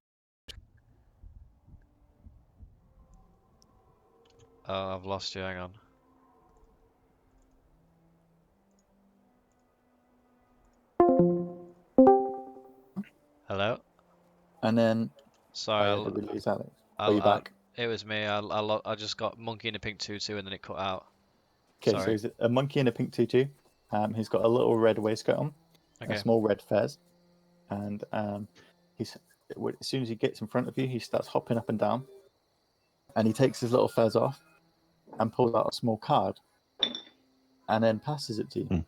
Oh, I've lost you. Hang on. Hello? And then. Sorry, Did we lose Alex? Are you back? It was me. I just got monkey in a pink tutu and then it cut out. Okay, Sorry. so he's a monkey in a pink tutu. He's got a little red waistcoat on, a small red fez, and as soon as he gets in front of you, he starts hopping up and down, and he takes his little fez off and pulls out a small card, and then passes it to you.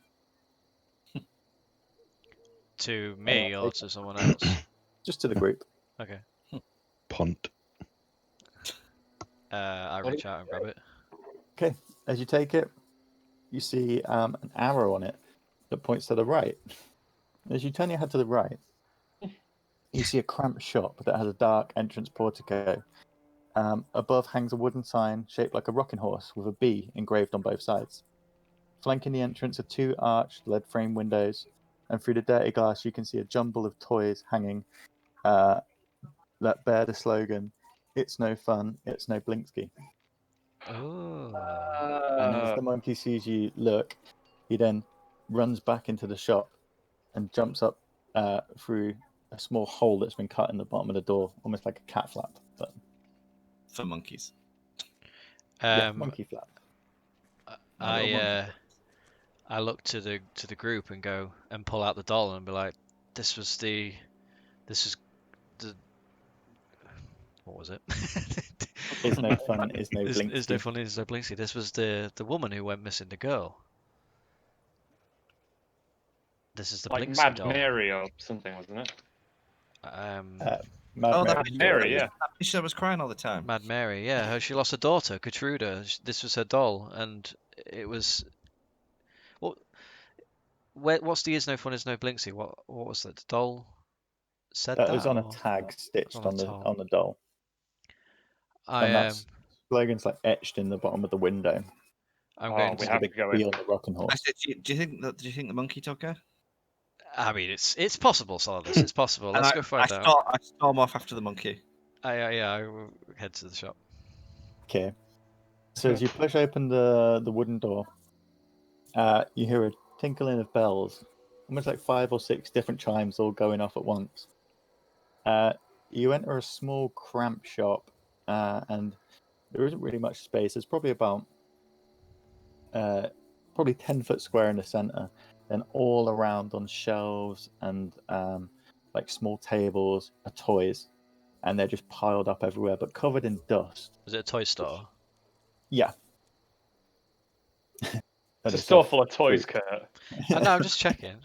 To me or to someone else? Just to the group. Okay. Punt. I reach out and grab it. Okay, as you take it, you see an arrow on it that points to the right. As you turn your head to the right, you see a cramped shop that has a dark entrance portico. Above hangs a wooden sign shaped like a rocking horse with a B engraved on both sides. Flanking the entrance are two arched lead frame windows, and through the dirty glass you can see a jumble of toys hanging that bear the slogan, "It's no fun, it's no Blinsky." Oh. And as the monkey sees you look, he then runs back into the shop and jumps up through a small hole that's been cut in the bottom of the door, almost like a cat flap. But... For monkeys. Monkey flap. I look to the group and go and pull out the doll and be like, this is the what was it? It's no fun, it's no Blinsky. It's no fun, it's no Blinsky. This was the woman who went missing, the girl. This is the like Blinsky Mad doll. Mary or something, wasn't it? Mad Mary, yeah. That bitch that was crying all the time. Mad Mary, yeah. She lost a daughter, Gertruda. This was her doll, and it was. What's the "is no fun, is no Blinsky"? What was that? The doll said that? It was on a tag stitched on the doll. And that's slogan's like etched in the bottom of the window. I'm going we to have to go in. On the rocking horse. I said, do you think the monkey took her? I mean, it's possible, Solidus. It's possible. Let's go find out. I storm off after the monkey. I will head to the shop. Okay. So as you push open the wooden door, you hear a tinkling of bells, almost like 5 or 6 different chimes all going off at once. You enter a small cramped shop, and there isn't really much space. There's probably about 10-foot square in the center. Then all around on shelves and like small tables are toys, and they're just piled up everywhere, but covered in dust. Is it a toy store? Yeah. It's a store full of toys, Kurt. No, I'm just checking.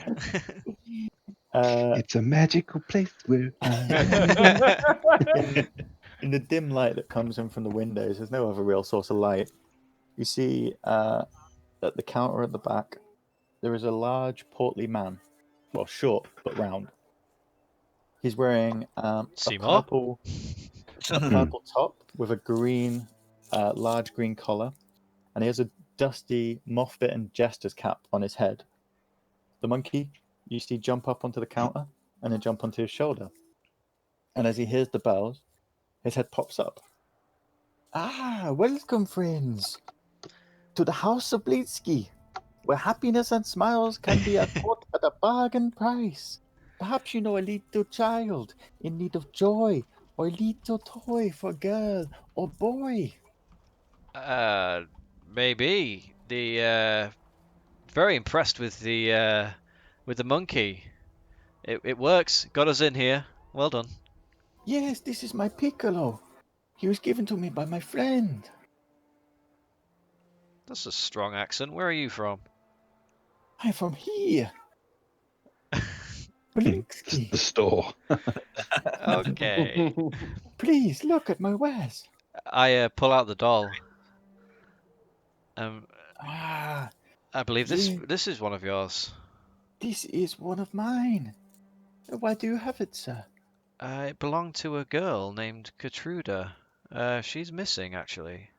It's a magical place where in the dim light that comes in from the windows, there's no other real source of light. You see at the counter at the back, there is a large, portly man. Well, short, but round. He's wearing a purple top with a large green collar, and he has a dusty, moth-bitten jester's cap on his head. The monkey, you see jump up onto the counter and then jump onto his shoulder. And as he hears the bells, his head pops up. Ah, welcome, friends, to the House of Blitsky, where happiness and smiles can be bought at a bargain price. Perhaps you know a little child in need of joy, or a little toy for girl or boy. Maybe. Very impressed with the monkey. It works. Got us in here. Well done. Yes, this is my Piccolo. He was given to me by my friend. That's a strong accent. Where are you from? I'm from here. The Blinsky. store. Okay. Please look at my wares. I pull out the doll. Ah, I believe yeah, this is one of yours. this is one of mine. Why do you have it, sir? It belonged to a girl named Katruda. She's missing, actually.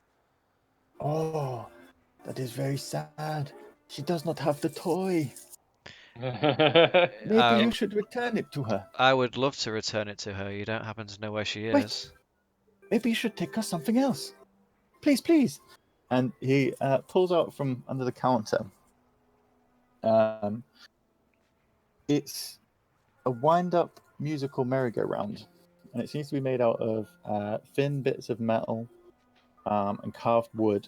Oh, that is very sad. She does not have the toy. Maybe you should return it to her. I would love to return it to her. You don't happen to know where she is? Wait. Maybe you should take her something else. Please, please. And he pulls out from under the counter. It's a wind-up musical merry-go-round, and it seems to be made out of thin bits of metal and carved wood.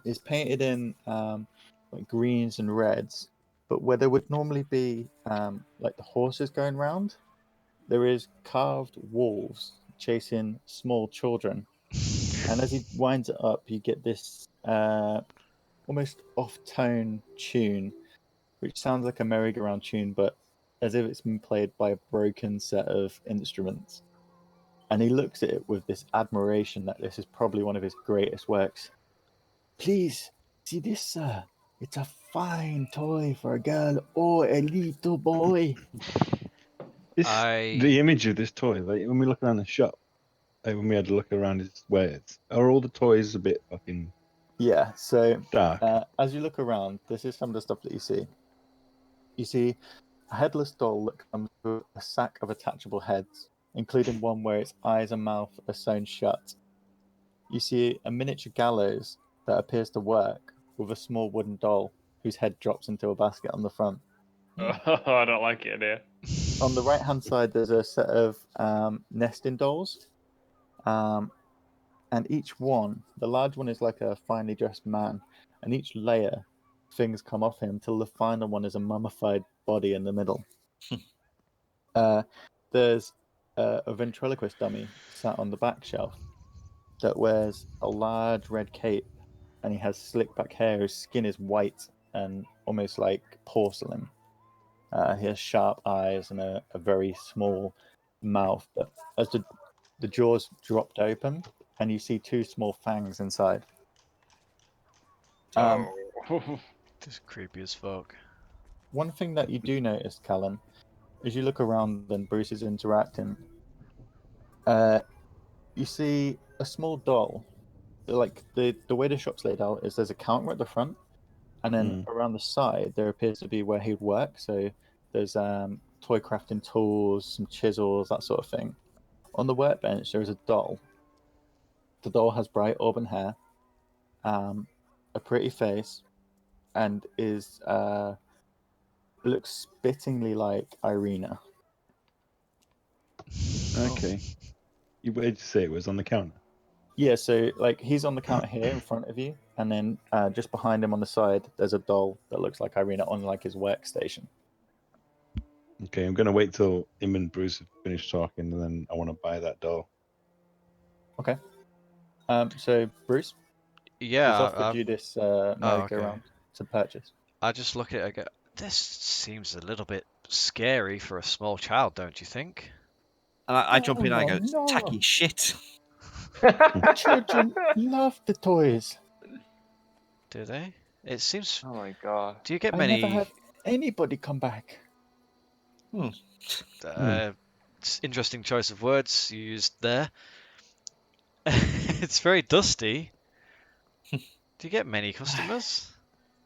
It's painted in like greens and reds, but where there would normally be like the horses going round, there is carved wolves chasing small children. And as he winds it up, you get this almost off-tone tune, which sounds like a merry-go-round tune, but as if it's been played by a broken set of instruments. And he looks at it with this admiration that this is probably one of his greatest works. Please, see this, sir. It's a fine toy for a girl or a little boy. The image of this toy, like when we look around the shop, like when we had to look around his wares, are all the toys a bit fucking Yeah, so dark? as you look around, this is some of the stuff that you see. You see a headless doll that comes with a sack of attachable heads, including one where its eyes and mouth are sewn shut. You see a miniature gallows that appears to work with a small wooden doll whose head drops into a basket on the front. Oh, I don't like it here. On the right hand side, there's a set of nesting dolls. And each one, the large one is like a finely dressed man, and each layer, things come off him till the final one is a mummified body in the middle. There's a ventriloquist dummy sat on the back shelf that wears a large red cape, and he has slick back hair. His skin is white and almost like porcelain. He has sharp eyes and a very small mouth. But as the jaws dropped open, and you see two small fangs inside. This is creepy as fuck. One thing that you do notice, Callan, as you look around and Bruce is interacting, you see a small doll. Like the way the shop's laid out is there's a counter at the front, and then around the side there appears to be where he'd work. So there's toy crafting tools, some chisels, that sort of thing. On the workbench there is a doll. The doll has bright auburn hair, a pretty face, and looks spittingly like Irina. Okay. Where did you say it was on the counter? Yeah, so like he's on the counter here in front of you, and then just behind him on the side, there's a doll that looks like Irina on like his workstation. Okay, I'm gonna wait till him and Bruce have finished talking, and then I want to buy that doll. Okay. So Bruce, Yeah, he's offered you this merry-go-round to purchase. I just look at it and go, this seems a little bit scary for a small child, don't you think? And I jump in and I go, no. tacky shit. Children love the toys. Do they? It seems. Oh my god. Do you get I many? never had anybody come back. Interesting choice of words you used there. It's very dusty. Do you get many customers?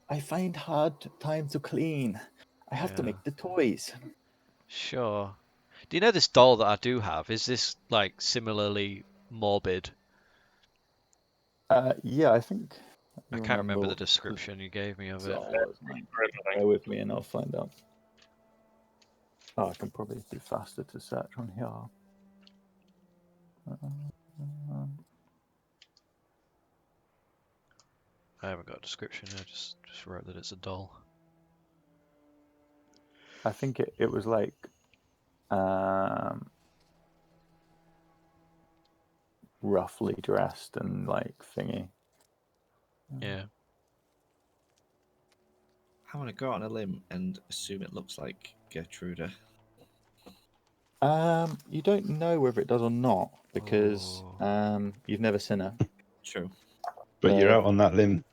I find hard time to clean. I have to make the toys. Sure. Do you know this doll that I do have? Is this like similarly morbid? Yeah, I think. I can't remember the description you gave me of it. Bear with me and I'll find out. Oh, I can probably be faster to search on here. I haven't got a description. I just wrote that it's a doll. I think it was like roughly dressed and like thingy. Yeah. I want to go out on a limb and assume it looks like Gertruda. You don't know whether it does or not because you've never seen her. True. But you're out on that limb.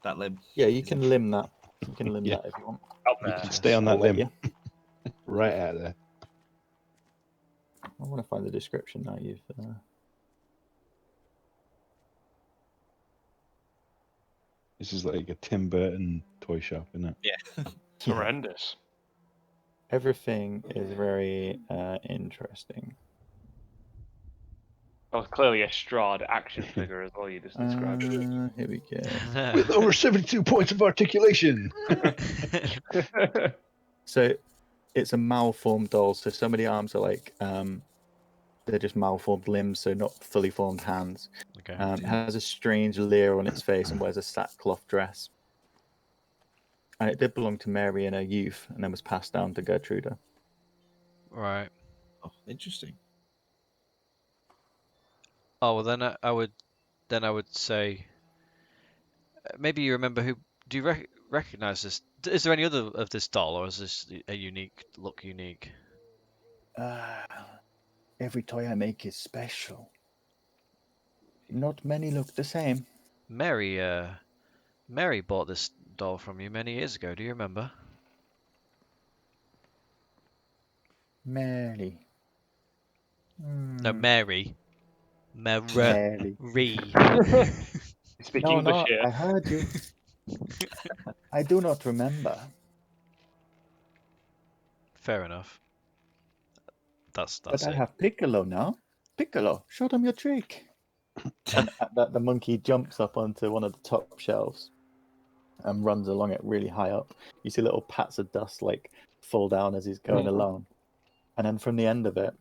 That limb. Yeah, you can limb that. You can limb Yeah. that if you want. Out You there. can stay on that I'll let limb. you. Right out there. I want to find the description now. You've. This is like a Tim Burton toy shop, isn't it? Yeah. It's horrendous. Everything is very interesting. Oh, clearly a Strahd action figure as well. You just described. Here we go. With over 72 points of articulation. So, it's a malformed doll. So some of the arms are like they're just malformed limbs, so not fully formed hands. Okay. It has a strange leer on its face and wears a sackcloth dress. And it did belong to Mary in her youth, and then was passed down to Gertruda. Right. Oh, interesting. Oh well, then I would say maybe you remember who. Do you recognize this? Is there any other of this doll, or is this a unique? Every toy I make is special. Not many look the same. Mary bought this doll from you many years ago. Do you remember? Mary. No, Mary. Mary. Speaking No, English here. I heard you. I do not remember. Fair enough. That's But I it. have Piccolo now. Piccolo, show them your trick. And at that, the monkey jumps up onto one of the top shelves and runs along it really high up. You see little pats of dust like fall down as he's going along. And then from the end of it,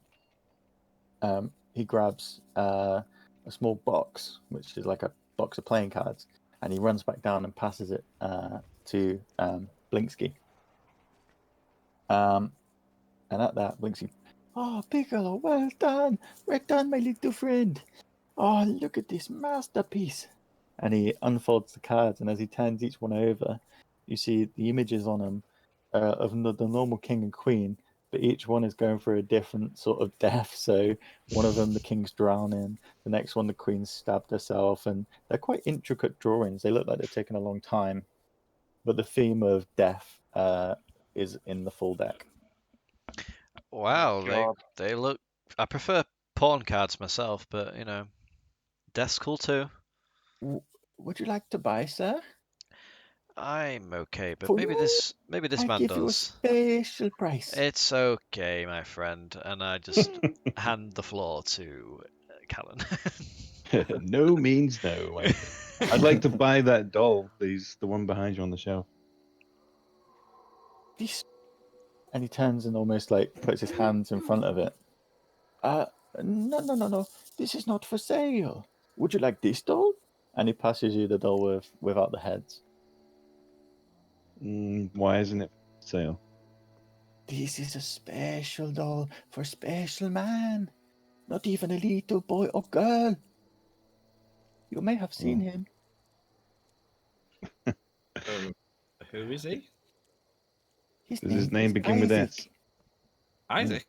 he grabs a small box, which is like a box of playing cards, and he runs back down and passes it to Blinksky. And at that, Blinksky, oh, Piccolo, well done my little friend. Oh, look at this masterpiece. And he unfolds the cards, and as he turns each one over, you see the images on them of the normal king and queen, but each one is going through a different sort of death. So one of them, the king's drowning, the next one, the queen's stabbed herself, and they're quite intricate drawings. They look like they're taking a long time, but the theme of death is in the full deck. Wow, God. they look. I prefer pawn cards myself, but death's cool too. Would you like to buy, sir? I'm okay, but For maybe you, this I man give you a does. special price. It's okay, my friend, and I just hand the floor to Callan. No means no. Like, I'd like to buy that doll. The one behind you on the shelf. This, and he turns and almost like puts his hands in front of it. No. This is not for sale. Would you like this doll? And he passes you the doll without the heads. Why isn't it for sale? This is a special doll for special man. Not even a little boy or girl. You may have seen him. Who is he? Does his name begin with S? Isaac.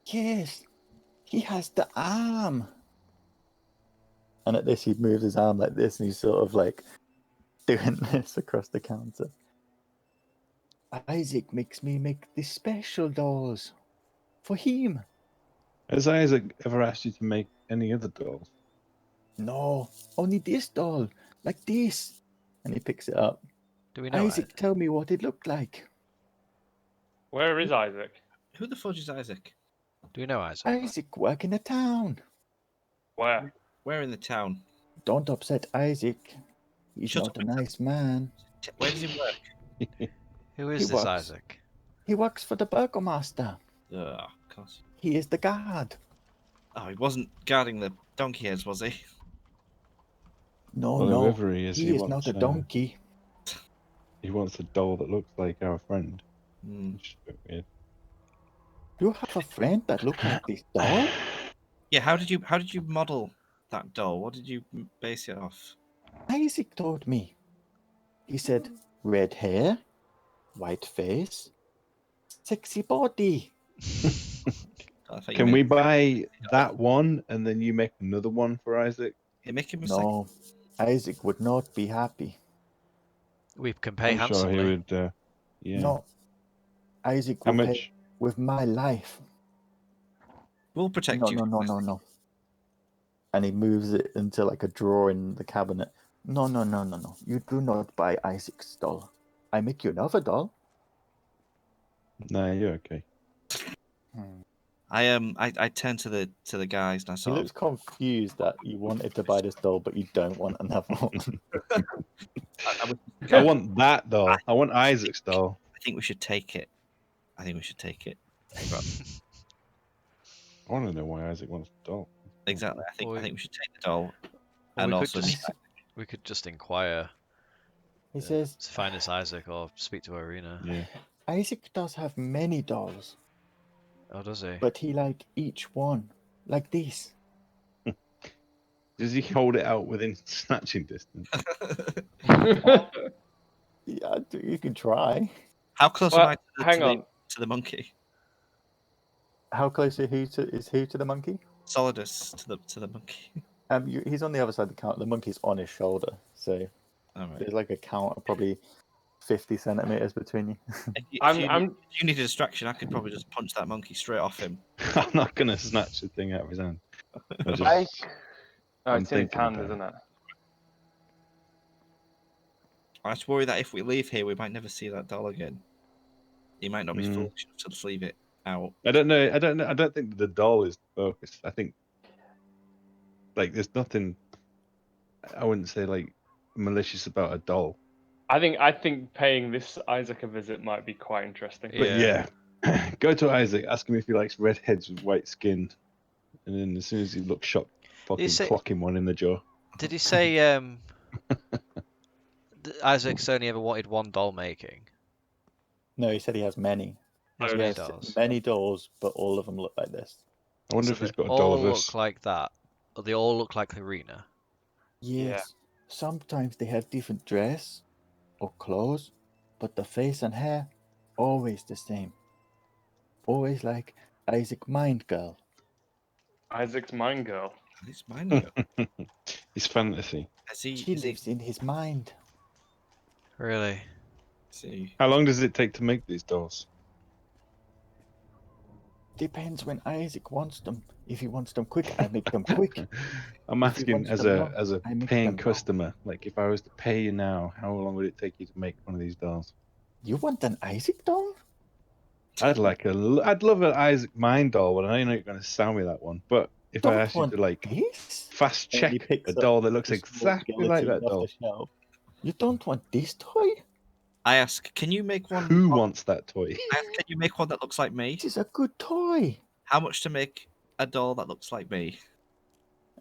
Yes. He has the arm. And at this, he moves his arm like this, and he's sort of like doing this across the counter. Isaac makes me make the special dolls for him. Has Isaac ever asked you to make any other dolls? No, only this doll, like this. And he picks it up. Do we know Isaac, tell me what it looked like. Where is Isaac? Who the fudge is Isaac? Do you know Isaac? Isaac work in the town. Where? Where in the town? Don't upset Isaac. He's Shut not up, a nice man. Where does he work? Who He is this works. Isaac? He works for the burgomaster. Ugh, of course. He is the guard. Oh, he wasn't guarding the donkey heads, was he? No, Well, no. whoever he is, He is not a donkey. He wants a doll that looks like our friend. Hmm. Which is a bit weird. You have a friend that looks like this doll? Yeah, how did you model that doll? What did you base it off? Isaac told me. He said, red hair, white face, sexy body. I thought you Can we meant- buy that one and then you make another one for Isaac? You make him a second. No, Isaac would not be happy. We can pay I'm sure handsomely. he would. Yeah. No, Isaac How will pay much? with my life. We'll protect No, you. no, no, no, no. And he moves it into like a drawer in the cabinet. No, no, no, no, no. You do not buy Isaac's doll. I make you another doll. No, you're okay. I turned to the guys and I He sort looks of confused that you wanted to buy this doll, but you don't want another one. I want that doll. I want Isaac's doll. I think we should take it. I think we should take it. I want to know why Isaac wants the doll. Exactly. I Well, think we should take the doll. Well, And we also could just inquire. He says, To find this Isaac or speak to Arena. Yeah. Isaac does have many dolls, Oh, does he? but he like each one, like this. Does he hold it out within snatching distance? Yeah, you can try. How close Well, am I hang on. to the monkey? How close is who to the monkey? Solidus to the monkey. He's on the other side of the counter. The monkey's on his shoulder, so All right. there's like a count of probably 50 centimeters between you. If you need a distraction, I could probably just punch that monkey straight off him. I'm not going to snatch the thing out of his hand. I just, Oh, I'm it's in his thinking hand, about isn't it? I just worry that if we leave here, we might never see that doll again. He might not be Mm. foolish enough to just leave it out. I don't know. I don't think the doll is the focus. I think like there's nothing. I wouldn't say like malicious about a doll. I think paying this Isaac a visit might be quite interesting. But yeah, go to Isaac, ask him if he likes redheads with white skin, and then as soon as he looks shocked, fucking clock him one in the jaw. Did he say Isaac's only ever wanted one doll making? No, he said he has many. He has He many has dolls. many dolls, but all of them look like this. I wonder So if he's they got a doll all of us. look like that. Or they all look like Arena. Yes. Sometimes they have different dress or clothes, but the face and hair always the same. Always like Isaac Mind Girl. Isaac's mind girl. It's mine. Though. It's fantasy. She lives in his mind. Really? See. How long does it take to make these dolls? Depends when Isaac wants them. If he wants them quick, I make them quick. I'm If he asking wants as them a long, as a I make paying them long. customer. Like if I was to pay you now, how long would it take you to make one of these dolls? You want an Isaac doll? I'd love an Isaac Mind doll, but I know you're not going to sell me that one. But if Don't I asked you want to like this? fast And he check picks a up doll that looks a small exactly like that guillotine off doll, the shelf. You don't want this toy? I ask, can you make one? who wants that toy? I ask, can you make one that looks like me? This is a good toy. How much to make a doll that looks like me?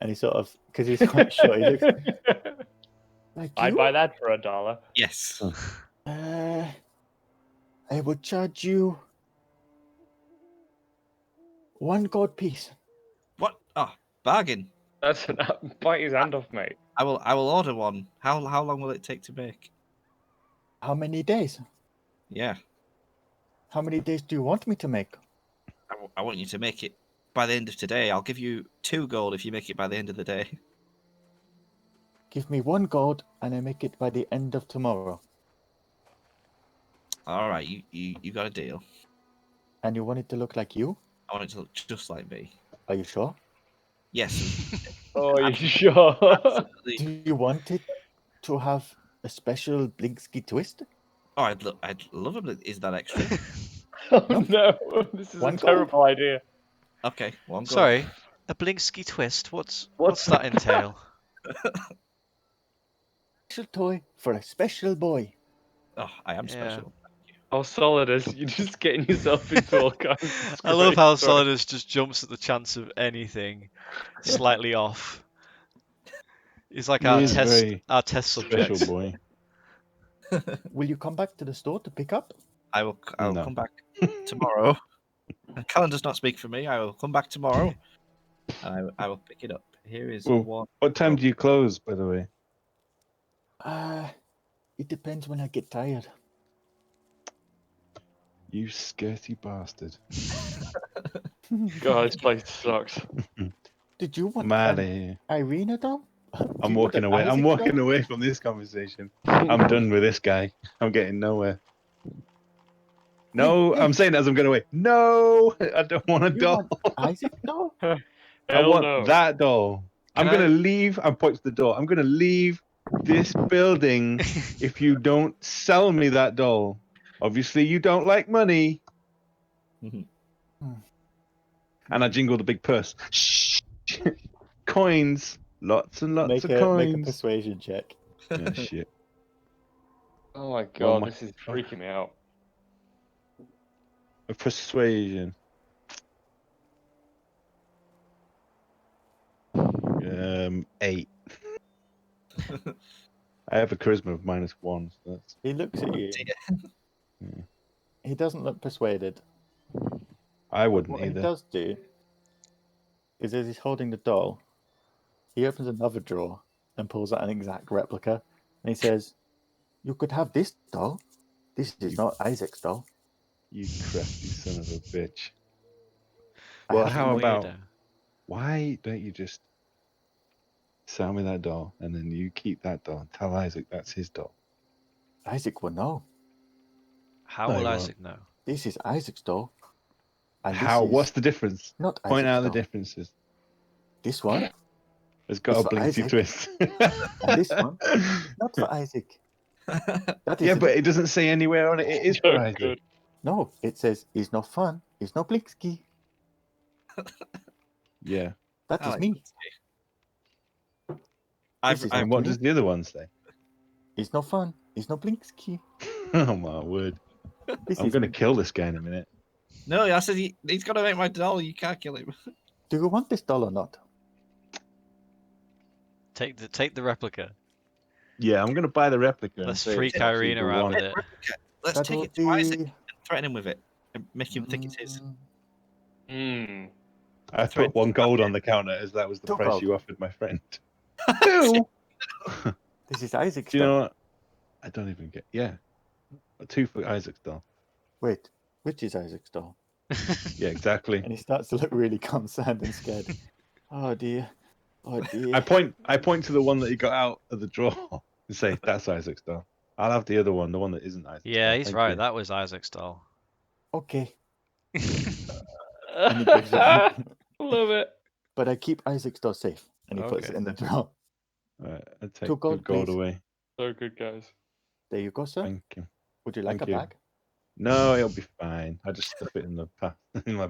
And he sort of, because he's quite short, he looks like I'd you. buy that for $1. Yes. I would charge you 1 gold piece. What? Oh, bargain. That's bite his hand off, mate. I will order one. How long will it take to make? How many days? Yeah. How many days do you want me to make? I want you to make it by the end of today. I'll give you 2 gold if you make it by the end of the day. Give me 1 gold and I make it by the end of tomorrow. All right, you got a deal. And you want it to look like you? I want it to look just like me. Are you sure? Yes. Oh, you sure? Absolutely. Do you want it to have a special Blinksky twist? Oh, I'd love it. Is that extra? Oh Nope. no, this is One a gold. terrible idea. Okay, one gold. Sorry, a Blingsky twist. What's that entail? Special toy for a special boy. Oh, I am Yeah. special. How solid is you're just getting yourself into all kinds of I love how sorry. Solidus just jumps at the chance of anything slightly off. He's like He our is very test special subject. boy. Will you come back to the store to pick up? I will No. come back tomorrow. Callan does not speak for me. I will come back tomorrow. And I will pick it up. Here is Well, one. what time do you close, by the way? It depends when I get tired. You skirty bastard. God, this place sucks. Did you want Mally. Irina doll? I'm walking away. I'm walking away from this conversation. I'm done with this guy. I'm getting nowhere. No, Wait. I'm saying as I'm going away. No, I don't want a You doll. want Isaac doll? I Hell want no. that doll. Can I'm going to leave. I point to the door. I'm going to leave this building if you don't sell me that doll. Obviously, you don't like money. Mhm. And I jingle the big purse. Shh. Coins. Lots and lots Make of a coins. persuasion check. Yeah, shit. Oh my god, my- this is freaking me out. A persuasion. 8. I have a charisma of -1. So that's... He looks at you. Yeah. He doesn't look persuaded. I wouldn't What either. he does do is, as he's holding the doll, he opens another drawer and pulls out an exact replica. And he says, "You could have this doll. This is not Isaac's doll." You crafty son of a bitch. I Well, have how to- about Weirdo. why don't you just sell me that doll and then you keep that doll and tell Isaac that's his doll? Isaac will know. How No, will he won't. Isaac know? This is Isaac's doll. And How? this is What's the difference? not Point Isaac's out the doll. differences. This one It's got It's a for blinky Isaac. twist. and this one, not for Isaac. That is Yeah, a- but it doesn't say anywhere on it. It is for So Isaac. good. no. It says he's not fun. He's not Blingsky. Yeah. That I is like me. This is And what me. does the other one say? He's not fun. He's not Blingsky. Oh my word! This I'm is gonna me. kill this guy in a minute. No, I said he's got to make my doll. You can't kill him. Do you want this doll or not? Take the replica. Yeah, I'm gonna buy the replica. and Let's say freak it's actually Irina the out one. with it. Let's That take will it to Isaac be- and threaten him with it and make him think it's his. Hmm. I put 1 gold on the counter as that was the 2 price gold. you offered my friend. 2. This is Isaac's Do you know doll. what? I don't even get. Yeah, 2 for Isaac's doll. Wait, which is Isaac's doll? Yeah, exactly. And he starts to look really concerned and scared. Oh dear. Oh dear. I point to the one that he got out of the drawer and say that's Isaac's doll. I'll have the other one, the one that isn't Isaac's Yeah, doll. he's Thank right. you. That was Isaac's doll. Okay. And he gives it. Love it. But I keep Isaac's doll safe. And he puts it Okay. in the drawer. Alright, I'll take 2 gold, gold please. away. So good, guys. There you go, sir. Thank you. Would you like thank a you. bag? No, it'll be fine. I just stuff it in the in my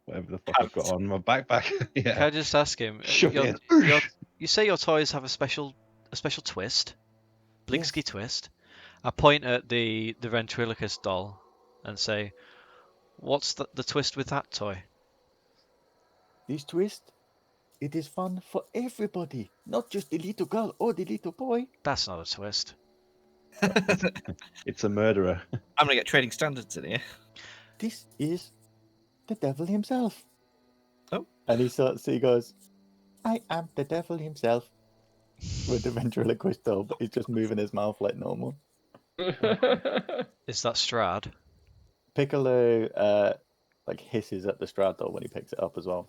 whatever the fuck I've got on my backpack. Can Yeah. I just ask him? Shove it in. You say your toys have a special twist, Blingsky Yes. twist. I point at the ventriloquist doll and say, "What's the twist with that toy?" This twist, it is fun for everybody, not just the little girl or the little boy. That's not a twist. It's a murderer. I'm gonna get trading standards in here. This is the devil himself. Oh. And he goes, "I am the devil himself," with the ventriloquist doll, but he's just moving his mouth like normal. Is that Strahd? Piccolo like hisses at the Strahd doll when he picks it up as well.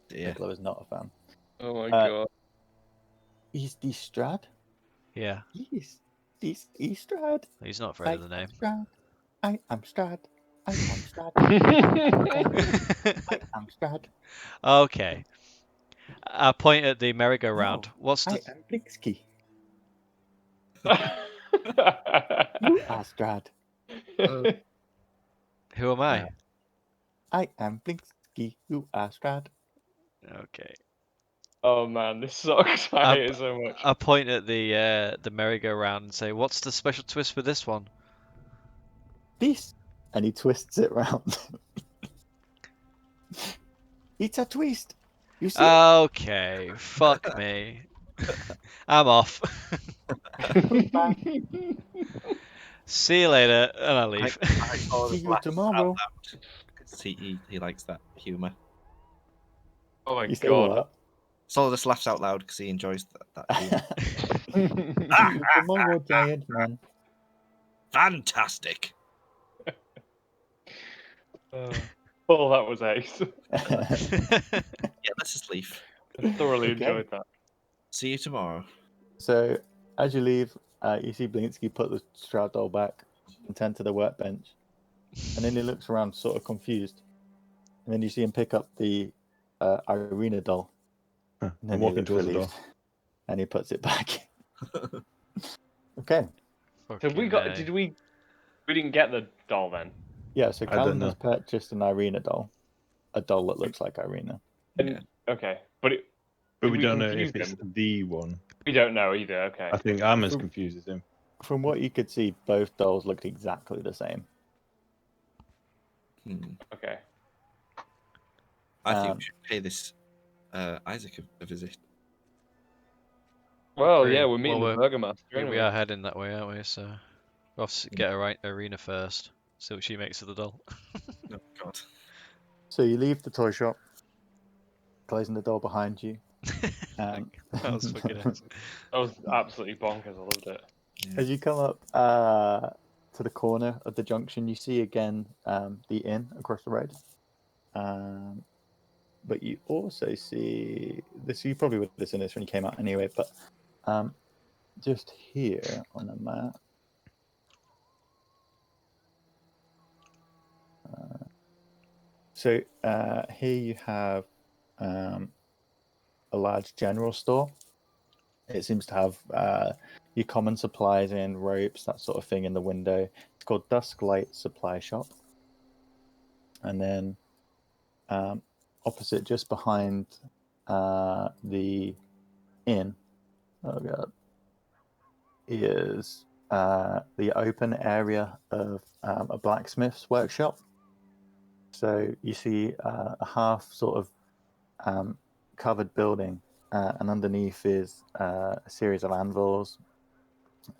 Yeah. Piccolo is not a fan. Oh my Uh, god. Is this Strahd? Yeah, Yes. This is Strahd. he's not afraid of the name. Strahd. I am Strahd. I am Strahd. I am Strahd. Okay. I point at the merry-go-round. No, What's I the am Blingsky. You are Strahd. Who am I? I am Blinksky. You are Strahd. Okay. Oh man, this sucks. I hate it so much. I point at the merry-go-round and say, "What's the special twist with this one?" This, and he twists it round. It's a twist. You see? Okay, fuck me. I'm off. Goodbye. See you later, and I leave. I saw See this you laugh tomorrow. out loud, 'cause he likes that humour. Oh my You say god. what? Saul just laughs out loud because he enjoys that humour. See you tomorrow, giant man. Fantastic. Oh, that was ace. Yeah, let's just leave. I thoroughly Okay. enjoyed that. See you tomorrow. So as you leave, you see Blinsky put the Strahd doll back and tend to the workbench, and then he looks around, sort of confused, and then you see him pick up the Irina doll. Huh, And then I'm he walking looks towards the relieved, door. and he puts it back. Okay. So we got? Did we? We didn't get the doll then. Yeah. So I don't Callan has purchased an Irina doll, a doll that looks like Irina. And, okay, but But did we don't know if confuse it's him? the one. We don't know either. Okay. I think I'm as confused as him. From what you could see, both dolls looked exactly the same. Okay. I think we should pay this Isaac a visit. Well, Agree. yeah, we're meeting Well, the Burgomaster we anyway. are heading that way, aren't we? So we'll have to get Arena first. See what she makes of the doll. Oh God. So you leave the toy shop, closing the door behind you. That was fucking awesome. That was absolutely bonkers. I loved it. As you come up to the corner of the junction, you see again the inn across the road. But you also see this. You probably would have seen this when you came out anyway. But just here on the map. So here you have a large general store. It seems to have your common supplies in, ropes, that sort of thing in the window. It's called Dusklight Supply Shop. And then opposite, just behind the inn, oh god, is the open area of a blacksmith's workshop. So you see a half sort of covered building, and underneath is a series of anvils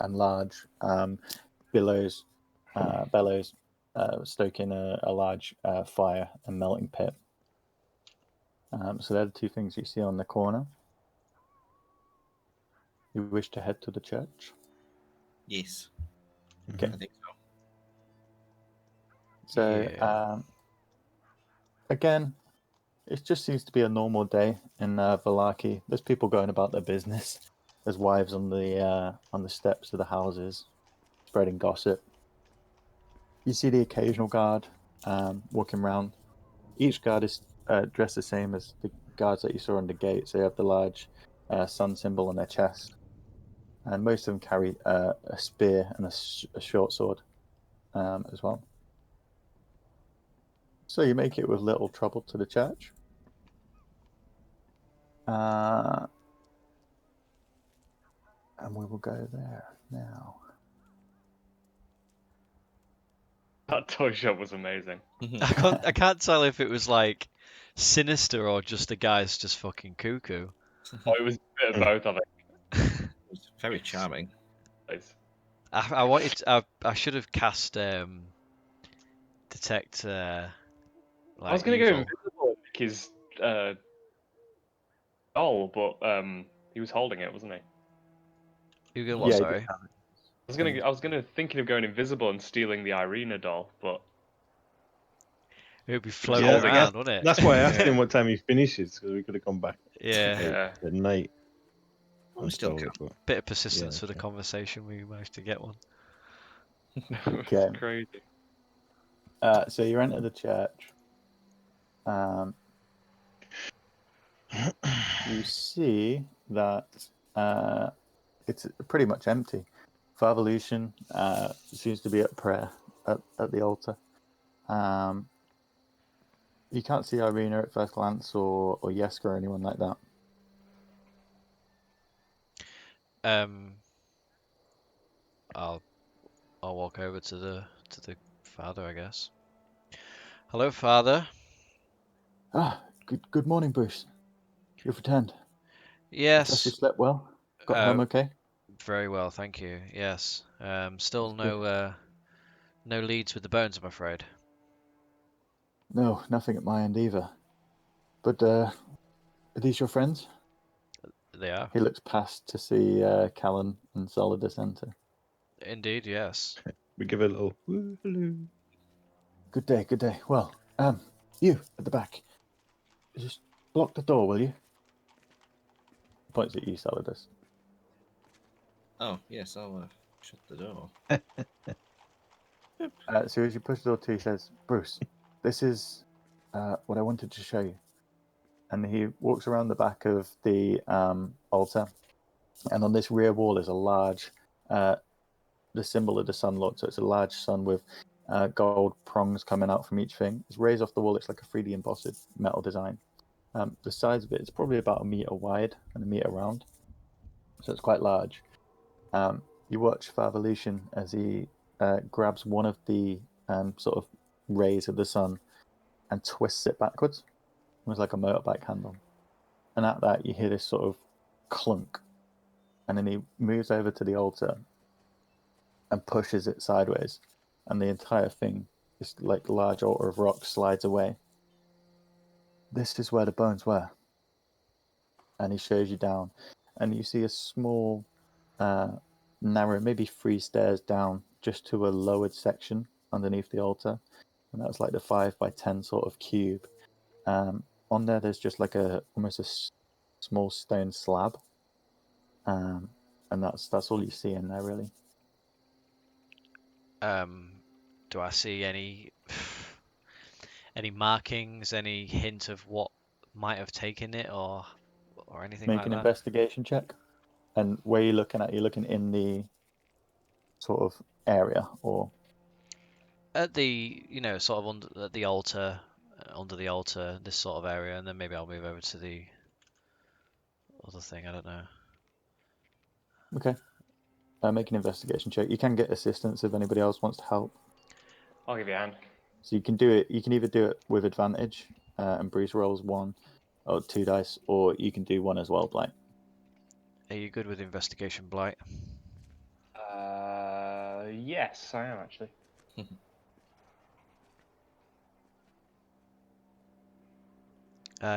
and large bellows stoking a large fire and melting pit. So they're the two things you see on the corner. You wish to head to the church? Yes. Okay. I think so. So Yeah. again, it just seems to be a normal day in Valaki. There's people going about their business. There's wives on the steps of the houses, spreading gossip. You see the occasional guard walking around. Each guard is dressed the same as the guards that you saw on the gates. They have the large sun symbol on their chest, and most of them carry a spear and a short sword as well. So you make it with little trouble to the church. And we will go there now. That toy shop was amazing. I can't tell if it was like sinister or just the guy's just fucking cuckoo. Oh, it was a bit of both of it. It's very charming. I wanted. I should have cast detect. Like I was gonna go evil. invisible and pick his doll, but he was holding it, wasn't he? You go what? Yeah, Sorry. I was gonna thinking of going invisible and stealing the Irina doll, but It would be floating holding it. around, wouldn't it? That's why I asked him what time he finishes, because we could have gone back Yeah. at night. We still can. Bit of persistence Yeah, for the okay. conversation. We managed to get one. It's Okay. crazy. So you enter the church. You see that it's pretty much empty. Father Lucian seems to be at prayer at the altar. You can't see Irina at first glance, or Yeska or anyone like that. I'll walk over to the father, I guess. Hello, father. Ah, good morning, Bruce. You've returned. I trust you Yes. slept well. Got home okay? Very well, thank you. Yes. Still That's good. no leads with the bones, I'm afraid. No, nothing at my end either. But are these your friends? They are. He looks past to see Callan and Solidus enter. Indeed, yes. We give a little woo, hello. Good day, good day. Well, you at the back. Just block the door, will you? Points at you, Solidus. Oh, yes, I'll shut the door. So as you push the door to, he says, Bruce, this is what I wanted to show you. And he walks around the back of the altar. And on this rear wall is a large, the symbol of the Sun Lord. So it's a large sun with gold prongs coming out from each thing. It's raised off the wall. It's like a 3D embossed metal design. The size of it is probably about 1 meter wide and 1 meter round. So it's quite large. You watch Father Lucian as he grabs one of the sort of rays of the sun and twists it backwards. Almost like a motorbike handle. And at that, you hear this sort of clunk. And then he moves over to the altar and pushes it sideways. And the entire thing, this like large altar of rock, slides away. This is where the bones were. And he shows you down. And you see a small, narrow, maybe 3 stairs down, just to a lowered section underneath the altar. And that's like the 5 by 10 sort of cube. On there, there's just like almost a small stone slab. And that's all you see in there, really. Do I see any markings, any hint of what might have taken it, or anything Make like an that? investigation check. And where you're looking at, you're looking in the sort of area, or At the sort of under the altar, this sort of area, and then maybe I'll move over to the other thing. I don't know. okay. Make an investigation check. You can get assistance if anybody else wants to help. I'll give you a hand. So you can do it. You can either do it with advantage, and Bruce rolls 1 or 2 dice, or you can do 1 as well, Blight. Are you good with investigation, Blight? Yes, I am actually.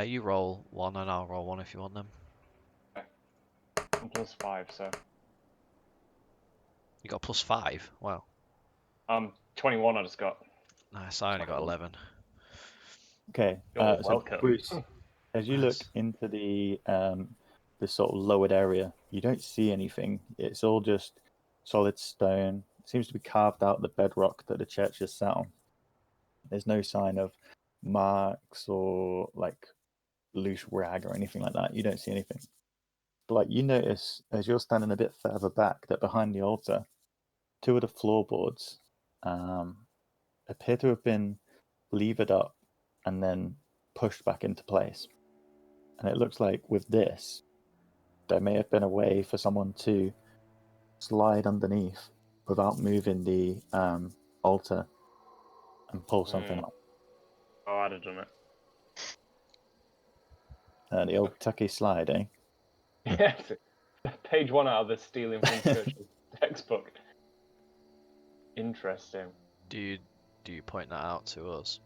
You roll 1 and I'll roll 1 if you want them. I'm +5, so. You got +5. Wow. 21 I just got. Nice. I only got 11. Okay. You're So welcome. Bruce, as you look Nice. into the this sort of lowered area, you don't see anything. It's all just solid stone. It seems to be carved out of the bedrock that the church is sat on. There's no sign of marks or like loose rag or anything like that. You don't see anything. But like you notice as you're standing a bit further back that behind the altar, 2 of the floorboards appear to have been levered up and then pushed back into place. And it looks like with this, there may have been a way for someone to slide underneath without moving the altar and pull something up. Oh, I'd have done it. The old tucky slide, eh? Yes. Page 1 out of the Stealing from Churchill textbook. Interesting. Do you point that out to us?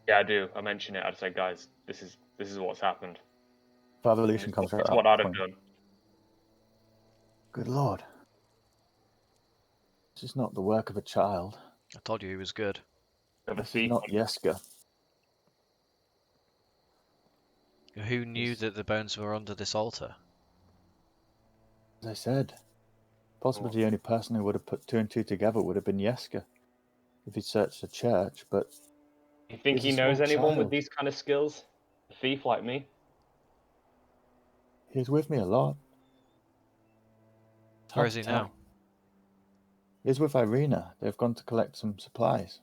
Yeah, I do. I mention it. I'd say, guys, this is what's happened. Father Lucian comes right It's up. what I'd have done. Good lord. This is not the work of a child. I told you he was good. Of a This is thief. not Yeska. Who knew that the bones were under this altar? As I said, possibly the only person who would have put 2 and 2 together would have been Yeska if he searched the church, but You think he's he a knows small anyone with child. these kind of skills? A thief like me? He's with me a lot. It's Where hard is to he tell. now? He's with Irina. They've gone to collect some supplies.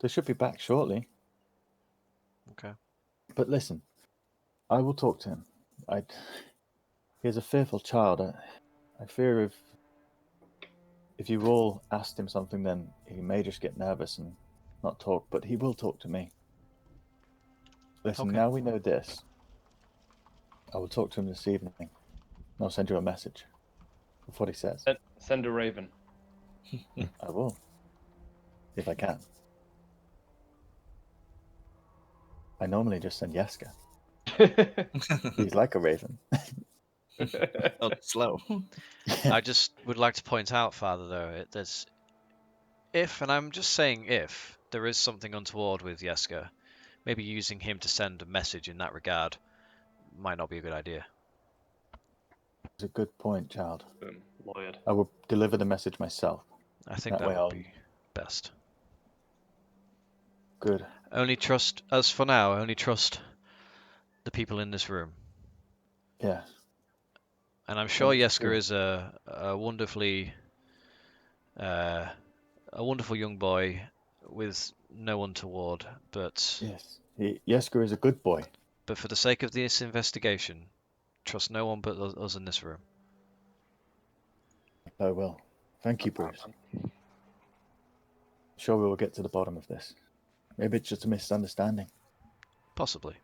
They should be back shortly. Okay. But listen, I will talk to him. He is a fearful child. I fear if you've all asked him something, then he may just get nervous and not talk. But he will talk to me. Listen, Okay. now we know this. I will talk to him this evening. And I'll send you a message of what he says. Send a raven. I will, if I can. I normally just send Yaska. He's like a raven. Oh, slow. I just would like to point out, Father, though, there's if, and I'm just saying if, there is something untoward with Yeska, maybe using him to send a message in that regard might not be a good idea. It's a good point, child. Boom. Lawyered. I will deliver the message myself. I think That that way would I'll- be best. Good. Only trust, as for now, only trust the people in this room. Yeah. And I'm sure That's Yeska true. is a wonderfully, a wonderful young boy with no untoward, but Yes. Yesker is a good boy. for the sake of this investigation, trust no one but us in this room. I will. Thank you, Bruce. Sure we will get to the bottom of this. Maybe it's just a misunderstanding. Possibly.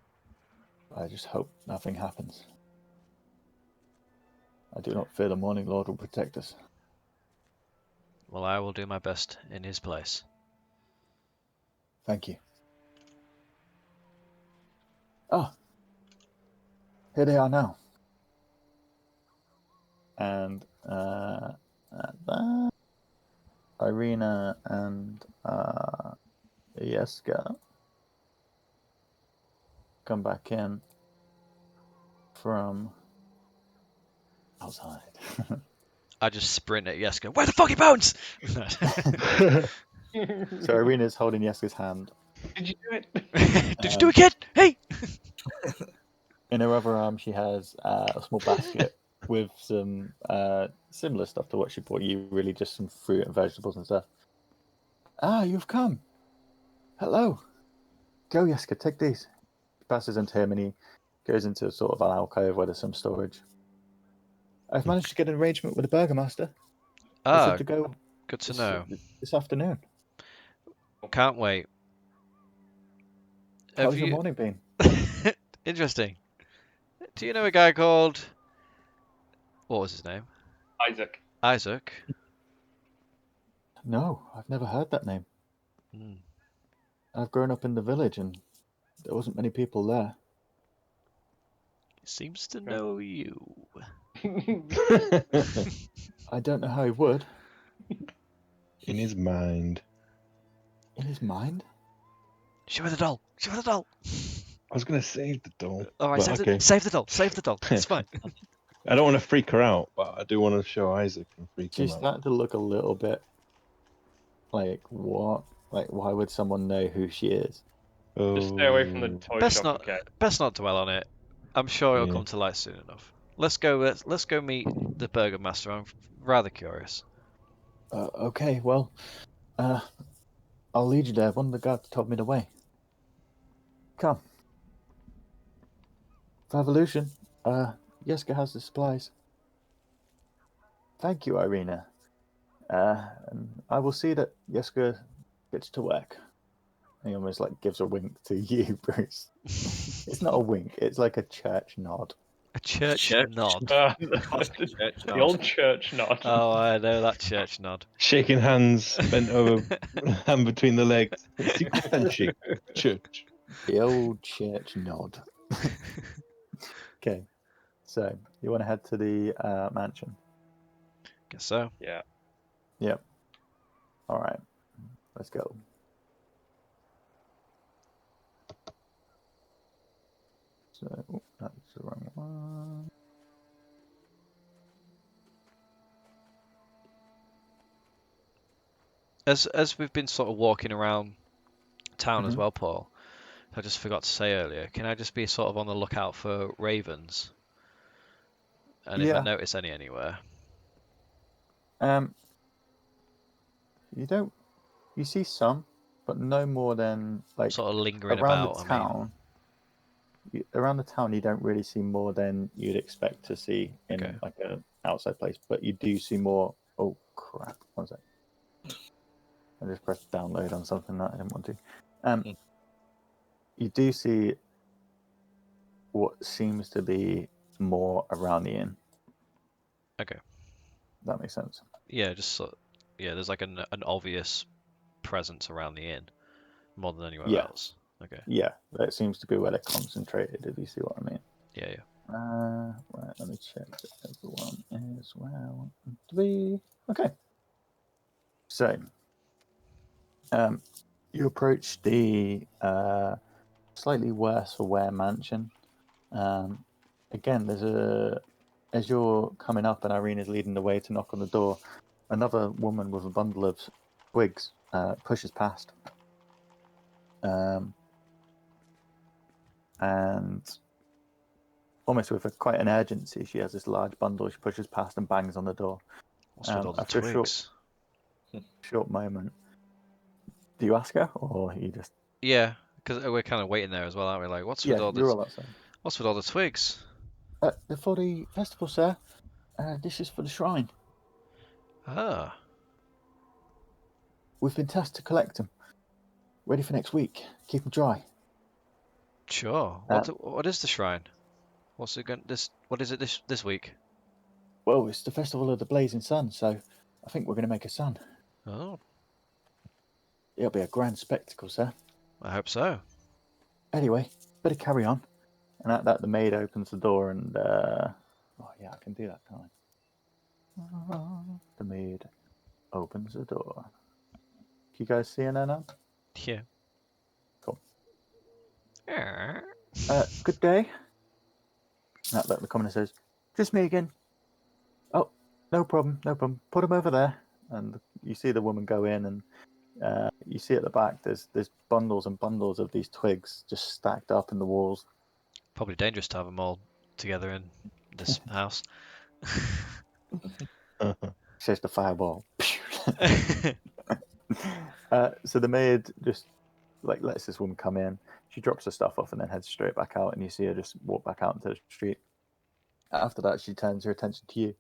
I just hope nothing happens. I do not fear the Morning Lord will protect us. Well, I will do my best in his place. Thank you. Ah, here they are now. And Irina and Yeska come back in from outside. I just sprint at Yeska. Where the fuck are your bones? So Irina's holding Yeska's hand. Did you do it? Did you do it, kid? Hey! In her other arm, she has a small basket with some similar stuff to what she brought you, really just some fruit and vegetables and stuff. Ah, you've come. Hello. Go, Yeska, take these. He passes them to him and he goes into sort of an alcove where there's some storage. I've managed to get an arrangement with the burgomaster. They said to go good to know. this afternoon. Can't wait. How's your morning been? Interesting. Do you know a guy called... What was his name? Isaac. Isaac? No, I've never heard that name. I've grown up in the village and there wasn't many people there. He seems to know you. I don't know how he would. In his mind. In his mind? Show her the doll. Show her the doll. I was going to save the doll. All right, but save, okay. save the doll. Save the doll. It's fine. I don't want to freak her out, but I do want to show Isaac and freak him She's out. starting to look a little bit like, what? Like, why would someone know who she is? Just stay away from the toy Best shop. not, Okay. best not dwell on it. I'm sure it'll Yeah. come to light soon enough. Let's go meet the burgomaster. I'm rather curious. Okay, well, I'll lead you there. One of the guards told me the way. Come. For evolution, Yeska has the supplies. Thank you, Irina. And I will see that Yeska gets to work. He almost like gives a wink to you, Bruce. It's not a wink, it's like a church nod. A church nod. The old church nod. Oh, I know that church nod. Shaking hands, bent over, hand between the legs. Secret handshake. Church. The old church nod. Okay, so you want to head to the mansion? Guess so. Yeah. Yep. All right, let's go. So that's the wrong one. As we've been sort of walking around town as Mhm. well, Paul, I just forgot to say earlier, can I just be sort of on the lookout for ravens? And if I Yeah. notice any anywhere. You don't. You see some, but no more than like Sort of lingering around about. the I mean, town. Around the town, you don't really see more than you'd expect to see in Okay. like an outside place, but you do see more. Oh crap! One sec. I just pressed download on something that I didn't want to. You do see what seems to be more around the inn. okay. That makes sense. Yeah, there's like an obvious presence around the inn more than anywhere Yeah. else. Okay. Yeah, that seems to be where they're concentrated. If you see what I mean. Yeah. Right. Let me check that everyone is where I want them to be. Okay. So, you approach the slightly worse for wear mansion. Again, as you're coming up and Irene is leading the way to knock on the door, another woman with a bundle of twigs pushes past. And almost with quite an urgency, she has this large bundle. She pushes past and bangs on the door. What's with all the After twigs? a short moment, do you ask her, or you just? Yeah, because we're kind of waiting there as well, aren't we? Like, what's with Yeah, all you're the all outside. twigs? For the festival, sir. This is for the shrine. Ah, We've been tasked to collect them. Ready for next week. Keep them dry. sure. What is the shrine? What's it going What is it this week? Well, it's the festival of the blazing sun, so I think we're going to make a sun. Oh, It'll be a grand spectacle, sir. I hope so. Anyway, better carry on. And at that, the maid opens the door and, oh yeah, I can do that, can't I? The maid opens the door. Can you guys see her now? Yeah. Cool. Ah. Good day. At that, the commoner says, just me again. Oh, no problem. Put him over there. And you see the woman go in, and you see at the back there's bundles and bundles of these twigs just stacked up in the walls. Probably dangerous to have them all together in this house. Says the fireball. So the maid just like lets this woman come in. She drops her stuff off and then heads straight back out, and you see her just walk back out into the street. After that, she turns her attention to you.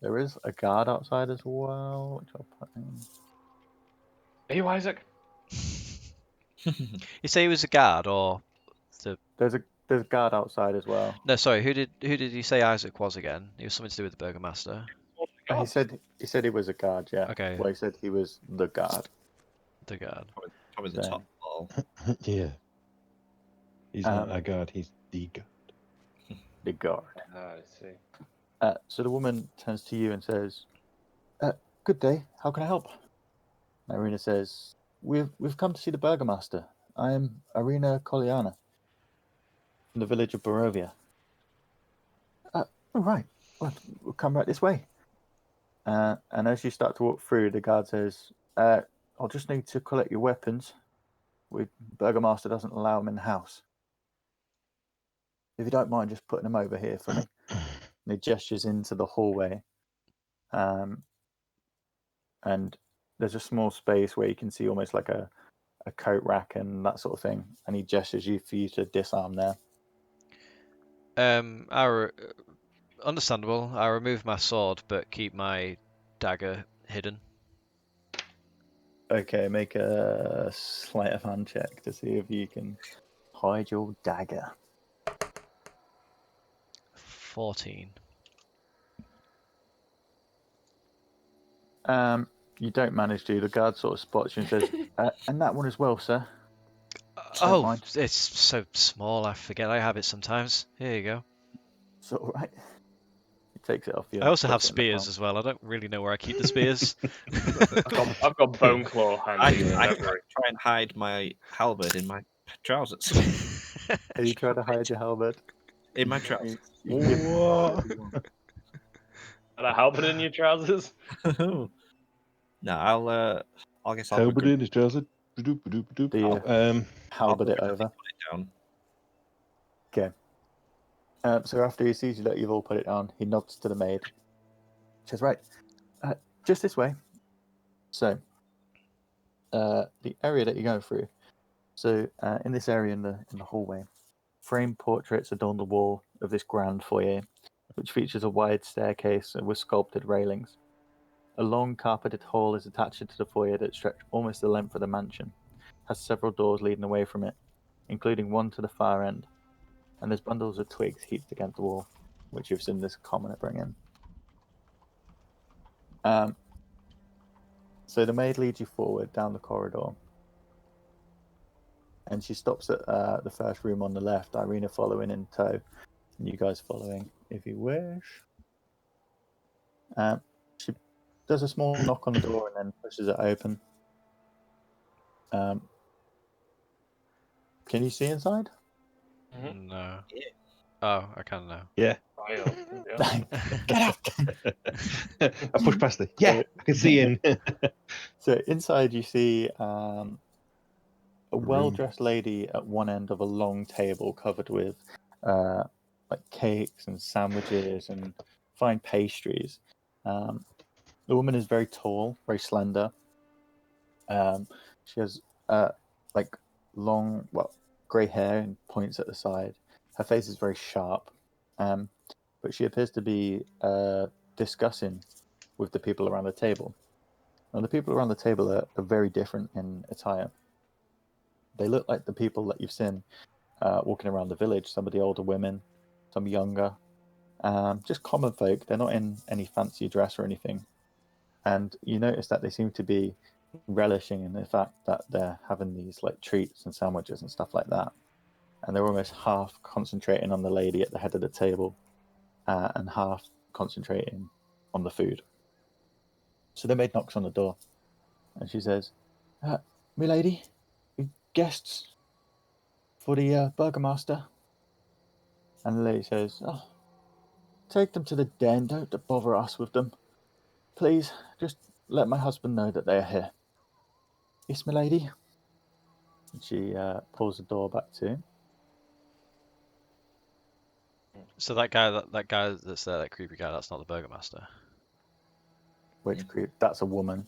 There is a guard outside as well, which I'll put in. Are you Isaac? You say he was a guard, or the? There's a guard outside as well. No, sorry. Who did you say Isaac was again? He was something to do with the Burgomaster. He said he was a guard. Yeah. Okay. Well, he said he was the guard. The guard. Probably the So- top ball. Yeah. He's not a god, he's the god. The guard. I see. So the woman turns to you and says, "Good day. How can I help?" Irina says, "We've come to see the Burgomaster. I am Irina Koliana from the village of Barovia." All right. Well, we'll come right this way. And as you start to walk through, the guard says, "I'll just need to collect your weapons. Burgomaster doesn't allow them in the house. If you don't mind just putting them over here for me." And he gestures into the hallway. And there's a small space where you can see almost like a coat rack and that sort of thing. And he gestures for you to disarm there. Understandable. I remove my sword, but keep my dagger hidden. Okay, make a sleight of hand check to see if you can hide your dagger. 14. You don't manage to. The guard sort of spots you and says, "And that one as well, sir." Oh, mind. it's so small. I forget I have it sometimes. Here you go. It's all right. He takes it off you. I also have puts it in the spears palm. as well. I don't really know where I keep the spears. I've got bone claw handy. I Don't worry. try and hide my halberd in my trousers. Are you trying to hide your halberd? In my trousers. You can give him What? if you want. Are I helping in your trousers? No, I guess I'll Halberd put in his trousers. Ba-doop, ba-doop, ba-doop. Do you Um, halberd it over? it down. Okay. So after he sees you that you've all put it on, he nods to the maid. Says, "Right, just this way." So the area that you're going through. So in this area in the hallway, framed portraits adorn the wall of this grand foyer, which features a wide staircase with sculpted railings. A long carpeted hall is attached to the foyer that stretch almost the length of the mansion, has several doors leading away from it, including one to the far end, and there's bundles of twigs heaped against the wall, which you've seen this commoner bring in. So the maid leads you forward down the corridor, and she stops at the first room on the left, Irina following in tow, and you guys following if you wish. She does a small knock on the door and then pushes it open. Can you see inside? No. Yeah. Oh, I can now. Yeah. Get out! I pushed past it. Yeah, I can see in. So inside you see a well-dressed lady at one end of a long table covered with like cakes and sandwiches and fine pastries. The woman is very tall, very slender. She has like long, grey hair and points at the side. Her face is very sharp, but she appears to be discussing with the people around the table. Now, the people around the table are very different in attire. They look like the people that you've seen walking around the village. Some of the older women, some younger, just common folk. They're not in any fancy dress or anything. And you notice that they seem to be relishing in the fact that they're having these like treats and sandwiches and stuff like that. And they're almost half concentrating on the lady at the head of the table and half concentrating on the food. So the maid knocks on the door and she says, "Milady, guests for the burgomaster." And the lady says, "Oh, take them to the den. Don't bother us with them. Please, just let my husband know that they are here." "Yes, milady." And she pulls the door back to him. So that guy that's there, that creepy guy, that's not the burgomaster. Which creep? That's a woman.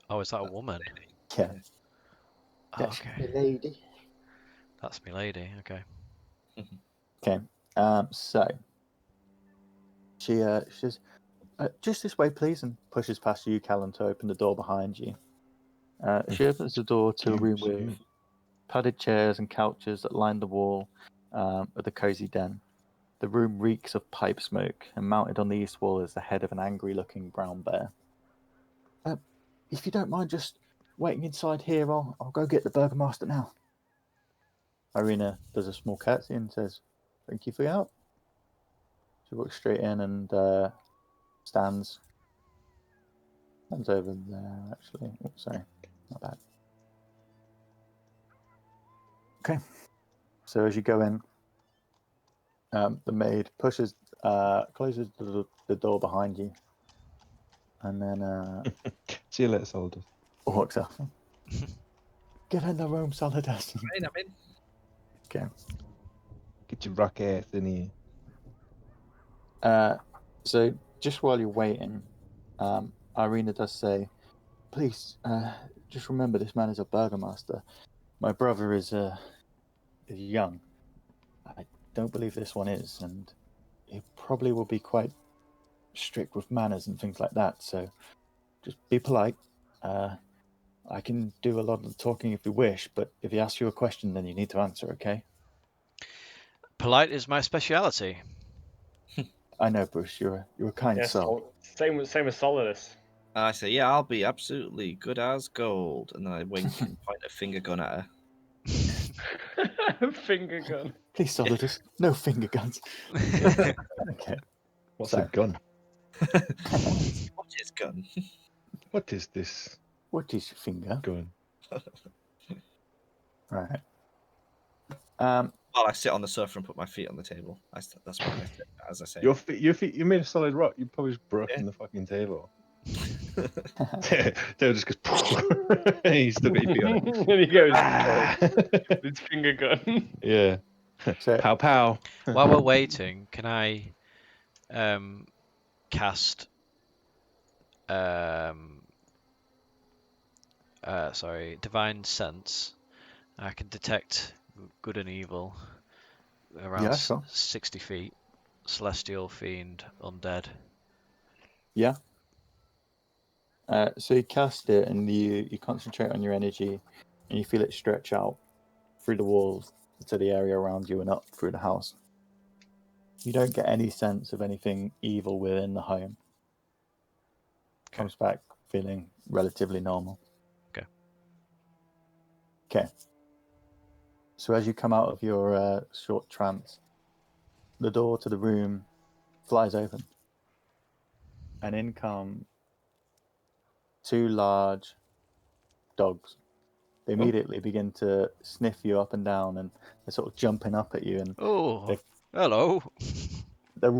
Oh, is that a woman? Yeah. Oh, That's okay. my lady. That's me lady. Okay. Okay. So she says, "Just this way, please," and pushes past you, Callum, to open the door behind you. She opens the door to a room with padded chairs and couches that line the wall of the cozy den. The room reeks of pipe smoke, and mounted on the east wall is the head of an angry-looking brown bear. "If you don't mind just waiting inside here, I'll go get the burgomaster now." Irina does a small curtsy and says, "Thank you for your help." She walks straight in and stands over there, actually. Oh, sorry, not bad. Okay, so as you go in, the maid closes the door behind you, and then See you later, soldiers. walks up. "Get in the room, Solidus." I'm in. Okay. Get your rock ass in here. So just while you're waiting, Irina does say, "Please, just remember this man is a burgomaster. My brother is young. I don't believe this one is, and he probably will be quite strict with manners and things like that. So just be polite. I can do a lot of the talking if you wish, but if he asks you a question, then you need to answer, okay?" Polite is my speciality. I know, Bruce. You're a kind soul. Same with Solidus. I say, yeah, I'll be absolutely good as gold. And then I wink and point a finger gun at her. Finger gun. Please, Solidus, no finger guns. Okay. What's a gun? What is gun? What is this What is your finger? gun? Right. Well, I sit on the sofa and put my feet on the table. That's what I sit, as I say. Your feet, you made a solid rock. You probably just broken the fucking table. Tail just goes. He's still got your feet on it. And he goes, Ah! "It's finger gun." Yeah. So, Pow pow. While we're waiting, can I cast divine sense. I can detect good and evil around Yeah, sure. 60 feet. Celestial, fiend, undead. Yeah. So you cast it and you concentrate on your energy and you feel it stretch out through the walls to the area around you and up through the house. You don't get any sense of anything evil within the home. Okay. Comes back feeling relatively normal. Okay. Okay. So as you come out of your short trance, the door to the room flies open. And in come two large dogs. They immediately begin to sniff you up and down, and they're sort of jumping up at you. And Oh, They- hello. they're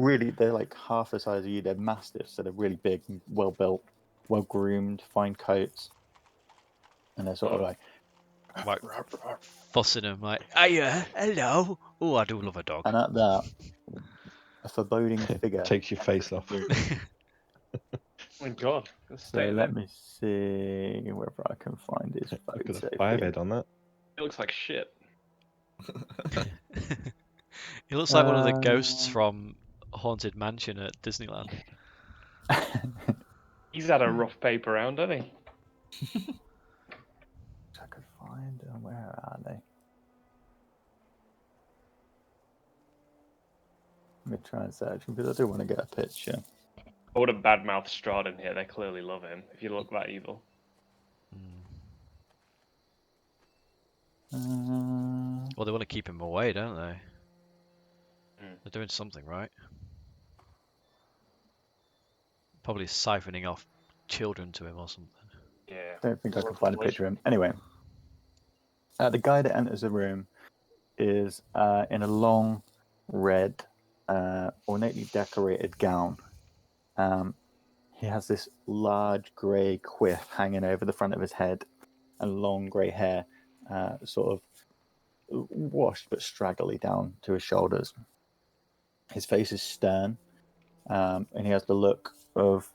like half the size of you. They're mastiffs, so they're really big, and well built, well groomed, fine coats, and they're sort of like. Like fussing them, like, hiya, hello. Oh, I do love a dog. And at that, a foreboding figure Takes your face off. the room. Oh my god. Let's So stay let there. me see whether I can find his Look at photo. the five head on that. It looks like shit. He looks like one of the Uh, ghosts from Haunted Mansion at Disneyland. He's had a rough paper round, hasn't he? I could find them. Where are they? Let me try and search because I do want to get a picture. I would have badmouthed Strahd in here. They clearly love him. If you look that evil. Well, they want to keep him away, don't they? Mm. They're doing something right. Probably siphoning off children to him or something. Yeah. Don't think I can find a picture of him. Anyway, the guy that enters the room is in a long, red, ornately decorated gown. He has this large grey quiff hanging over the front of his head and long grey hair, sort of washed but straggly down to his shoulders. His face is stern, and he has the look of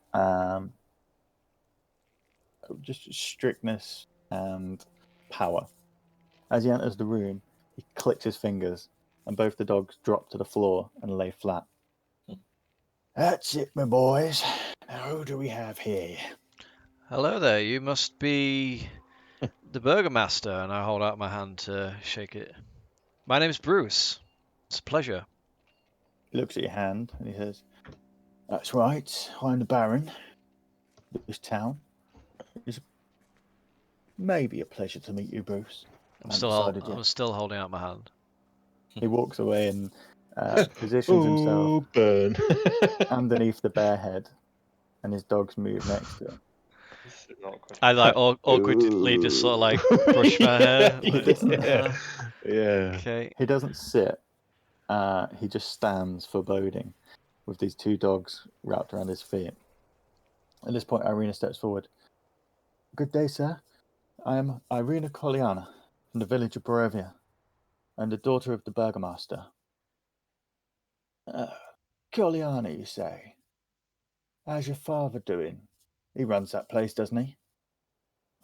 just strictness and power. As he enters the room, he clicks his fingers, and both the dogs drop to the floor and lay flat. That's it, my boys. Now, who do we have here? Hello there, you must be the Burgomaster, and I hold out my hand to shake it. My name's Bruce. It's a pleasure. He looks at your hand and he says, "That's right. I'm the Baron. This town is maybe a pleasure to meet you, Bruce. I'm I still, haven't decided yet." I'm still holding out my hand. He walks away and positions himself Oh, burn. underneath the bear head, and his dogs move next to him. This is not good. I like awkwardly just sort of like brush my hair. He Like, doesn't. Yeah. okay. He doesn't sit. He just stands foreboding, with these two dogs wrapped around his feet. At this point, Irina steps forward. "Good day, sir. I am Irina Koliana from the village of Barovia, and the daughter of the Burgomaster." "Koliana, you say? How's your father doing? He runs that place, doesn't he?"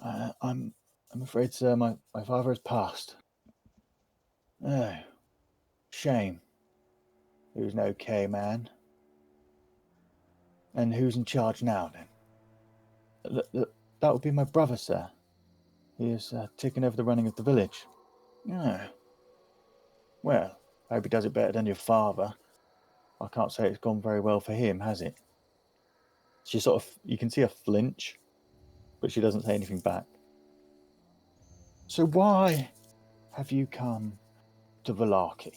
I'm afraid, sir, my father has passed." "Oh, shame. He was an okay man. And who's in charge now, then?" "That would be my brother, sir. He is taking over the running of the village." "Oh. Well, I hope he does it better than your father. I can't say it's gone very well for him, has it?" She sort of, you can see her flinch, but she doesn't say anything back. "So why have you come to Vallaki?"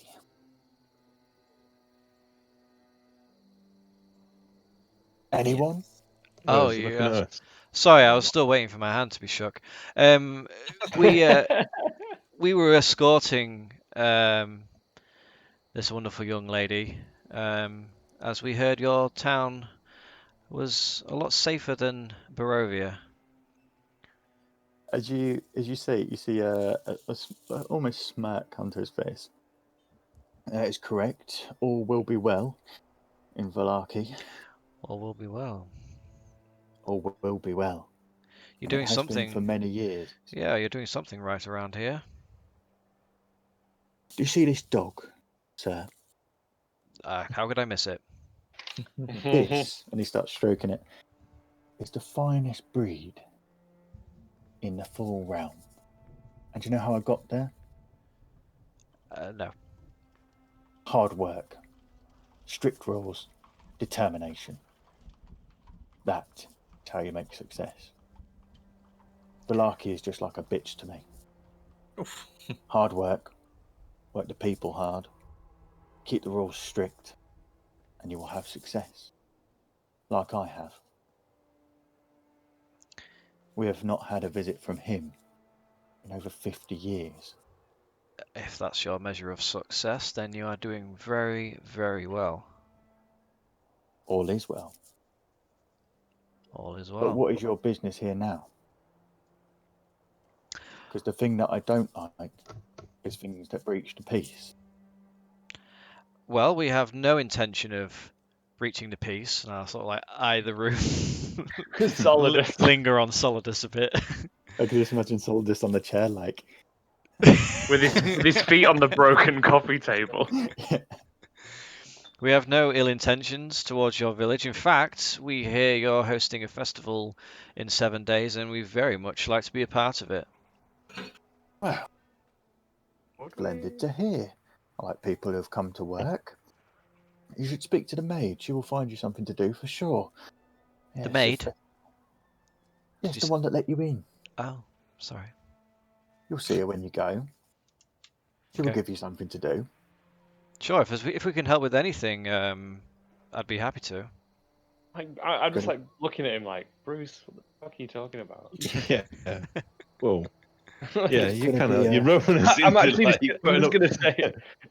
"Anyone?" Oh, Is he you looking at asked. us? Sorry, I was still waiting for my hand to be shook. We were escorting this wonderful young lady, as we heard your town was a lot safer than Barovia. As you say it, you see a almost smirk onto his face. "That is correct. All will be well in Vallaki. All will be well. All will be well." You're And doing it has been something. for many years. Yeah, you're doing something right around here. Do you see this dog, sir? How could I miss it? This, and he starts stroking it, is the finest breed in the full realm. And do you know how I got there? No. Hard work, strict rules, determination. That is how you make success. Vallaki is just like a bitch to me. Oof. Hard work the people hard, keep the rules strict, and you will have success. Like I have. We have not had a visit from him in over 50 years. If that's your measure of success, then you are doing very, very well. All is well. All is But well. what is your business here now? Because the thing that I don't like is things that breach the peace. Well, we have no intention of breaching the peace, and I'll sort of like eye the room. Solidus. Linger on Solidus a bit. I can just imagine Solidus on the chair, like. with his feet on the broken coffee table. We have no ill intentions towards your village. In fact, we hear you're hosting a festival in 7 days, and we very much like to be a part of it. Well, splendid to hear. I like people who have come to work. You should speak to the maid. She will find you something to do for sure. The Yes, maid? Yes, Did the you one that let you in. Oh, sorry. You'll see her when you go. She will Okay. give you something to do. Sure, if we can help with anything, I'd be happy to. I'm just like looking at him like, Bruce, what the fuck are you talking about? Yeah. Whoa. Yeah, It's you gonna kind be, of you're roping us I'm into, actually like, I'm putting just up- gonna say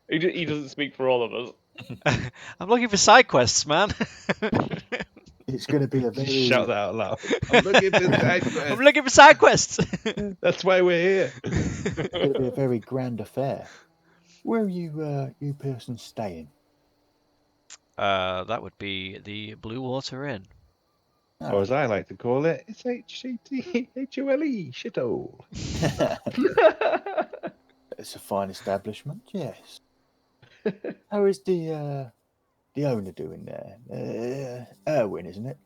it. He doesn't speak for all of us. I'm looking for side quests, man. It's going to be a Just very. shout that out loud. I'm looking for side I'm quests. looking for side quests. That's why we're here. It's going to be a very grand affair. Where are you person staying? That would be the Blue Water Inn. Or as I like to call it, it's HCTHULE, shithole. It's a fine establishment, yes. How is the owner doing there? Erwin, isn't it?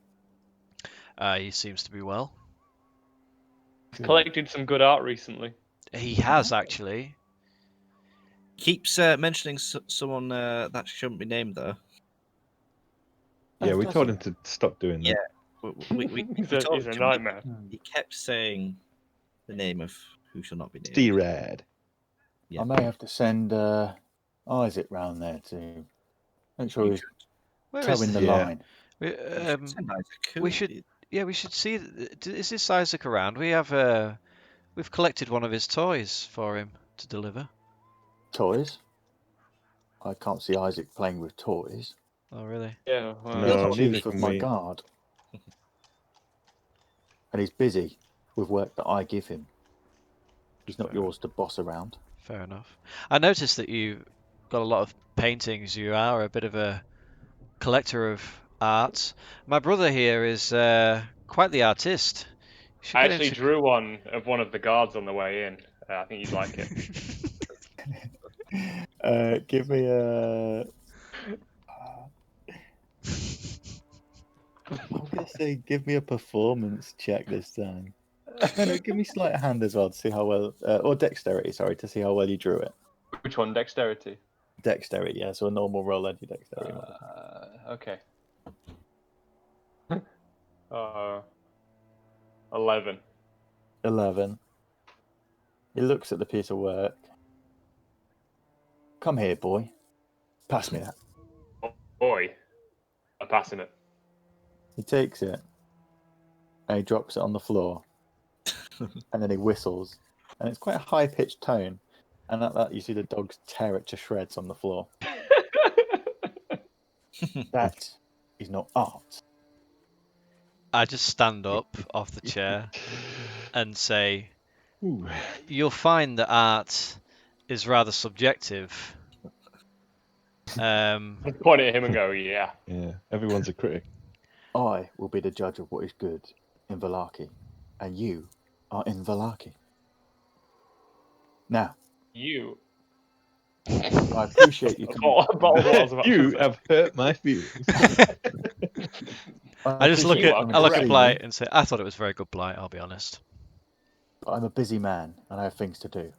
He seems to be well. He's collected some good art recently. He has actually. Keeps mentioning someone that shouldn't be named though. Yeah, Oh, we does told he? him to stop doing that. We He's told a him, nightmare. He kept saying the name of who shall not be named. Strahd. Yeah. I may have to send Isaac round there to make sure You he's Where toeing is the Yeah. line. we, should send Isaac. we should- Yeah, we should see. Is this Isaac around? We've collected one of his toys for him to deliver. Toys? I can't see Isaac playing with toys. Oh, really? Yeah. No, You're the neither chief of can my we. guard. And he's busy with work that I give him. He's not Fair. yours to boss around. Fair enough. I noticed that you've got a lot of paintings. You are a bit of a collector of art. My brother here is quite the artist. You should I get him actually to- drew one of one of the guards on the way in. I think you'd like it. Give me a. I'm gonna say, give me a performance check this time. No, give me sleight of hand as well to see how well, or dexterity. Sorry, to see how well you drew it. Which one? Dexterity. Dexterity, yeah. So a normal roll on your dexterity. Okay. 11. 11. He looks at the piece of work. Come here, boy. Pass me that. Boy, I'm passing it. He takes it and he drops it on the floor. And then he whistles. And it's quite a high pitched tone. And at that, you see the dogs tear it to shreds on the floor. That is not art. I just stand up off the chair and say, Ooh. you'll find that art is rather subjective. I point at him and go, yeah. Yeah, everyone's a critic. I will be the judge of what is good in Vallaki. and you are in Vallaki. Now, You. I appreciate you coming. You have hurt my feelings. I just appreciate you coming I to look at see Blight me, and say, I thought it was very good, Blight. I'll be honest. but I'm a busy man and I have things to do.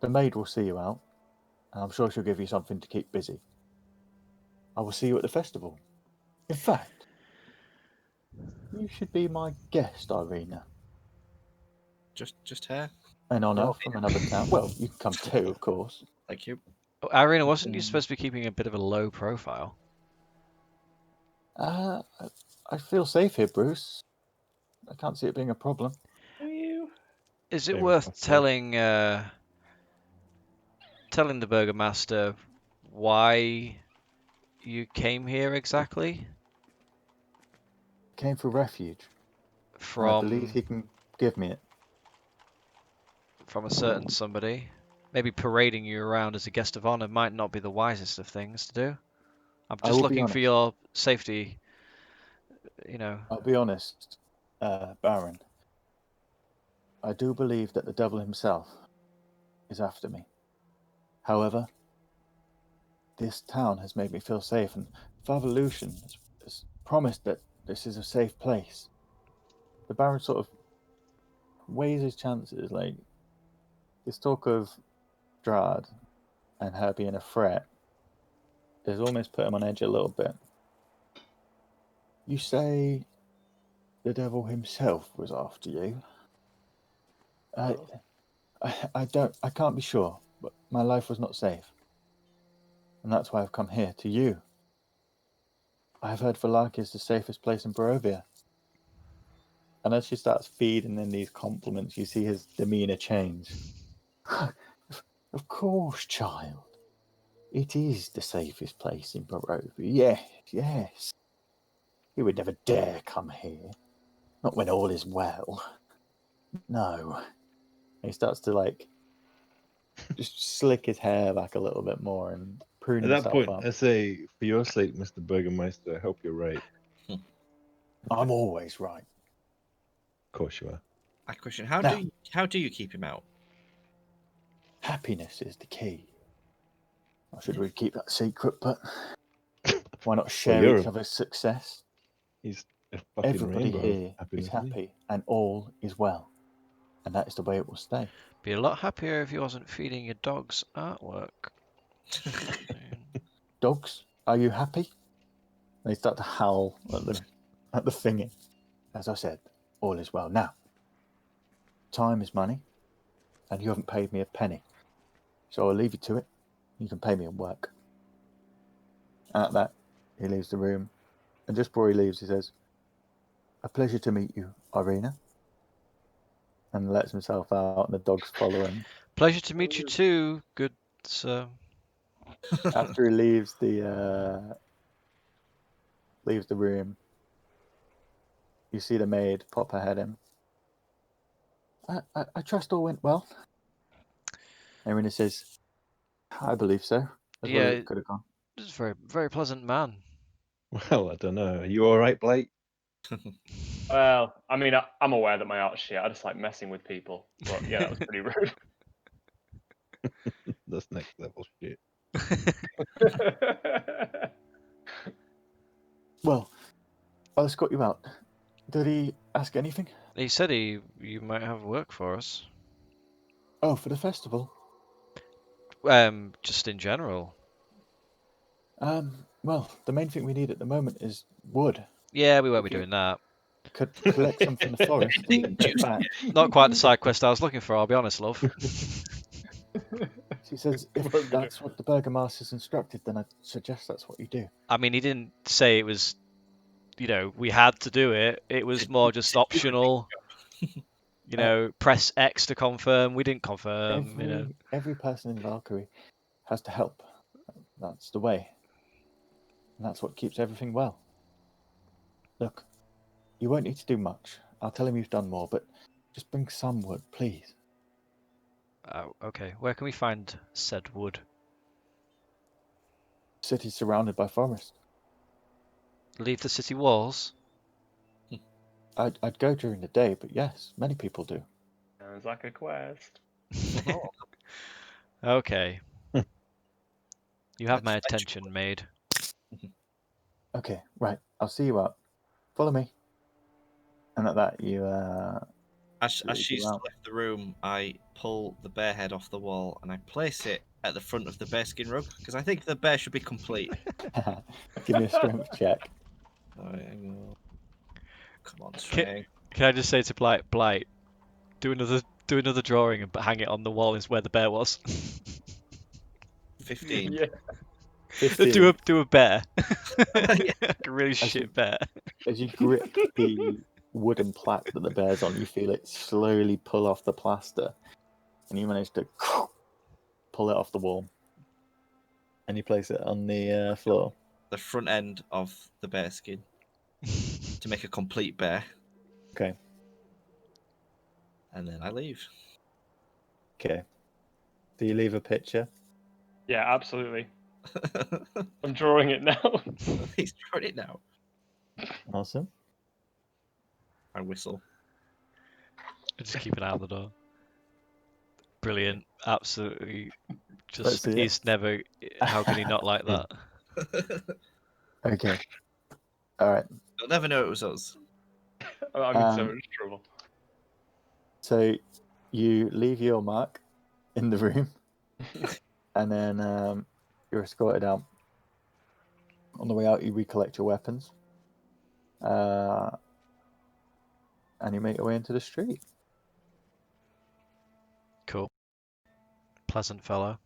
The maid will see you out, and I'm sure she'll give you something to keep busy. I will see you at the festival. In fact, you should be my guest, Irina. Just her. An honour Well, from another town. Well, you can come too, of course. Thank you. Oh, Irina, wasn't you supposed to be keeping a bit of a low profile? I feel safe here, Bruce. I can't see it being a problem. Is it Very worth possible. telling the Burgomaster why you came here exactly? Came for refuge, and I believe he can give me it. From a certain somebody? Maybe parading you around as a guest of honor might not be the wisest of things to do. I'm I just will be looking for honest. your safety, you know. I'll be honest, Baron. I do believe that the devil himself is after me. However, this town has made me feel safe, and Father Lucian has promised that this is a safe place. The Baron sort of weighs his chances. Like, this talk of Strahd and her being a threat has almost put him on edge a little bit. You say the devil himself was after you? I can't be sure, but my life was not safe. And that's why I've come here, to you. I've heard Vallaki is the safest place in Barovia. And as she starts feeding in these compliments, you see his demeanour change. Of course, child. It is the safest place in Barovia. Yes, yes. You would never dare come here. Not when all is well. No. And he starts to, just slick his hair back a little bit more and prune At that himself point, up. I say, for your sake, Mr. Burgermeister, I hope you're right. I'm always right. Of course you are. I question: how do you keep him out? Happiness is the key. I should we keep that secret, but why not share each other's success? He's a fucking Everybody rainbow of here happiness, is isn't he? happy, and all is well, and that is the way it will stay. Be a lot happier if he wasn't feeding your dogs artwork. Dogs, are you happy? They start to howl at the thingy. As I said, all is well. Now, time is money, and you haven't paid me a penny, so I'll leave you to it. You can pay me in work. At that, he leaves the room, and just before he leaves, he says, "A pleasure to meet you, Irina," and lets himself out, and the dogs follow him. Pleasure to meet you too, good sir. After he leaves the room, you see the maid pop her head in. I trust all went well. Irina says, "I believe so. As well as it could have gone." He's a very, very pleasant man. Well, I don't know. Are you all right, Blake? Well, I mean, I'm aware that my art's shit. I just like messing with people. But yeah, that was pretty rude. That's next level shit. Well, I'll escort you out. Did he ask anything? He said you might have work for us. Oh, for the festival? Just in general. Well, the main thing we need at the moment is wood. Yeah, we won't be doing that. Could collect some from the forest and get back. Not quite the side quest I was looking for, I'll be honest, love. She says, if that's what the Burgomaster's instructed, then I suggest that's what you do. I mean, he didn't say it was, we had to do it. It was more just optional. Press X to confirm. We didn't confirm. Every person in Valkyrie has to help. That's the way. And that's what keeps everything well. Look, you won't need to do much. I'll tell him you've done more, but just bring some wood, please. Oh, okay. Where can we find said wood? City's surrounded by forest. Leave the city walls? I'd go during the day, but yes, many people do. Sounds like a quest. Okay. You have my Let's fetch attention, maid. Okay, right. I'll see you out. Follow me. And at that, you As you she's go out. left the room, I pull the bear head off the wall and I place it at the front of the bearskin rug because I think the bear should be complete. Give me a strength check. Alright, hang on. Come on, Can, Strahd. can I just say to Blight, do another drawing and hang it on the wall is where the bear was. 15. Yeah. 15. do a bear. Yeah. Like a really shit bear. As you grip the wooden plaque that the bear's on, you feel it slowly pull off the plaster, and you manage to pull it off the wall, and you place it on the floor. The front end of the bearskin to make a complete bear. Okay. And then I leave. Okay. Do you leave a picture? Yeah, absolutely. I'm drawing it now. He's drawing it now. Awesome. I whistle. Just keep an eye on the door. Brilliant. Absolutely. Let's Just see it. he's never. How can he not like that? Okay. All right. You'll never know it was us. I'm in so much trouble. So you leave your mark in the room, and then you're escorted out. On the way out, you recollect your weapons, and you make your way into the street. Cool. Pleasant fellow.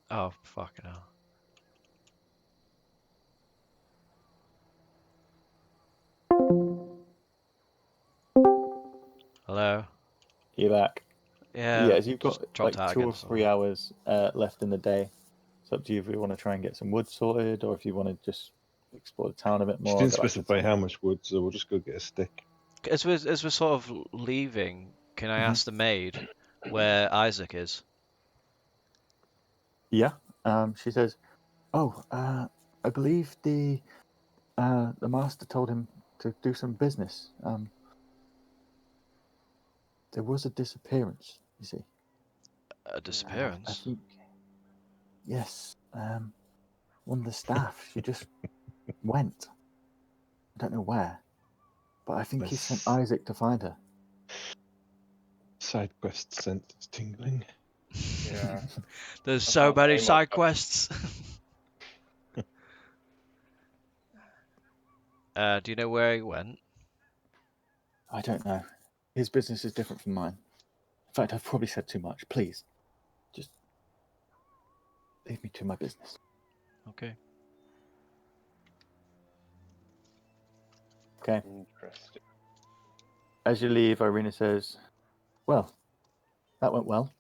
Oh, fucking hell. Hello? You're back. Yeah, Yeah, as you've just got dropped like out 2 again, or so- 3 hours left in the day. It's up to you if you want to try and get some wood sorted, or if you want to just explore the town a bit She more. didn't go back to specify town. how much wood, so we'll just go get a stick. As we're sort of leaving, can I Mhm. ask the maid where Isaac is? Yeah. She says, "Oh, I believe the master told him to do some business. There was a disappearance. You see, A I disappearance? think yes. One of the staff. She just went. I don't know where, but I think he sent This Isaac to find her." side quest sense is tingling. Yeah. There's I so can't many blame side myself. quests. Do you know where he went? I don't know. His business is different from mine. In fact, I've probably said too much. Please, just leave me to my business. Okay. Okay. Interesting. As you leave, Irina says, "Well, that went well."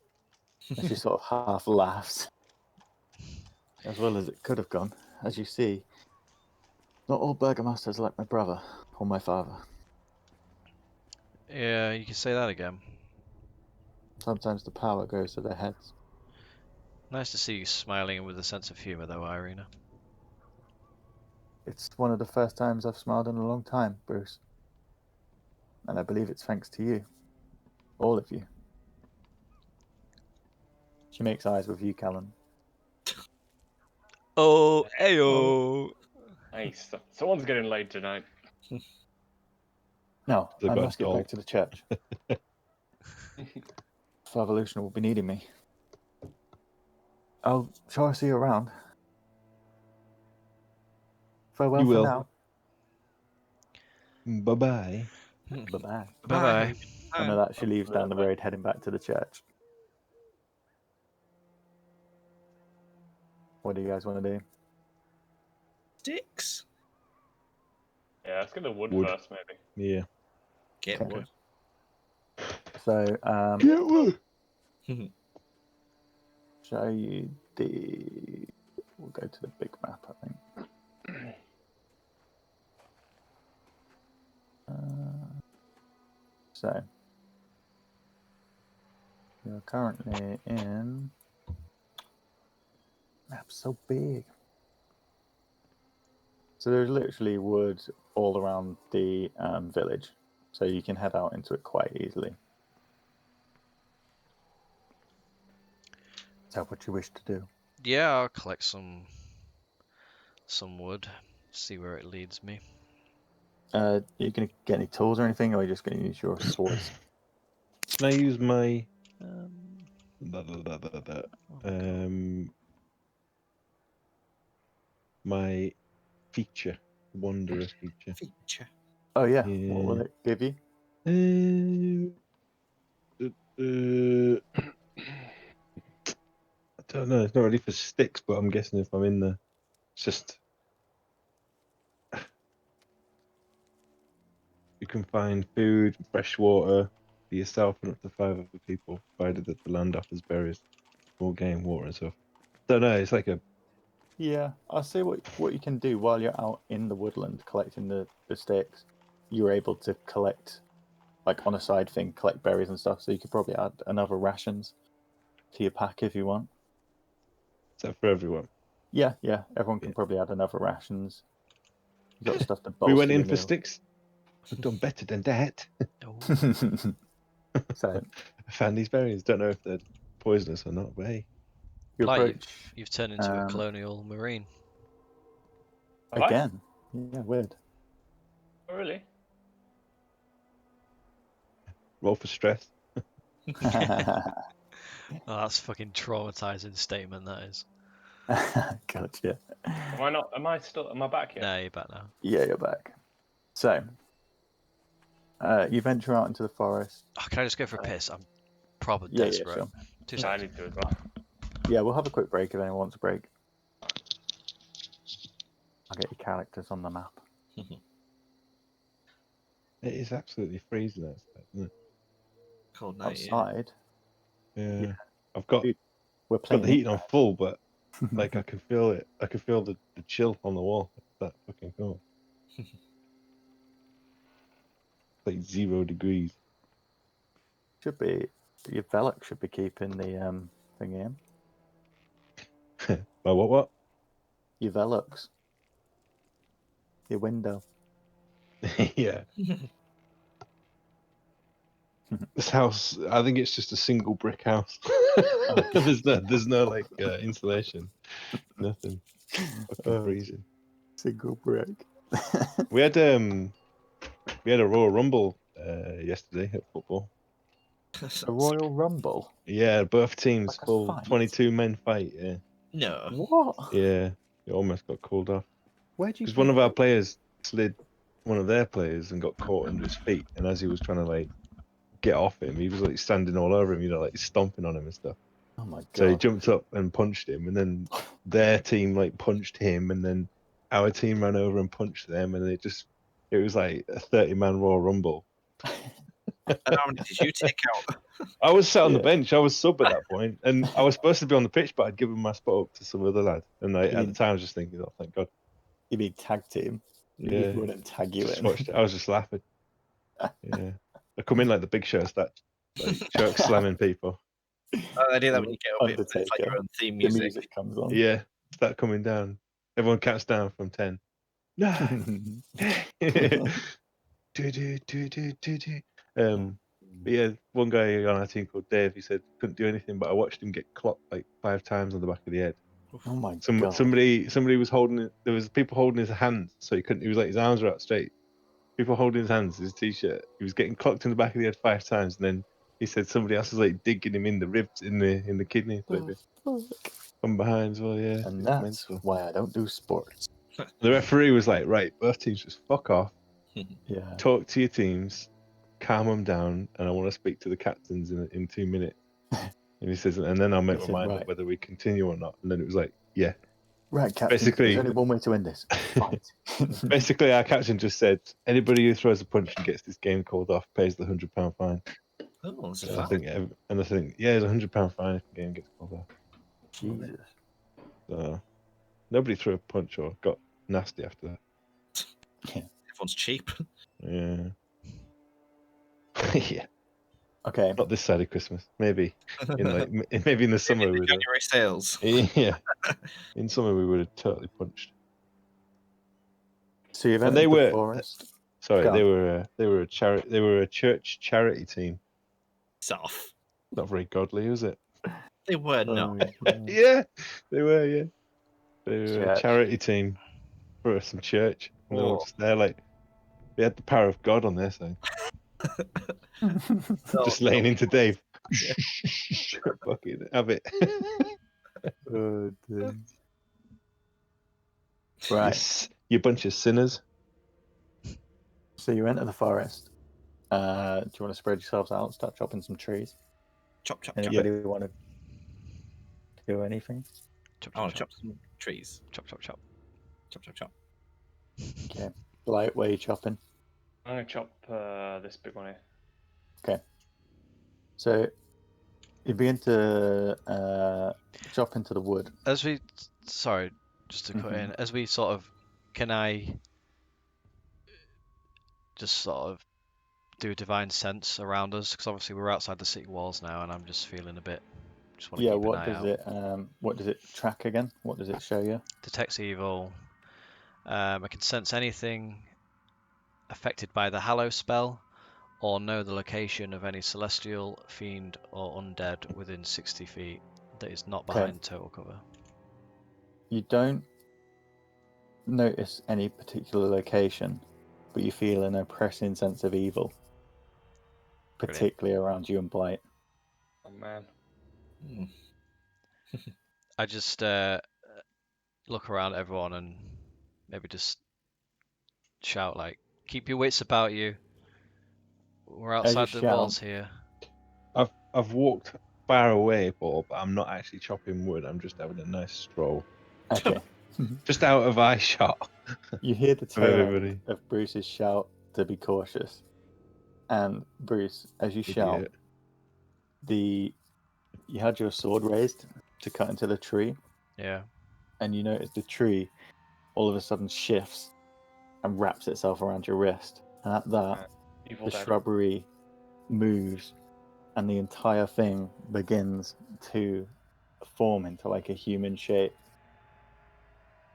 And she sort of half laughs. As well as it could have gone. As you see, not all burgomasters are like my brother or my father. Yeah, you can say that again. Sometimes the power goes to their heads. Nice to see you smiling and with a sense of humour, though, Irina. It's one of the first times I've smiled in a long time, Bruce. And I believe it's thanks to you. All of you. She makes eyes with you, Callan. Oh, ayo. Nice. Someone's getting laid tonight. No, They've I got a must get doll. back to the church. Father Lucian will be needing me. I'll sure see you around. Farewell You for will. now. Bye-bye. Bye-bye. Bye-bye. And at that, she leaves down the road, heading back to the church. What do you guys want to do? Sticks. Yeah, let's get the wood, Wood. first, maybe. Yeah. Get Okay. wood. So, Get wood. show you the... We'll go to the big map, I think. So, you're currently in Map's so big. So there's literally woods all around the village, so you can head out into it quite easily. Is that what you wish to do? Yeah, I'll collect some wood. See where it leads me. Are you going to get any tools or anything, or are you just going to use your swords? Can I use my Oh, my feature, wanderer feature? Feature. Oh yeah. Yeah. What will it give you? I don't know. It's not really for sticks, but I'm guessing if I'm in the, it's just you can find food, fresh water for yourself and up to 5 other people, provided that the land offers berries, more game, water, and stuff. Don't know. It's like a Yeah, I'll say what you can do while you're out in the woodland collecting the sticks. You're able to collect, like on a side thing, collect berries and stuff. So you could probably add another rations to your pack if you want. set for everyone. Yeah, everyone can Yeah. probably add another rations. You got stuff to We bolster went in your for meal. sticks. We've done better than that. oh. So I found these berries. Don't know if they're poisonous or not, but hey. you Like approach you've turned into a colonial marine. Have I? again. Yeah, weird. Oh, really? Roll for stress. Oh, that's a fucking traumatizing statement. That is. Gotcha. Am I not? Am I still? Am I back yet? No, you're back now. Yeah, you're back. So you venture out into the forest. Oh, can I just go for a piss? I'm proper Yeah, desperate. sure. 2 I seconds. need to as well. Yeah, we'll have a quick break if anyone wants a break. I'll get your characters on the map. It is absolutely freezing outside, isn't it? Cold night. Outside, Yeah. I've got Dude, we're got playing the heating on inside. full, but like I can feel it. I can feel the chill on the wall. It's that fucking cold. Like 0 degrees. Should be your Velux should be keeping the thing in. Well, what? Your Velux. Your window. Yeah. This house, I think it's just a single brick house. there's no like insulation, nothing. Fucking freezing. Single brick. We had a Royal Rumble yesterday at football. A Royal Rumble. Yeah, both teams Like a full fight? 22 men fight. Yeah, No. What? yeah. It almost got called off Where do you? because one of our players slid one of their players and got caught under his feet, and as he was trying to like get off him, he was like standing all over him, like stomping on him and stuff. Oh my god! So he jumped up and punched him, and then their team like punched him, and then our team ran over and punched them, and it was like a 30-man Royal Rumble. And how many did you take out? I was sat on the Yeah. bench. I was sub at that point, and I was supposed to be on the pitch, but I'd given my spot up to some other lad. And at the time, I was just thinking, "Oh, thank God!" You mean tag team? You Yeah, just wouldn't tag you just in. watched it. I was just laughing. Yeah, I come in like the big shows, that like choke slamming people. I do that when you get up. It's like Undertaker. your own theme The music. music comes on. Yeah, start coming down. Everyone counts down from 10. 9. But yeah, one guy on our team called Dave, he said couldn't do anything, but I watched him get clocked like 5 times on the back of the head. Oh my god! Somebody was holding it. There was people holding his hands, so he couldn't. He was like his arms were out straight. People holding his hands, his t-shirt. He was getting clocked in the back of the head 5 times, and then he said somebody else was like digging him in the ribs, in the kidney, maybe from behind as well. Yeah, And it was that's mental. why I don't do sports. The referee was like, right, both teams just fuck off. Yeah. Talk to your teams, calm them down, and I want to speak to the captains in 2 minutes. And he says, and then I'll make my mind up whether we continue or not. And then it was like, yeah. Right, Captain. Basically, there's only one way to win this. Fight. basically, our captain just said, anybody who throws a punch and gets this game called off pays the £100 fine. Oh, that's So I think, yeah, it's £100 fine if the game gets called off. Jesus. So nobody threw a punch or got nasty after that. Everyone's cheap. Yeah. Yeah. Okay. Not this side of Christmas. Maybe in maybe in the summer Maybe we the would have. January sales. Yeah, in summer we would have totally punched. So you've And entered they the were forest. sorry, Go on. they were a church charity team. Soft. Not very godly, was it? They were not. Yeah, they were. Yeah, they were a Church. charity team for some church. And they were Oh. just there, like they had the power of God on their side. Just laying into Dave. Yeah. Fucking have it. Oh, dear. Right. Yes, you bunch of sinners. So you enter the forest. Do you want to spread yourselves out? Start chopping some trees. Chop, chop, chop. Anybody want to do anything? Chop, I want chop, to chop. chop some trees. Chop, chop, chop. Chop, chop, chop. Okay. Blight, where are you chopping? I'm gonna chop this big one here. Okay. So you begin to chop into the wood. As we, sorry, just to cut Mhm. in, as we sort of, can I just sort of do a divine sense around us? Because obviously we're outside the city walls now, and I'm just feeling a bit. Just want to Yeah. keep an What eye does out. it? What does it track again? What does it show you? Detects evil. I can sense anything affected by the Hallow spell, or know the location of any celestial, fiend, or undead within 60 feet that is not Okay. behind total cover. You don't notice any particular location, but you feel an oppressing sense of evil, Brilliant. particularly around you and Blight. Oh man. Hmm. I just look around at everyone and maybe just shout like, "Keep your wits about you. We're As you outside the shout, walls here." I've walked far away, Paul, but I'm not actually chopping wood. I'm just having a nice stroll, okay, just out of eye shot you hear the of tail end everybody. of Bruce's shout to be cautious. And Bruce, as you shout, Idiot. you had your sword raised to cut into the tree, Yeah. and you notice the tree all of a sudden shifts and wraps itself around your wrist. And at that, Evil the Dead. shrubbery moves, and the entire thing begins to form into like a human shape.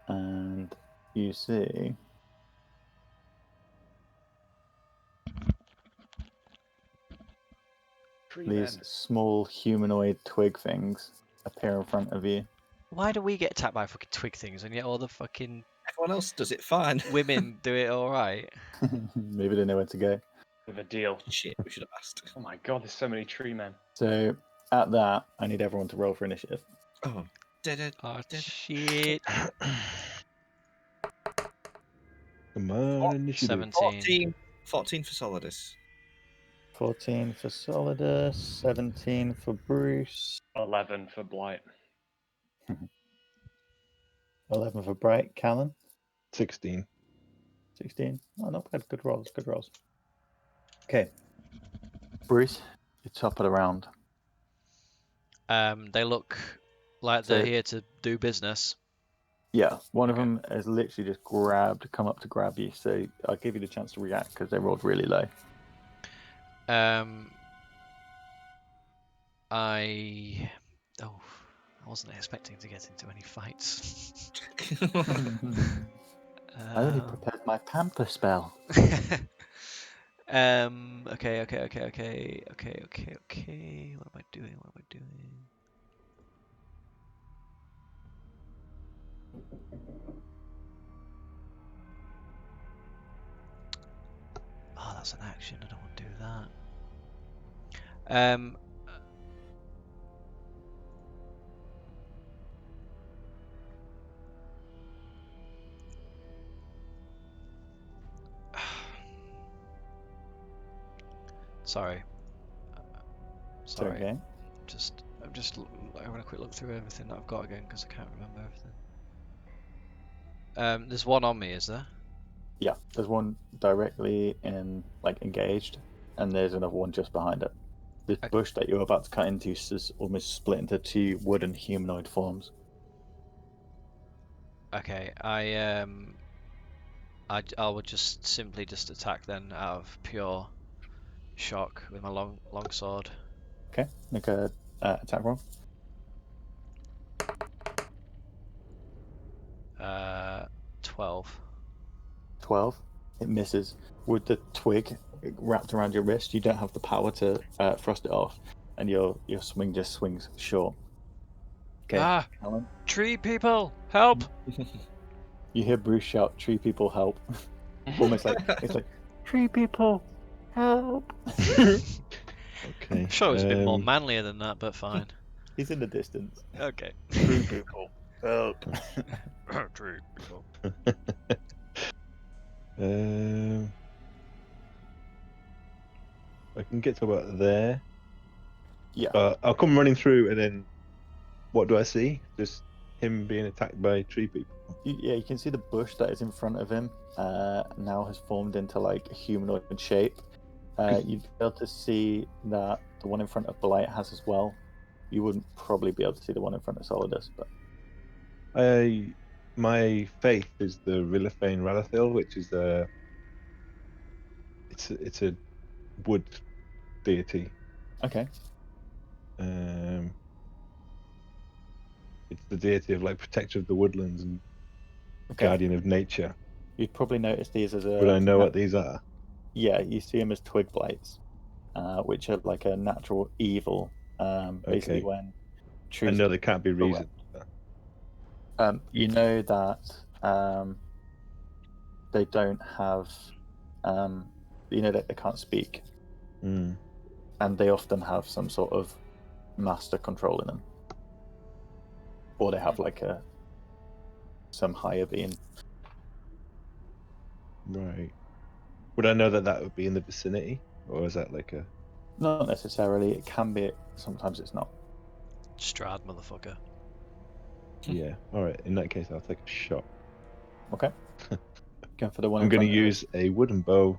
And you see Tree these men. small humanoid twig things appear in front of you. Why do we get attacked by fucking twig things, and yet all the fucking Everyone else does it fine. women do it all right? Maybe they know where to go. With a deal. Shit, we should have asked. Oh my god, there's so many tree men. So at that, I need everyone to roll for initiative. Oh, did it? Oh shit! Come on, initiative. 17. 14 for Solidus. 14 for Solidus, 17 for Bruce, 11 for Blight. 11 for Bright, Callan, 16. 16. Oh, not bad. Good rolls, good rolls. Okay. Bruce, you top of the round. They look like So- they're here to do business. Yeah, one of Okay. them has literally just come up to grab you. So I'll give you the chance to react because they rolled really low. I wasn't expecting to get into any fights. I only prepared my pamper spell. Okay. What am I doing? Oh, that's an action. I don't want to do that. Sorry. It's okay. I'm just having a quick look through everything that I've got again because I can't remember everything. There's one on me, is there? Yeah, there's one directly engaged, and there's another one just behind it. The Okay. bush that you're about to cut into is almost split into two wooden humanoid forms. Okay, I would just simply attack then out of pure shock with my long sword. Okay, make a attack roll. 12. 12. It misses. With the twig wrapped around your wrist, you don't have the power to thrust it off, and your swing just swings short. Okay, Ah! Alan, Tree people, help! you hear Bruce shout, "Tree people, help!" Almost like it's like, "Tree people, help!" Okay. I'm sure it was a bit more manlier than that, but fine. He's in the distance. Okay. Tree people, help! Tree people. I can get to about there. Yeah. I'll come running through, and then what do I see? Just him being attacked by tree people. You can see the bush that is in front of him now has formed into like a humanoid shape. You'd be able to see that the one in front of Blight has as well. You wouldn't probably be able to see the one in front of Solidus, but My faith is the Rilithane Ralathil, which is it's a wood deity. okay. It's the deity of like protector of the woodlands and Okay. guardian of nature. You'd probably notice these as a. Would I know what these are? Yeah, you see them as twig blights, which are like a natural evil. Basically, Okay. when I trees. know they can't be reasoned. You know that they don't have. You know that they can't speak, Mm. and they often have some sort of master controlling them, or they have like some higher being. Right. Would I know that would be in the vicinity, or is that like a? Not necessarily. It can be. Sometimes it's not. Strahd, motherfucker. Yeah. All right. In that case, I'll take a shot. Okay. Going for the one. I'm going to in front use a wooden bow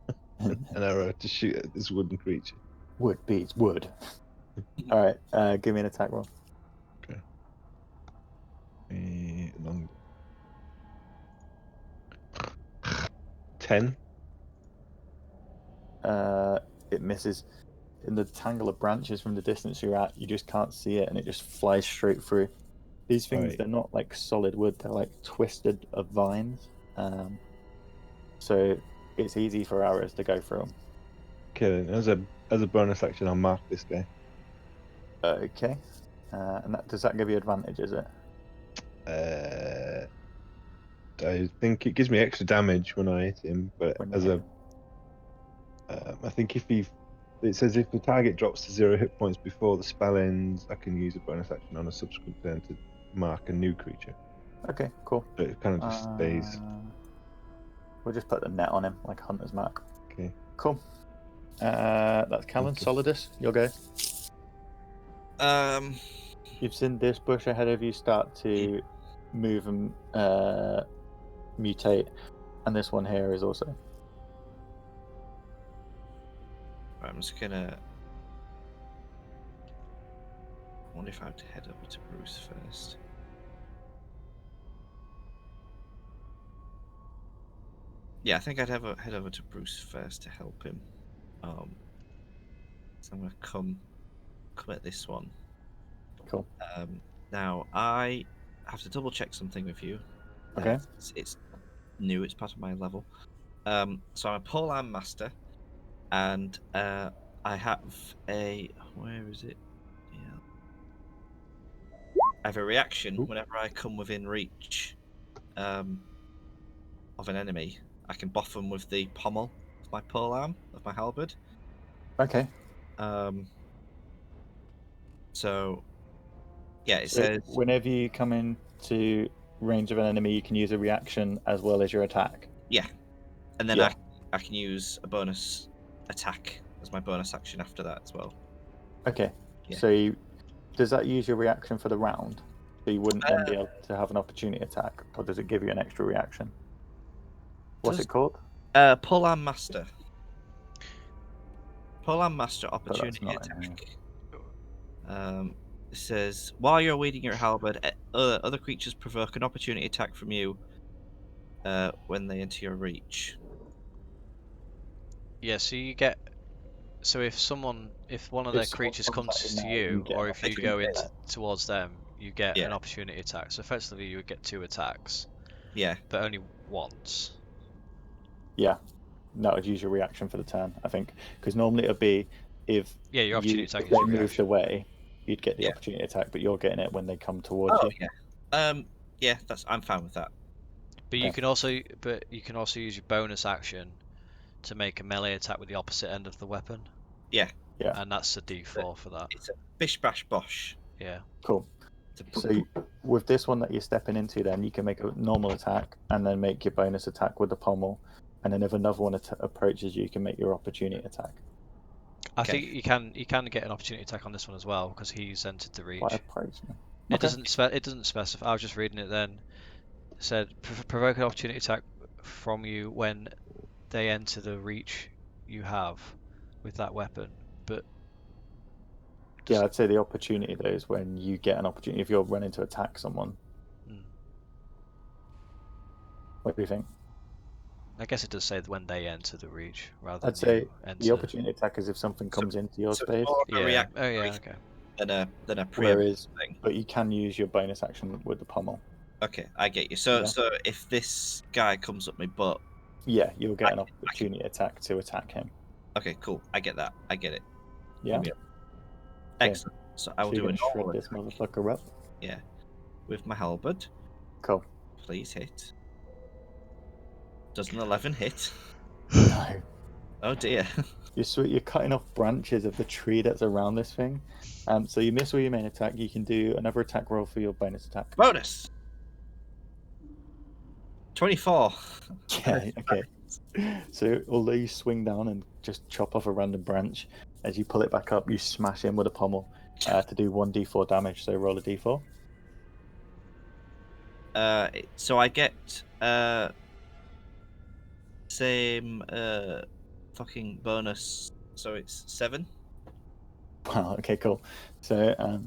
of and an arrow to shoot at this wooden creature. Wood beats wood. All right. Give me an attack roll. Okay. Long. 10. It misses. In the tangle of branches from the distance you're at, you just can't see it, and it just flies straight through. These things, Right. they're not like solid wood; they're like twisted of vines. So it's easy for arrows to go through them. Okay. Then as a bonus action, I'll mark this guy. Okay. And does that give you advantage? Is it? I think it gives me extra damage when I hit him, but When you as hit a, him? I think it says if the target drops to 0 hit points before the spell ends, I can use a bonus action on a subsequent turn to mark a new creature. Okay, cool. So it kind of just stays. We'll just put the net on him, like a hunter's mark. Okay. Cool. That's Callan. Okay. Solidus, you'll go. You've seen this bush ahead of you start to move and mutate, and this one here is also. Right, I'm just gonna. I wonder if I have to head over to Bruce first. Yeah, I think I'd head over to Bruce first to help him. So I'm gonna come at this one. Cool. Now I have to double check something with you. Okay. It's new. It's part of my level. So I'm a polearm master, and I have a where is it? Yeah. I have a reaction whenever I come within reach of an enemy. I can buff them with the pommel of my polearm of my halberd. Okay. So yeah, it So says whenever you come into range of an enemy, you can use a reaction as well as your attack. yeah, and then Yeah. I can use a bonus attack as my bonus action after that as well. Okay. Yeah. So does that use your reaction for the round? So you wouldn't then be able to have an opportunity attack, or does it give you an extra reaction? What's it called? Polearm Master. Polearm Master opportunity not in attack. It says while you're wielding your halberd, other creatures provoke an opportunity attack from you when they enter your reach. Yeah, so you get So if one of If their someone creatures comes comes at you to now, you, you get or an if you opportunity go attack. towards them, you get Yeah. an opportunity attack. So effectively, you would get 2 attacks, Yeah. but only once. Yeah, that would use your reaction for the turn, I think, because normally it'd be if Yeah, your opportunity attack if is they your moved reaction. away, you'd get the Yeah. opportunity attack, but you're getting it when they come towards Oh you. yeah. Yeah, I'm fine with that. But you Okay. can also use your bonus action to make a melee attack with the opposite end of the weapon. Yeah. Yeah. And that's a D4 for that. It's a bish bash bosh. Yeah. Cool. It's a So with this one that you're stepping into, then you can make a normal attack and then make your bonus attack with the pommel, and then if another one approaches you, you can make your opportunity attack. I Okay. think you can get an opportunity attack on this one as well because he's entered the reach. By approach. It Okay. doesn't specify. I was just reading it then. It said provoke an opportunity attack from you when they enter the reach you have with that weapon. But Yeah, I'd say the opportunity though is when you get an opportunity if you're running to attack someone. What do you think? I guess it does say when they enter the reach rather I'd than say you enter. the opportunity attack is if something comes into your So space. more of a Yeah. reaction Oh yeah. Okay. than a preemptive Whereas, thing. but you can use your bonus action with the pommel. Okay, I get you. So Yeah. so if this guy comes up my butt, Yeah, you'll get an opportunity attack to attack him. okay, cool. I get that. I get it. Yeah. Yeah. Okay. Excellent. So I will So you're do a gonna shred normal this attack. motherfucker up. Yeah. With my halberd. Cool. Please hit. Does an 11 hit? No. Oh dear. You're cutting off branches of the tree that's around this thing. So you miss with your main attack. You can do another attack roll for your bonus attack. Bonus. 24. Yeah. Okay. So although you swing down and just chop off a random branch, as you pull it back up, you smash in with a pommel to do 1d4 damage. So roll a d4. So I get same fucking bonus. So it's 7. Wow. Okay. Cool. So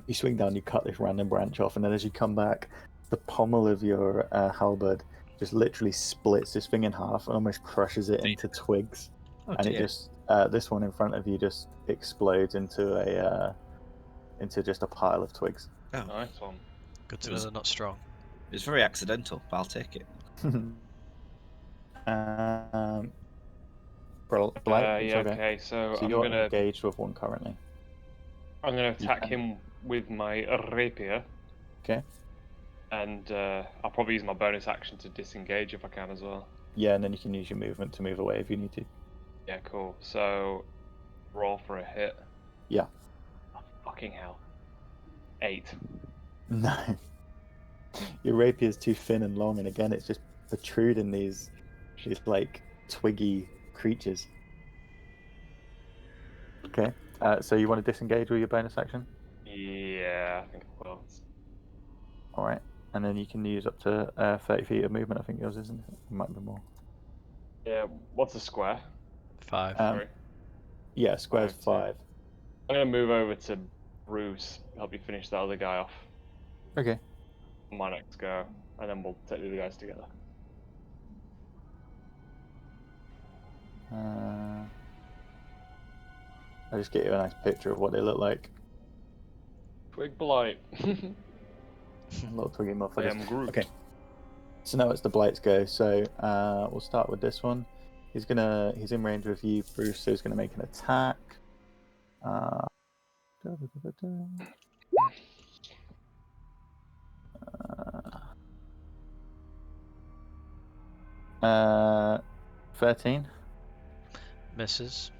you swing down, you cut this random branch off, and then as you come back, the pommel of your halberd just literally splits this thing in half and almost crushes it into twigs. Oh And dear. it just this one in front of you just explodes into just a pile of twigs. Oh, Nice one. Good to know they're not strong. it's very accidental, but I'll take it. Blight, Yeah, it's okay. okay, so So I'm you're gonna engaged with one currently. attack can. him with my rapier, Okay. and I'll probably use my bonus action to disengage if I can as well. Yeah, and then you can use your movement to move away if you need to. Yeah, cool. So roll for a hit. Yeah. Oh, fucking hell. 8. No. Your rapier is too thin and long, and again, it's just protruding these like twiggy creatures. Okay. So you want to disengage with your bonus action? Yeah, I think I will. All right. And then you can use up to 30 feet of movement. I think yours isn't it? It might be more. Yeah, what's a square? 5. Sorry. Yeah, square's 5. I'm gonna move over to Bruce, help you finish that other guy off Okay. on my next go, and then we'll take the other guys together. I'll just get you a nice picture of what they look like. Twig blight. Little twiggy I motherfuckers. am Groot. Okay. So now it's the blights go. So we'll start with this one. He's in range with you, Bruce. So he's gonna make an attack. Uh, 13. Misses.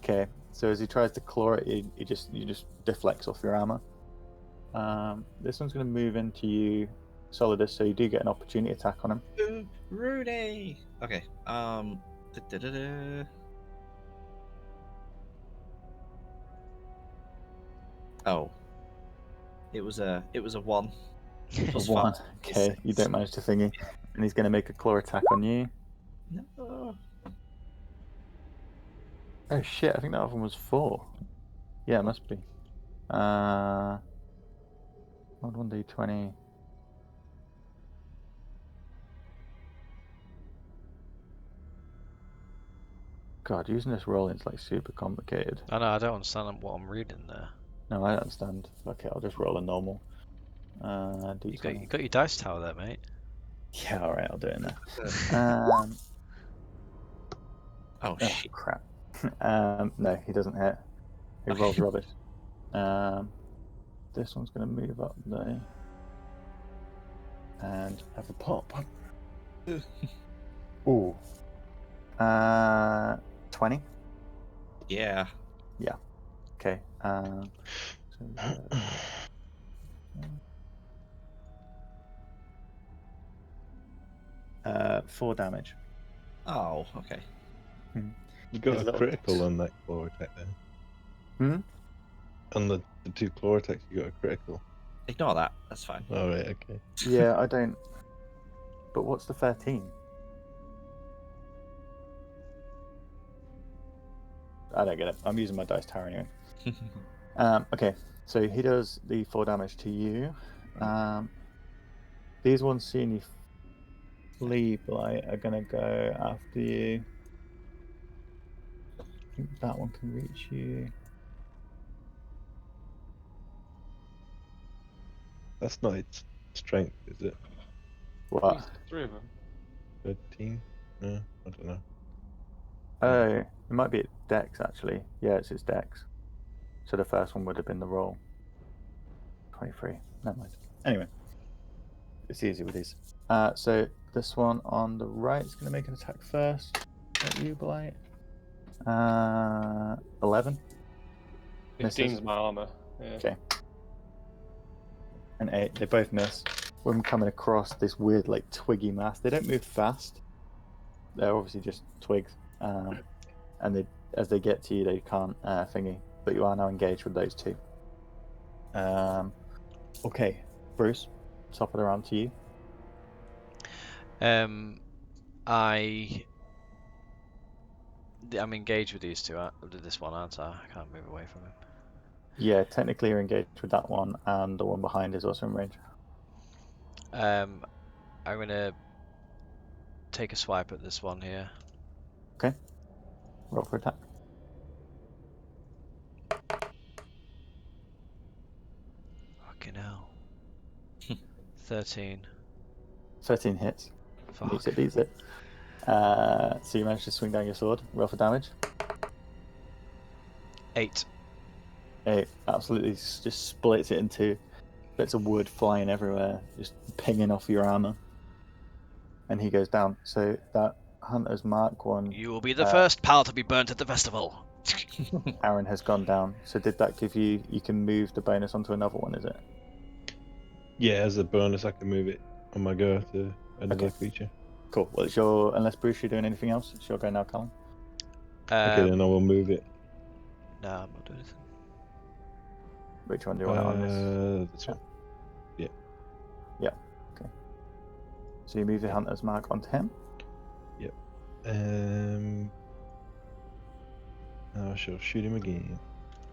Okay. So as he tries to claw it, you just deflects off your armor. This one's gonna move into you, Solidus. So you do get an opportunity attack on him. Rudy. Okay. Da-da-da-da. Oh. It was a 1. Plus 1. 5. Okay. You don't manage to thingy, and he's gonna make a claw attack on you. No. Oh shit! I think that other one was 4. Yeah, it must be. Roll 1d20. God, using this rolling's like super complicated. I know, I don't understand what I'm reading there. No, I don't understand. Okay, I'll just roll a normal. You D20. got your dice tower there, mate. Yeah, all right, I'll do it now. Oh Oh shit. crap. No, he doesn't hit. He rolls rubbish. This one's going to move up there and have a pop. Ooh. 20. Yeah. Okay. So 4 damage. Oh, okay. You got His a little- critical on that claw attack there. Hmm? On the 2 claw attacks, you got a critical. Ignore that. That's fine. All right, okay. Yeah, I don't. But what's the 13? I don't get it. I'm using my dice tower anyway. Okay, so he does the 4 damage to you. These ones seeing you flee, Blight, are gonna go after you. I think that one can reach you. That's not its strength, is it? What? 3 of them. 13? No, I don't know. Oh, it might be Dex actually. Yeah, it's its Dex. So the first one would have been the roll. 23. Never mind. Anyway, it's easy with these. So this one on the right is going to make an attack first. At you, Blight. 11. 15's my armor. Yeah. Okay. And 8. They both miss. When coming across this weird, like, twiggy mass, they don't move fast. They're obviously just twigs. And they, as they get to you, they can't thingy. But you are now engaged with those 2. Okay, Bruce, top of the round to you. I'm engaged with these 2. With this one, aren't I? I can't move away from him. Yeah, technically you're engaged with that one, and the one behind is also in range. I'm gonna take a swipe at this one here. Okay. Roll for attack. Fucking hell. 13. 13 hits. Fuck. Beats it. So you managed to swing down your sword. Roll for damage. 8. 8 absolutely just splits it in 2. Bits of wood flying everywhere, just pinging off your armor. And he goes down. So that Hunter's Mark one, You will be the first pal to be burnt at the festival. Aaron has gone down. So did that give you? You can move the bonus onto another one, is it? Yeah, as a bonus, I can move it on my go to another Okay. creature. Cool. Well, it's your. Unless Bruce, you're doing anything else, it's your go now, Callum. Okay, then I will move it. No, I'm not doing anything. Which one do you want it on this? This one. Yeah. Okay. So you move your Hunter's Mark onto him. I shall shoot him again.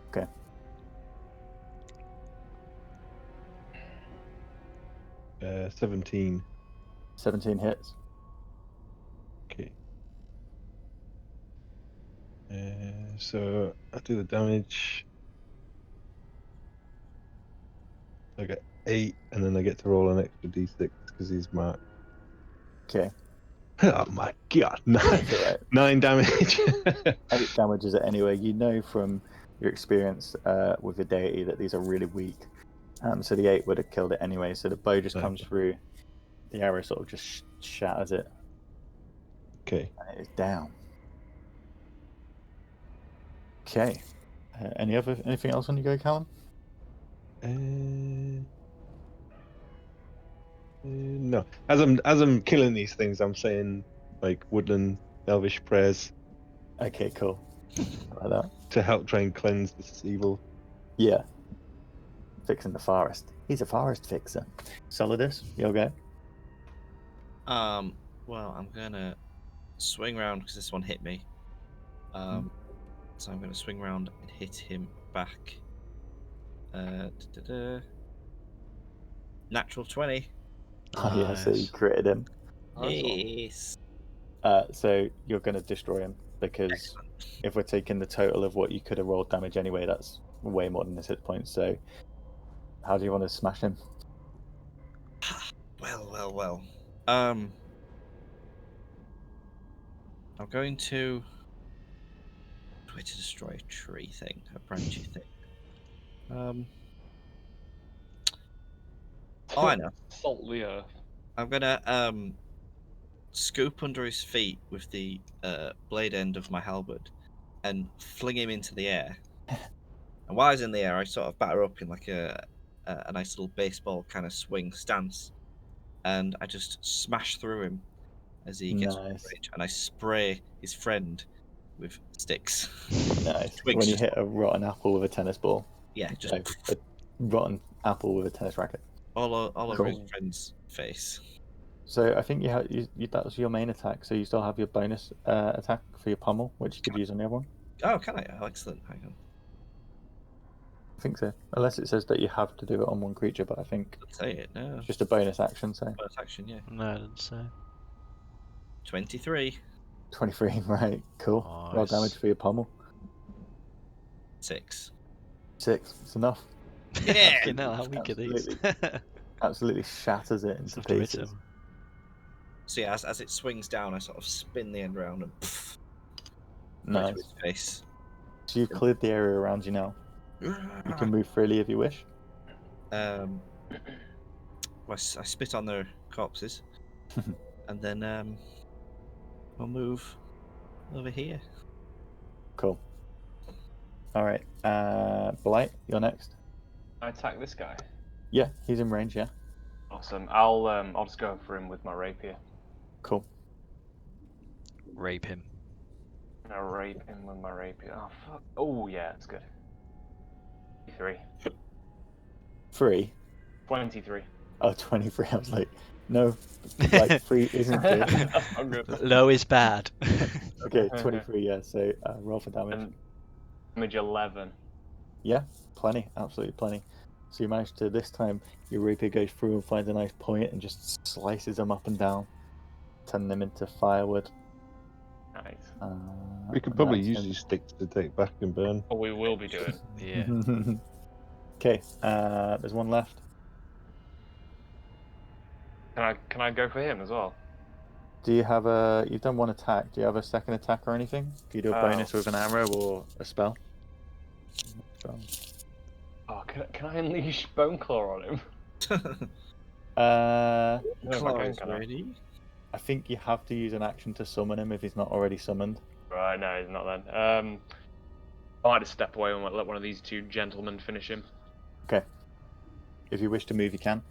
Okay. Uh, 17. 17 hits. Okay. So I do the damage. I get 8, and then I get to roll an extra d6 because he's marked. Okay. Oh my god, 9, That's all right. 9 damage. 8 damages it anyway. You know from your experience with your deity that these are really weak. So the 8 would have killed it anyway. So the bow just comes Okay. through. The arrow sort of just shatters it. Okay. And it is down. Okay. Anything else on you go, Callum? No. As I'm killing these things, I'm saying like woodland elvish prayers Okay, cool. I like that. to help try and cleanse this evil. Yeah. Fixing the forest. He's a forest fixer. Solidus, you okay? Well, I'm gonna swing round because this one hit me. So I'm gonna swing round and hit him back. Natural 20. Oh yeah, so you Nice. critted him. Nice one. Yes. So you're going to destroy him because Excellent. if we're taking the total of what you could have rolled damage anyway, that's way more than his hit points. So, how do you want to smash him? Well. I'm going to try to destroy a tree thing, a branchy thing. Oh, I know. Salt the earth. I'm gonna scoop under his feet with the blade end of my halberd and fling him into the air. And while he's in the air, I sort of batter up in like a nice little baseball kind of swing stance, and I just smash through him as he gets Nice. range, and I spray his friend with sticks. Nice. Twigs When you just- hit a rotten apple with a tennis ball, Yeah, just like a rotten apple with a tennis racket. all over his Cool. friend's face. So I think that was your main attack. So you still have your bonus attack for your pummel, which you could use on the other one. Oh, can I? Oh, excellent. Hang on. I think so, unless it says that you have to do it on one creature. But I think Let's say it. No. it's just a bonus action. So Bonus action, yeah. No, I didn't say. 23. 23, right? Cool. Roll Nice. damage for your pummel. 6. 6. It's enough. Yeah! Fucking hell, how weak are these? Absolutely shatters it into Have to hit pieces. him. So yeah, as it swings down, I sort of spin the end around and right to Nice. his face. So you've cleared the area around you now. You can move freely if you wish. I spit on their corpses, and then we'll move over here. Cool. All right. Blight, you're next. I attack this guy. Yeah, he's in range. Yeah. Awesome. I'll just go for him with my rapier. Cool. Rape him. I'll rape him with my rapier. Oh fuck. Oh yeah, that's good. 3. 23. Oh, 23. I was like, no, like 3 isn't good. I'm good. Low is bad. Okay, 23. Yeah. So roll for damage. And damage 11. Yeah, plenty. Absolutely plenty. So you manage to, this time, your rapier goes through and finds a nice point and just slices them up and down, turning them into firewood. Nice. We could and probably that's use him. these sticks to take back and burn. Oh, we will be doing. Yeah. Okay, there's one left. Can I go for him as well? Do you have you've done one attack, do you have a second attack or anything? Do you do a bonus with an arrow or a spell? Oh, can I unleash Bone Claw on him? Uh, No, if I Claws can I? ready. I think you have to use an action to summon him if he's not already summoned. Right, no, he's not then. I might just step away and let one of these two gentlemen finish him. Okay. If you wish to move, you can.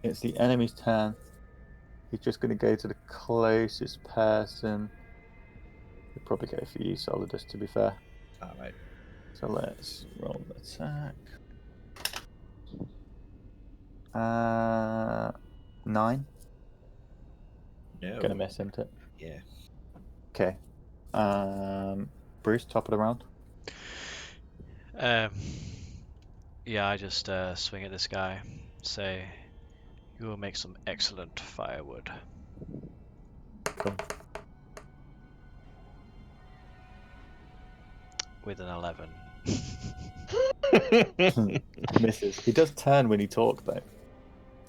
It's the enemy's turn. He's just going to go to the closest person. He'll probably go for you, Solidus, to be fair. Alright. So let's roll the attack. 9. No. Gonna miss, isn't it? Yeah. Okay. Bruce, top of the round. Yeah, I just swing at this guy. Say, you will make some excellent firewood. Cool. With an 11. Misses. He does turn when you talk, though.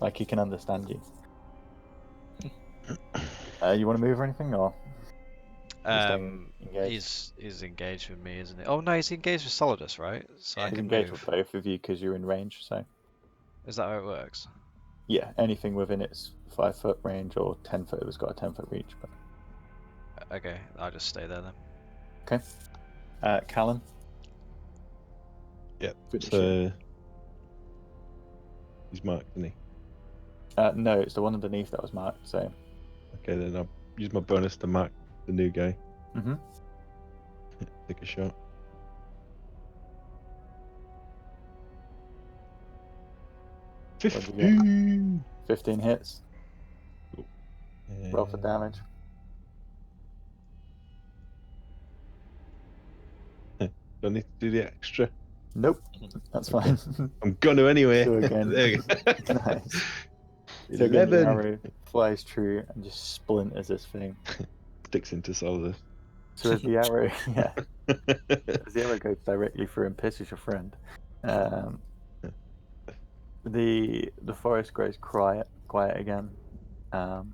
Like he can understand you. You want to move or anything, or engaged? He's engaged with me, isn't he? Oh no, he's engaged with Solidus, right? So I He's can engaged move. with both of you because you're in range. So Is that how it works? yeah, anything within its 5-foot range or 10-foot. It's got a 10-foot reach. But Okay, I'll just stay there then. Callan. Yeah. Finish So he's marked, isn't he? No, it's the one underneath that was marked. So Okay, then I'll use my bonus to mark the new guy. Mhm. Take a shot. What'd you get? 15. 15 hits. Roll for damage. Don't need to do the extra. Nope, that's fine. I'm gonna anyway. So again- There you go. Nice. So again, the 11. arrow flies true and just splinters this thing. Sticks into Solidus. So as the arrow, as the arrow goes directly through and pisses your friend, the forest grows quiet again. Well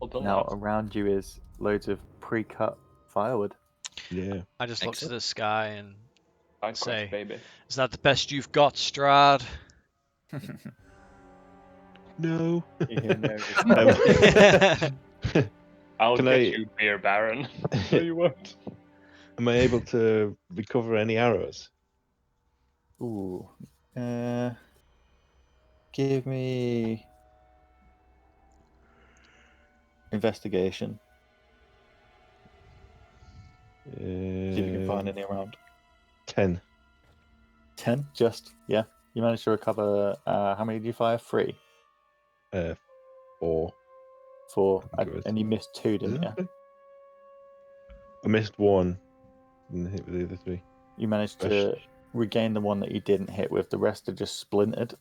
done, Now lads. around you is loads of pre-cut firewood. Yeah. I just look to Excellent. the sky and Side say, quest, baby. is that the best you've got, Strahd? No. You hear no I'll Can get I- you, Beer Baron. No, you won't. Am I able to recover any arrows? Ooh. Give me investigation. See if you can find any around. 10. 10, just yeah. You managed to recover. How many did you fire? 3, 4. 4, I think it was. and you missed 2, didn't you? I missed 1. Didn't hit with the other 3. You managed to regain the one that you didn't hit with. The rest are just splintered.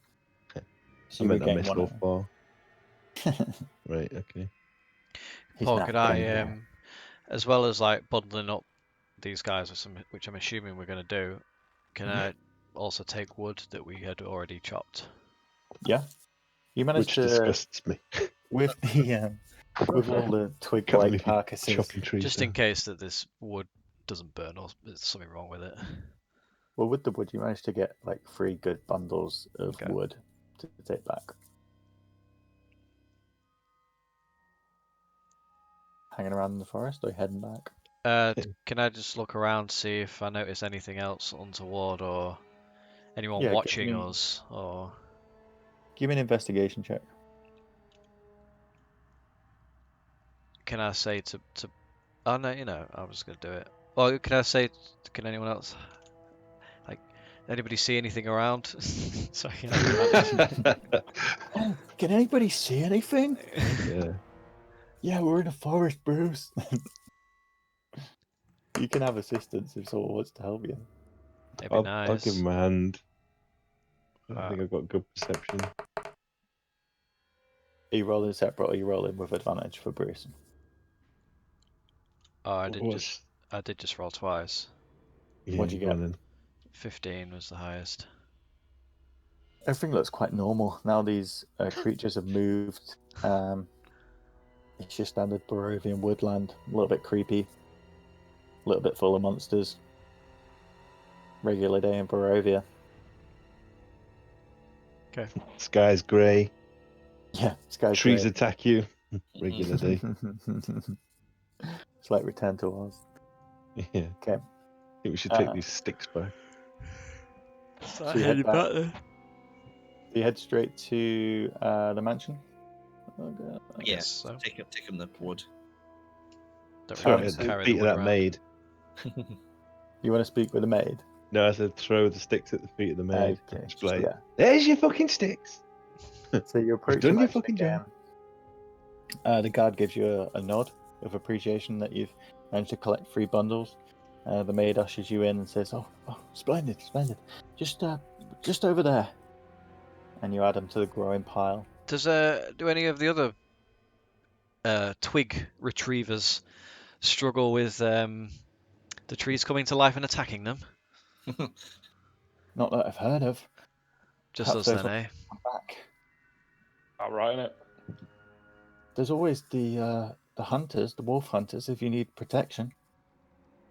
So I you meant I regain missed one all of 4. Right, okay. He's Paul, not could getting I, there. as well as like bundling up these guys with some, which I'm assuming we're going to do, can I also take wood that we had already chopped? Yeah. You managed Which to disgusts me. with the with all the Can't twig-like believe you carcasses. chopping trees Just down. in case that this wood doesn't burn or there's something wrong with it. Well, with the wood, you managed to get like 3 good bundles of Okay. wood to take back. Hanging around in the forest or heading back? Can I just look around, see if I notice anything else untoward or anyone Yeah, watching us? Or Give me an investigation check. can I say to oh no, I was gonna do it. Well, can I say, can anyone else, like, anybody see anything around? So I can have advantage. Can anybody see anything? Yeah. Yeah, we're in a forest, Bruce. You can have assistance if someone wants to help you. It'd be I'll give nice. him a hand. I Right. think I've got good perception. Are you rolling separate or are you rolling with advantage for Bruce? Oh, I What's... did just roll twice. Yeah, What'd you go get? on then. 15 was the highest. Everything looks quite normal. Now these creatures have moved. It's your standard Barovian woodland. A little bit creepy. A little bit full of monsters. Regular day in Barovia. Okay. Sky's grey. Yeah, sky's Trees great. attack you. Regular day. It's like Return to Oz. Yeah. Okay. I think we should take these sticks back. So you head back. You head straight to the mansion. Okay. Yeah, guess so. take him the wood. Don't Throw really it at the carry feet the of wood that around. maid. You want to speak with the maid? No, I said throw the sticks at the feet of the maid. Okay. Just like, Yeah. there's your fucking sticks. So you approach done the your mansion fucking again. The guard gives you a nod of appreciation that you've managed to collect 3 bundles. The maid ushers you in and says, "Oh, splendid, splendid. Just over there." And you add them to the growing pile. Does do any of the other twig retrievers struggle with the trees coming to life and attacking them? Not that I've heard of. Just Perhaps us those then, ones eh? come back. Outright, innit? There's always the hunters, the wolf hunters. If you need protection,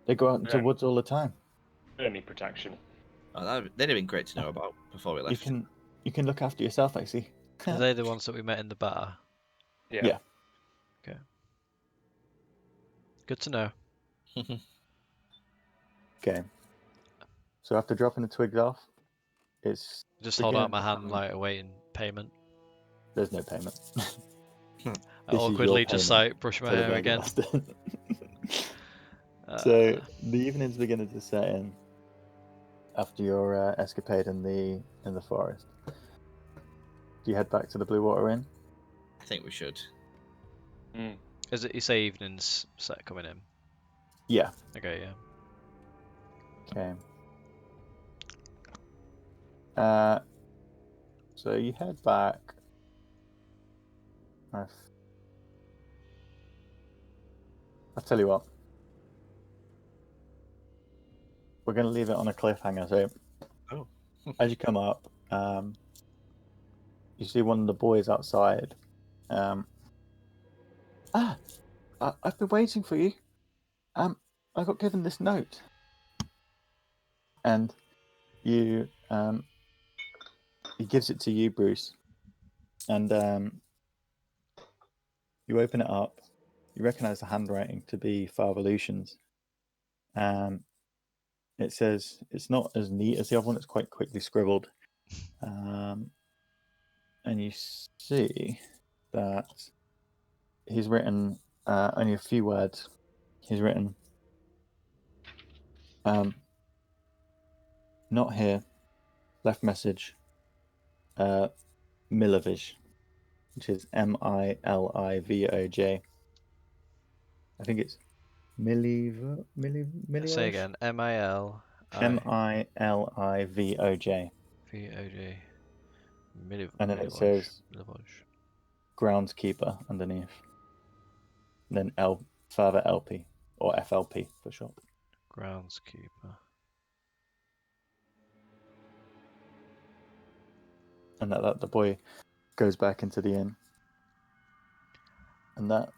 they go out into Yeah. woods all the time. We don't need protection. Oh, they'd have been great to know about before we You left. can look after yourself, I see. Are they the ones that we met in the bar? Yeah. Yeah. Good to know. Okay. So after dropping the twigs off, it's Just hold out beginning my to hand come- like awaiting payment. There's no payment. I This is your awkwardly just payment like brush my for the hair Dragon again. Master. Uh, So the evening's beginning to set in after your escapade in the forest. Do you head back to the Blue Water Inn? I think we should. Mm. Is it, you say evening's set coming in? Yeah. Okay, yeah. Okay. So you head back. I'll tell you what. we're going to leave it on a cliffhanger. So, Oh. as you come up, you see one of the boys outside. I've been waiting for you. I got given this note, and he gives it to you, Bruce, and you open it up. You recognize the handwriting to be Father Lucian's. It says it's not as neat as the other one. It's quite quickly scribbled, and you see that he's written only a few words. He's written, not here. Left message. Milovij, which is Milivoj. I think it's Milivoj. Say again. Milivoj. Milivoj. VOJ. And then it says groundskeeper underneath. And then Father LP or FLP for short. Groundskeeper. And that the boy goes back into the inn. And that.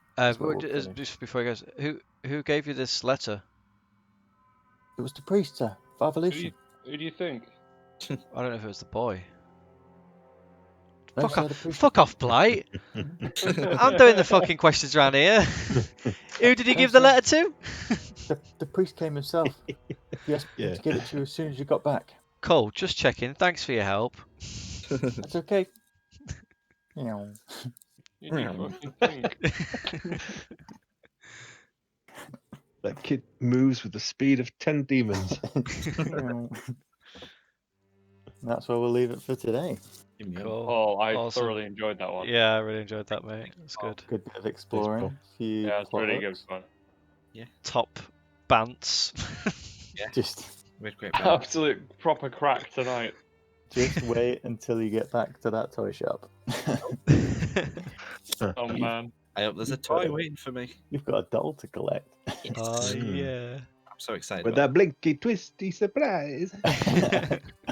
Just before he goes, who gave you this letter? It was the priest, sir. Father Lucian. Who do you think? I don't know if it was the boy. No, Fuck sir, off, the priest. fuck off, Blight. I'm doing the fucking questions around here. Who did he No, give the sir. letter to? The priest came himself. He asked me to give it to you as soon as you got back. Cool, just checking. Thanks for your help. That's okay. You know. Who do you fucking think? That kid moves with the speed of 10 demons. That's where we'll leave it for today. Cool. Oh, I Awesome. thoroughly enjoyed that one. Yeah, I really enjoyed that, mate. It's good. Good bit of exploring. cool. Few Yeah, it's really good plot fun. Top bants. Yeah. Just We had great banter. Absolute proper crack tonight. wait until you get back to that toy shop. Oh man. I hope there's a You've got toy it. waiting for me. You've got a doll to collect. Oh, yeah. I'm so excited. With about that blinky twisty surprise.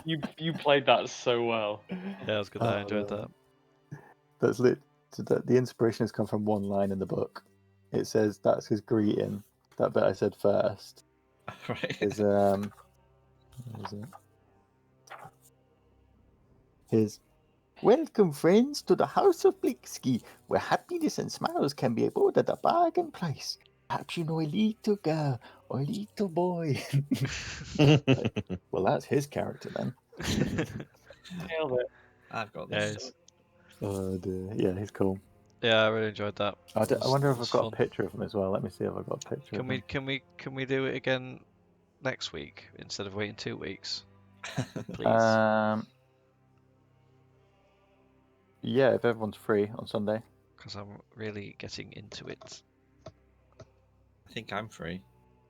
You played that so well. Yeah, it was good. I enjoyed that. That's lit. So the inspiration has come from one line in the book. It says that's his greeting. That bit I said first it. Right. is where is it? His welcome, friends, to the House of Bliksky, where happiness and smiles can be bought at a bargain price. Perhaps you know a little girl or a little boy. Well, that's his character then. Nailed it. I've got Yeah, this. Oh dear. Yeah, he's cool. yeah, I really enjoyed that. I wonder if It was I've got fun. a picture of him as well. Let me see if I've got a picture of him. Can we do it again next week instead of waiting 2 weeks? Please. Yeah, if everyone's free on Sunday. Because I'm really getting into it. I think I'm free.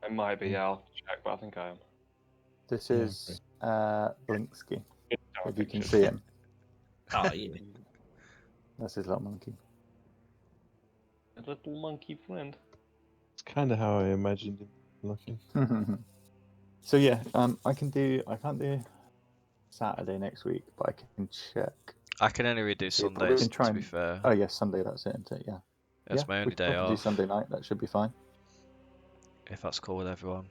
It might be, yeah, I'll check, but I think I am. This Yeah, is Blinksky. No, If you can pictures. see him, Oh, yeah. that's his little monkey. A little monkey friend. It's kind of how I imagined him looking. So yeah, I can't do Saturday next week, but I can check. I can only really do Yeah, but we Sundays, can try to be and- fair. Oh yeah, Sunday. That's it, isn't it? Yeah. That's yeah, my we only could day probably do off, Sunday night. That should be fine. if that's cool with everyone.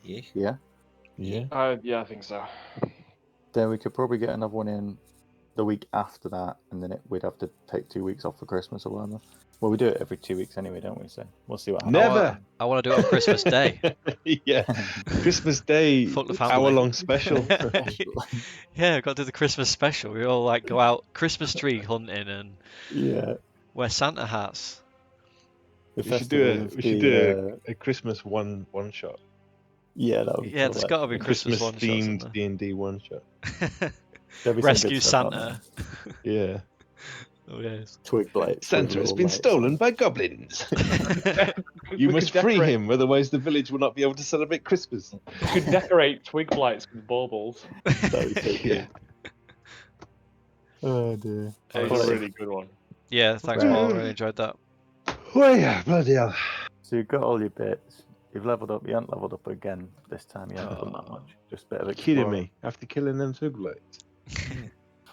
Yeah. Yeah. Yeah. Yeah, I think so. Then we could probably get another one in the week after that, and then we'd have to take 2 weeks off for Christmas or whatever. Well, we do it every 2 weeks anyway, don't we? So we'll see what happens. Never. I want to do it on Christmas Day. Yeah. Christmas Day Fuck the family. hour-long special. Yeah, got to do the Christmas special. We all like go out Christmas tree hunting and Yeah. wear Santa hats. The We should do festival of We should the, do a Christmas one shot. Yeah, that would be Yeah, cool, there's got to be A Christmas Christmas one shots in themed D&D one shot. there. There'll be some good Rescue stuff on Santa. Yeah. Oh yes. Twig blight. Santa has been stolen by goblins. You We must could free decorate- him, otherwise the village will not be able to celebrate Christmas. We could decorate twig blights with baubles. That'd be so good. Yeah. Oh dear. That was a really good one. Yeah, thanks, Right. Paul. Really enjoyed that. Oh yeah, bloody hell. So you've got all your bits. You've leveled up. You haven't leveled up again this time. You haven't done that Oh. much. Just a bit of Kidding exploring. me? After killing them Tuglites,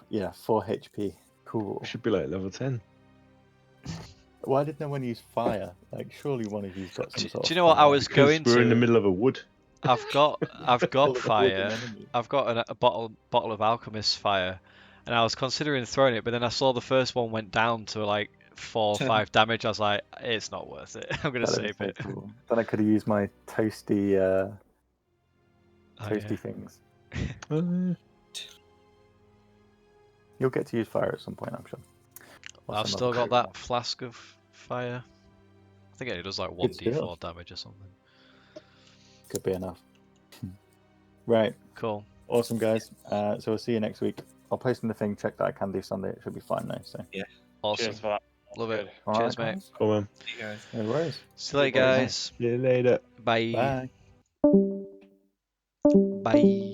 Yeah, 4 HP. Cool. we should be like level 10. Why did no one use fire? Like, surely one of you's got some Do sort of you know what I fire. was Because going we're in the to? middle of a wood. I've got Full of wooden fire. enemies. I've got a bottle of alchemist fire, and I was considering throwing it, but then I saw the first one went down to like 4 or 5 damage. I was like, it's not worth it. I'm gonna That is save so it. cool. Then I could have used my toasty Oh, toasty yeah. things. Uh, You'll get to use fire at some point, I'm sure. Or I've some still other got fire. that flask of fire. I think it does like Good 1d4 stuff. damage or something. Could be enough. Right. Cool. Awesome, guys. So we'll see you next week. I'll post in the thing. Check that I can do Sunday. It should be fine now. So. Awesome. Cheers for that. Love it. Good. All Cheers, right, mate. guys. come on. See you guys. No worries. See you later, Cheers, mate. guys. See you later. Bye. Bye. Bye.